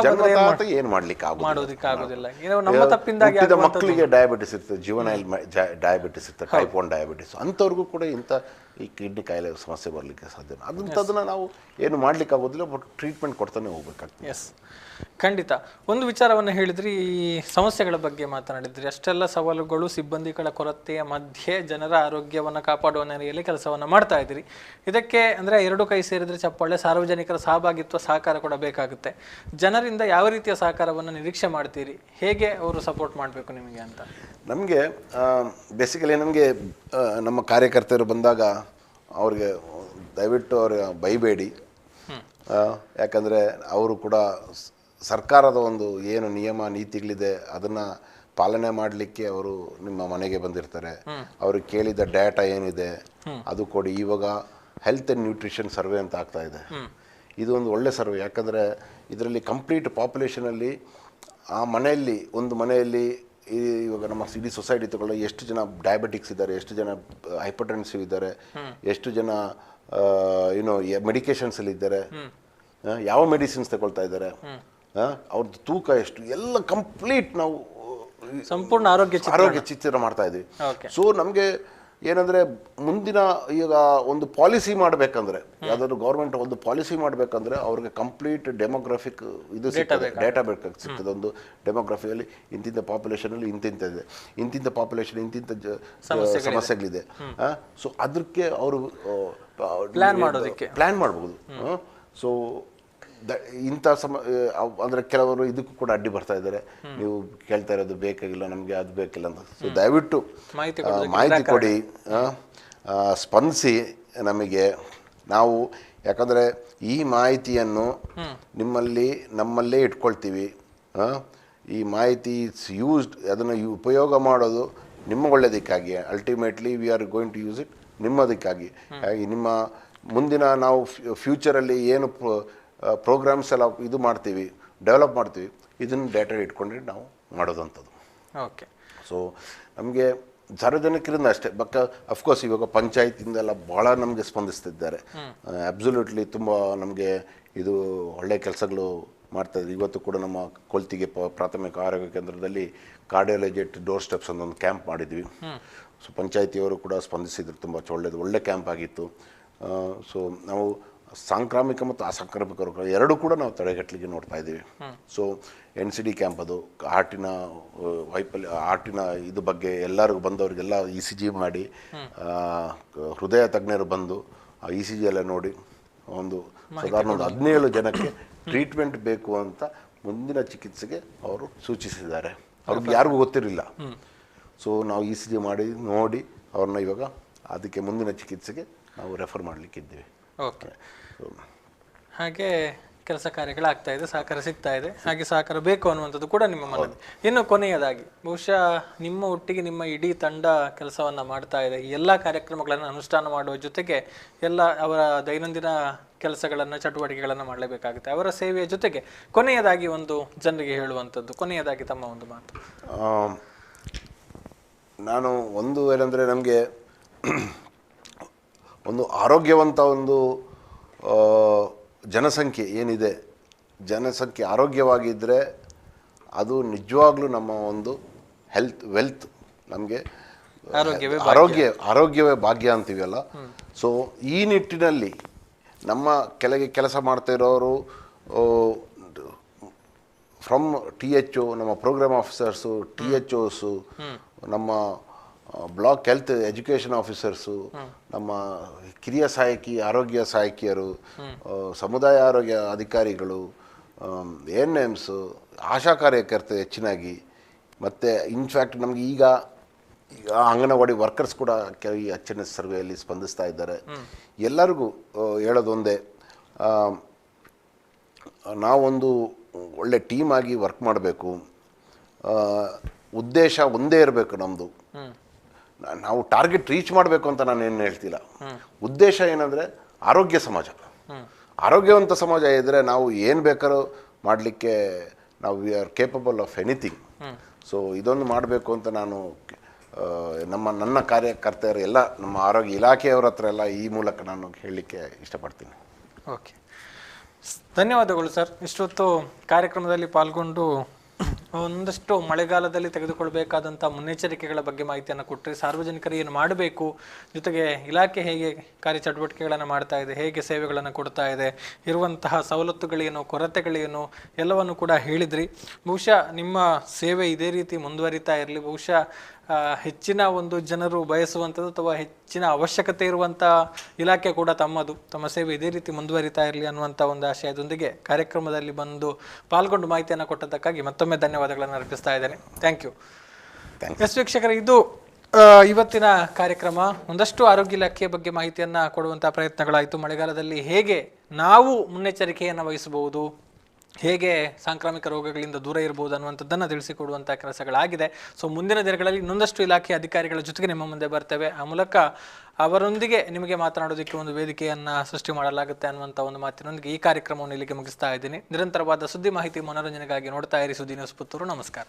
ಏನು ಮಾಡ್ಲಿಕ್ಕೆ ಆಗೋದಿಲ್ಲ. ನಮ್ಮ ತಪ್ಪಿಂದಾಗಿ ಮಕ್ಕಳಿಗೆ ಡಯಾಬಿಟಿಸ್ ಇರ್ತದೆ, ಜೀವನೈಲ್ ಡಯಾಬಿಟಿಸ್ ಇರ್ತದೆ, ಟೈಪ್ 1 ಡಯಾಬಿಟಿಸ್, ಅಂಥವ್ರಿಗೂ ಕೂಡ ಇಂಥ ಈ ಕಿಡ್ನಿ ಕಾಯಿಲೆ ಸಮಸ್ಯೆ ಬರಲಿಕ್ಕೆ ಸಾಧ್ಯ. ಅದಂಥದನ್ನ ನಾವು ಏನು ಮಾಡ್ಲಿಕ್ಕೆ ಆಗೋದಿಲ್ಲ, ಬಟ್ ಟ್ರೀಟ್ಮೆಂಟ್ ಕೊಡ್ತಾನೆ ಹೋಗ್ಬೇಕಾಗ್ತದೆ. ಎಸ್, ಖಂಡಿತ. ಒಂದು ವಿಚಾರವನ್ನು ಹೇಳಿದ್ರಿ, ಈ ಸಮಸ್ಯೆಗಳ ಬಗ್ಗೆ ಮಾತನಾಡಿದ್ರಿ. ಅಷ್ಟೆಲ್ಲ ಸವಾಲುಗಳು, ಸಿಬ್ಬಂದಿಗಳ ಕೊರತೆಯ ಮಧ್ಯೆ ಜನರ ಆರೋಗ್ಯವನ್ನು ಕಾಪಾಡುವ ನೆಲೆಯಲ್ಲಿ ಕೆಲಸವನ್ನು ಮಾಡ್ತಾ ಇದ್ದೀರಿ. ಇದಕ್ಕೆ ಅಂದರೆ 2 ಕೈ ಸೇರಿದ್ರೆ ಚಪ್ಪಾಳೆ, ಸಾರ್ವಜನಿಕರ ಸಹಭಾಗಿತ್ವ, ಸಹಕಾರ ಕೂಡ ಬೇಕಾಗುತ್ತೆ. ಜನರಿಂದ ಯಾವ ರೀತಿಯ ಸಹಕಾರವನ್ನು ನಿರೀಕ್ಷೆ ಮಾಡ್ತೀರಿ? ಹೇಗೆ ಅವರು ಸಪೋರ್ಟ್ ಮಾಡಬೇಕು ನಿಮಗೆ ಅಂತ? ನಮಗೆ ಬೇಸಿಕಲಿ ನಮಗೆ ನಮ್ಮ ಕಾರ್ಯಕರ್ತರು ಬಂದಾಗ ಅವ್ರಿಗೆ ದಯವಿಟ್ಟು ಅವ್ರಿಗೆ ಬೈಬೇಡಿ. ಯಾಕಂದರೆ ಅವರು ಕೂಡ ಸರ್ಕಾರದ ಒಂದು ಏನು ನಿಯಮ ನೀತಿಗಳಿದೆ ಅದನ್ನು ಪಾಲನೆ ಮಾಡಲಿಕ್ಕೆ ಅವರು ನಿಮ್ಮ ಮನೆಗೆ ಬಂದಿರ್ತಾರೆ. ಅವ್ರಿಗೆ ಕೇಳಿದ ಡೇಟಾ ಏನಿದೆ ಅದು ಕೊಡಿ. ಇವಾಗ ಹೆಲ್ತ್ ಆ್ಯಂಡ್ ನ್ಯೂಟ್ರಿಷನ್ ಸರ್ವೆ ಅಂತ ಆಗ್ತಾ ಇದೆ. ಇದು ಒಂದು ಒಳ್ಳೆ ಸರ್ವೆ, ಯಾಕಂದರೆ ಇದರಲ್ಲಿ ಕಂಪ್ಲೀಟ್ ಪಾಪ್ಯುಲೇಷನಲ್ಲಿ ಆ ಮನೆಯಲ್ಲಿ, ಒಂದು ಮನೆಯಲ್ಲಿ ಇವಾಗ ನಮ್ಮ ಇಡೀ ಸೊಸೈಟಿ ತಗೊಳ್ಳೋ ಎಷ್ಟು ಜನ ಡಯಾಬಿಟಿಕ್ಸ್ ಇದ್ದಾರೆ, ಎಷ್ಟು ಜನ ಹೈಪರ್ಟೆನ್ಸಿವ್ ಇದ್ದಾರೆ, ಎಷ್ಟು ಜನ ಮೆಡಿಕೇಶನ್ಸಲ್ಲಿ ಇದ್ದಾರೆ, ಯಾವ ಮೆಡಿಸಿನ್ಸ್ ತಗೊಳ್ತಾ ಇದ್ದಾರೆ, ಅವ್ರದ್ದು ತೂಕ ಎಷ್ಟು, ಎಲ್ಲ ಕಂಪ್ಲೀಟ್ ನಾವು ಸಂಪೂರ್ಣ ಆರೋಗ್ಯ ಚಿತ್ರ ಮಾಡ್ತಾ ಇದ್ವಿ. ಸೊ ನಮಗೆ ಏನಂದರೆ ಮುಂದಿನ ಈಗ ಒಂದು ಪಾಲಿಸಿ ಮಾಡಬೇಕಂದ್ರೆ, ಯಾವುದಾದ್ರು ಗೌರ್ಮೆಂಟ್ ಒಂದು ಪಾಲಿಸಿ ಮಾಡಬೇಕಂದ್ರೆ ಅವ್ರಿಗೆ ಕಂಪ್ಲೀಟ್ ಡೆಮೋಗ್ರಫಿಕ್ ಇದು ಡೇಟಾ ಬೇಕಾಗಿ ಸಿಗ್ತದೆ. ಒಂದು ಡೆಮೋಗ್ರಫಿಯಲ್ಲಿ ಇಂತಿಂಥ ಪಾಪ್ಯುಲೇಷನಲ್ಲಿ ಇಂತಿಂಥದ್ದಿದೆ, ಇಂತಿಂಥ ಪಾಪ್ಯುಲೇಷನ್ ಇಂತಿಂಥ ಸಮಸ್ಯೆಗಳಿದೆ. ಸೊ ಅದಕ್ಕೆ ಅವರು ಪ್ಲ್ಯಾನ್ ಮಾಡ್ಬೋದು. ಸೊ ಇಂಥ ಅಂದರೆ ಕೆಲವರು ಇದಕ್ಕೂ ಕೂಡ ಅಡ್ಡಿ ಬರ್ತಾ ಇದ್ದಾರೆ, ನೀವು ಕೇಳ್ತಾ ಇರೋದು ಬೇಕಾಗಿಲ್ಲ, ನಮಗೆ ಅದು ಬೇಕಿಲ್ಲ ಅಂತ. ಸೊ ದಯವಿಟ್ಟು ಮಾಹಿತಿ ಕೊಡಿ, ಸ್ಪಂದಿಸಿ ನಮಗೆ. ನಾವು ಯಾಕಂದರೆ ಈ ಮಾಹಿತಿಯನ್ನು ನಮ್ಮಲ್ಲೇ ಇಟ್ಕೊಳ್ತೀವಿ. ಈ ಮಾಹಿತಿ ಇಟ್ಸ್ ಯೂಸ್ಡ್, ಅದನ್ನು ಉಪಯೋಗ ಮಾಡೋದು ನಿಮ್ಮ ಒಳ್ಳೆಯದಕ್ಕಾಗಿ. Ultimately we are going to use it ನಿಮ್ಮದಕ್ಕಾಗಿ. ಹಾಗೆ ನಿಮ್ಮ ಮುಂದಿನ ನಾವು ಫ್ಯೂಚರಲ್ಲಿ ಏನು ಪ್ರೋಗ್ರಾಮ್ಸ್ ಎಲ್ಲ ಇದು ಮಾಡ್ತೀವಿ, ಡೆವಲಪ್ ಮಾಡ್ತೀವಿ, ಇದನ್ನು ಡೇಟಾ ಇಟ್ಕೊಂಡ್ರೆ ನಾವು ಮಾಡೋದಂಥದ್ದು. ಓಕೆ. ಸೊ ನಮಗೆ ಸಾರ್ವಜನಿಕರಿಂದ ಅಷ್ಟೇ, ಅಫ್ಕೋರ್ಸ್ ಇವಾಗ ಪಂಚಾಯತಿಂದೆಲ್ಲ ಭಾಳ ನಮಗೆ ಸ್ಪಂದಿಸ್ತಿದ್ದಾರೆ. ಅಬ್ಸಲ್ಯೂಟ್ಲಿ ತುಂಬ ನಮಗೆ ಇದು ಒಳ್ಳೆಯ ಕೆಲಸಗಳು ಮಾಡ್ತಾಯಿದ್ರು. ಇವತ್ತು ಕೂಡ ನಮ್ಮ ಕೊಲ್ತಿಗೆ ಪ್ರಾಥಮಿಕ ಆರೋಗ್ಯ ಕೇಂದ್ರದಲ್ಲಿ ಕಾರ್ಡಿಯಾಲಜಿ ಡೋರ್ ಸ್ಟೆಪ್ಸ್ ಒಂದು ಕ್ಯಾಂಪ್ ಮಾಡಿದ್ವಿ. ಸೊ ಪಂಚಾಯತಿಯವರು ಕೂಡ ಸ್ಪಂದಿಸಿದ್ರು, ತುಂಬ ಒಳ್ಳೆ ಕ್ಯಾಂಪ್ ಆಗಿತ್ತು. ಸೊ ನಾವು ಸಾಂಕ್ರಾಮಿಕ ಮತ್ತು ಅಸಾಂಕ್ರಾಮಿಕ ರೋಗ ಎರಡೂ ಕೂಡ ನಾವು ತಡೆಗಟ್ಟಲಿಕ್ಕೆ ನೋಡ್ತಾ ಇದ್ದೀವಿ. ಸೊ NCD ಕ್ಯಾಂಪ್ ಅದು ಹಾರ್ಟಿನ ಹಾರ್ಟಿನ ಇದು ಬಗ್ಗೆ ಎಲ್ಲರಿಗೂ ಬಂದವರಿಗೆಲ್ಲ ECG ಮಾಡಿ, ಹೃದಯ ತಜ್ಞರು ಬಂದು ECG ಎಲ್ಲ ನೋಡಿ ಒಂದು ಸಾಧಾರಣ ಒಂದು 17 ಜನಕ್ಕೆ ಟ್ರೀಟ್ಮೆಂಟ್ ಬೇಕು ಅಂತ ಮುಂದಿನ ಚಿಕಿತ್ಸೆಗೆ ಅವರು ಸೂಚಿಸಿದ್ದಾರೆ. ಅವ್ರಿಗೆ ಯಾರಿಗೂ ಗೊತ್ತಿರಲಿಲ್ಲ. ಸೊ ನಾವು ECG ಮಾಡಿ ನೋಡಿ ಅವ್ರನ್ನ ಇವಾಗ ಅದಕ್ಕೆ ಮುಂದಿನ ಚಿಕಿತ್ಸೆಗೆ ನಾವು ರೆಫರ್ ಮಾಡಲಿಕ್ಕಿದ್ದೀವಿ. ಓಕೆ, ಹಾಗೆ ಕೆಲಸ ಕಾರ್ಯಗಳಾಗ್ತಾ ಇದೆ, ಸಹಕಾರ ಸಿಗ್ತಾ ಇದೆ, ಹಾಗೆ ಸಹಕಾರ ಬೇಕು ಅನ್ನುವಂಥದ್ದು ಕೂಡ ನಿಮ್ಮ ಮನವಿ. ಇನ್ನು ಕೊನೆಯದಾಗಿ ಬಹುಶಃ ನಿಮ್ಮ ಒಟ್ಟಿಗೆ ನಿಮ್ಮ ಇಡೀ ತಂಡ ಕೆಲಸವನ್ನು ಮಾಡ್ತಾ ಇದೆ. ಈ ಎಲ್ಲ ಕಾರ್ಯಕ್ರಮಗಳನ್ನು ಅನುಷ್ಠಾನ ಮಾಡುವ ಜೊತೆಗೆ ಎಲ್ಲ ಅವರ ದೈನಂದಿನ ಕೆಲಸಗಳನ್ನು ಚಟುವಟಿಕೆಗಳನ್ನು ಮಾಡಲೇಬೇಕಾಗುತ್ತೆ. ಅವರ ಸೇವೆಯ ಜೊತೆಗೆ ಕೊನೆಯದಾಗಿ ಒಂದು ಜನರಿಗೆ ಹೇಳುವಂಥದ್ದು, ಕೊನೆಯದಾಗಿ ತಮ್ಮ ಒಂದು ಮಾತು. ನಾನು ಒಂದು ಏನಂದರೆ ನಮಗೆ ಒಂದು ಆರೋಗ್ಯವಂತ ಒಂದು ಜನಸಂಖ್ಯೆ ಏನಿದೆ, ಜನಸಂಖ್ಯೆ ಆರೋಗ್ಯವಾಗಿದ್ದರೆ ಅದು ನಮ್ಮ ಒಂದು ವೆಲ್ತ್ ನಮಗೆ ಆರೋಗ್ಯವೇ ಭಾಗ್ಯ ಅಂತೀವಲ್ಲ. ಸೊ ಈ ನಿಟ್ಟಿನಲ್ಲಿ ನಮ್ಮ ಕೆಳಗೆ ಕೆಲಸ ಮಾಡ್ತಾ ಇರೋರು ಫ್ರಮ್ THO, ನಮ್ಮ ಪ್ರೋಗ್ರಾಮ್ ಆಫೀಸರ್ಸು, THOಸು, ನಮ್ಮ ಬ್ಲಾಕ್ ಹೆಲ್ತ್ ಎಜುಕೇಷನ್ ಆಫೀಸರ್ಸು, ನಮ್ಮ ಕಿರಿಯ ಸಹಾಯಕಿ ಆರೋಗ್ಯ ಸಹಾಯಕಿಯರು, ಸಮುದಾಯ ಆರೋಗ್ಯ ಅಧಿಕಾರಿಗಳು, ANMs, ಆಶಾ ಕಾರ್ಯಕರ್ತರು ಹೆಚ್ಚಿನಾಗಿ, ಮತ್ತು ಇನ್ಫ್ಯಾಕ್ಟ್ ನಮಗೆ ಈಗ ಅಂಗನವಾಡಿ ವರ್ಕರ್ಸ್ ಕೂಡ ಕೆಲವು HNS ಸರ್ವೆಯಲ್ಲಿ ಸ್ಪಂದಿಸ್ತಾ ಇದ್ದಾರೆ. ಎಲ್ಲರಿಗೂ ಹೇಳೋದೊಂದೇ, ನಾವೊಂದು ಒಳ್ಳೆ ಟೀಮ್ ಆಗಿ ವರ್ಕ್ ಮಾಡಬೇಕು. ಉದ್ದೇಶ ಒಂದೇ ಇರಬೇಕು ನಮ್ಮದು. ನಾವು ಟಾರ್ಗೆಟ್ ರೀಚ್ ಮಾಡಬೇಕು ಅಂತ ನಾನು ಏನು ಹೇಳ್ತಿಲ್ಲ. ಉದ್ದೇಶ ಏನಂದರೆ ಆರೋಗ್ಯ ಸಮಾಜ, ಆರೋಗ್ಯವಂತ ಸಮಾಜ ಇದ್ದರೆ ನಾವು ಏನು ಬೇಕಾದ್ರೂ ಮಾಡಲಿಕ್ಕೆ ನಾವು we R capable of anything. So ಇದೊಂದು ಮಾಡಬೇಕು ಅಂತ ನಾನು ನನ್ನ ಕಾರ್ಯಕರ್ತೆಯರು ಎಲ್ಲ ನಮ್ಮ ಆರೋಗ್ಯ ಇಲಾಖೆಯವರ ಹತ್ರ ಎಲ್ಲ ಈ ಮೂಲಕ ನಾನು ಹೇಳಲಿಕ್ಕೆ ಇಷ್ಟಪಡ್ತೀನಿ. ಓಕೆ, ಧನ್ಯವಾದಗಳು ಸರ್. ಇಷ್ಟೊತ್ತು ಕಾರ್ಯಕ್ರಮದಲ್ಲಿ ಪಾಲ್ಗೊಂಡು ಒಂದಷ್ಟು ಮಳೆಗಾಲದಲ್ಲಿ ತೆಗೆದುಕೊಳ್ಬೇಕಾದಂಥ ಮುನ್ನೆಚ್ಚರಿಕೆಗಳ ಬಗ್ಗೆ ಮಾಹಿತಿಯನ್ನು ಕೊಟ್ಟರೆ, ಸಾರ್ವಜನಿಕರು ಏನು ಮಾಡಬೇಕು, ಜೊತೆಗೆ ಇಲಾಖೆ ಹೇಗೆ ಕಾರ್ಯಚಟುವಟಿಕೆಗಳನ್ನು ಮಾಡ್ತಾ ಇದೆ, ಹೇಗೆ ಸೇವೆಗಳನ್ನು ಕೊಡ್ತಾ ಇದೆ, ಇರುವಂತಹ ಸವಲತ್ತುಗಳೇನು, ಕೊರತೆಗಳೇನು ಎಲ್ಲವನ್ನು ಕೂಡ ಹೇಳಿದ್ರಿ. ಬಹುಶಃ ನಿಮ್ಮ ಸೇವೆ ಇದೇ ರೀತಿ ಮುಂದುವರಿತಾ ಇರಲಿ. ಬಹುಶಃ ಹೆಚ್ಚಿನ ಒಂದು ಜನರು ಬಯಸುವಂಥದ್ದು ಅಥವಾ ಹೆಚ್ಚಿನ ಅವಶ್ಯಕತೆ ಇರುವಂಥ ಇಲಾಖೆ ಕೂಡ ತಮ್ಮದು. ತಮ್ಮ ಸೇವೆ ಇದೇ ರೀತಿ ಮುಂದುವರಿತಾ ಇರಲಿ ಅನ್ನುವಂಥ ಒಂದು ಆಶಯದೊಂದಿಗೆ ಕಾರ್ಯಕ್ರಮದಲ್ಲಿ ಬಂದು ಪಾಲ್ಗೊಂಡು ಮಾಹಿತಿಯನ್ನು ಕೊಟ್ಟದ್ದಕ್ಕಾಗಿ ಮತ್ತೊಮ್ಮೆ ಧನ್ಯವಾದಗಳನ್ನು ಅರ್ಪಿಸ್ತಾ ಇದ್ದೇನೆ. Thank you. ಎಸ್ ವೀಕ್ಷಕರೇ, ಇದು ಇವತ್ತಿನ ಕಾರ್ಯಕ್ರಮ. ಒಂದಷ್ಟು ಆರೋಗ್ಯ ಇಲಾಖೆಯ ಬಗ್ಗೆ ಮಾಹಿತಿಯನ್ನು ಕೊಡುವಂಥ ಪ್ರಯತ್ನಗಳಾಯಿತು. ಮಳೆಗಾಲದಲ್ಲಿ ಹೇಗೆ ನಾವು ಮುನ್ನೆಚ್ಚರಿಕೆಯನ್ನು ವಹಿಸಬಹುದು, ಹೇಗೆ ಸಾಂಕ್ರಾಮಿಕ ರೋಗಗಳಿಂದ ದೂರ ಇರಬಹುದು ಅನ್ನುವಂಥದ್ದನ್ನು ತಿಳಿಸಿಕೊಡುವಂಥ ಕೆಲಸಗಳಾಗಿದೆ. ಸೊ ಮುಂದಿನ ದಿನಗಳಲ್ಲಿ ಇನ್ನೊಂದಷ್ಟು ಇಲಾಖೆ ಅಧಿಕಾರಿಗಳ ಜೊತೆಗೆ ನಿಮ್ಮ ಮುಂದೆ ಬರ್ತೇವೆ. ಆ ಮೂಲಕ ಅವರೊಂದಿಗೆ ನಿಮಗೆ ಮಾತನಾಡೋದಕ್ಕೆ ಒಂದು ವೇದಿಕೆಯನ್ನು ಸೃಷ್ಟಿ ಮಾಡಲಾಗುತ್ತೆ ಅನ್ನುವಂಥ ಒಂದು ಮಾತಿನೊಂದಿಗೆ ಈ ಕಾರ್ಯಕ್ರಮವನ್ನು ಇಲ್ಲಿಗೆ ಮುಗಿಸ್ತಾ ಇದ್ದೀನಿ. ನಿರಂತರವಾದ ಸುದ್ದಿ ಮಾಹಿತಿ ಮನೋರಂಜನೆಗಾಗಿ ನೋಡ್ತಾ ಇರಿ ಸುದ್ದಿ ನ್ಯೂಸ್ ಪುತ್ತೂರು. ನಮಸ್ಕಾರ.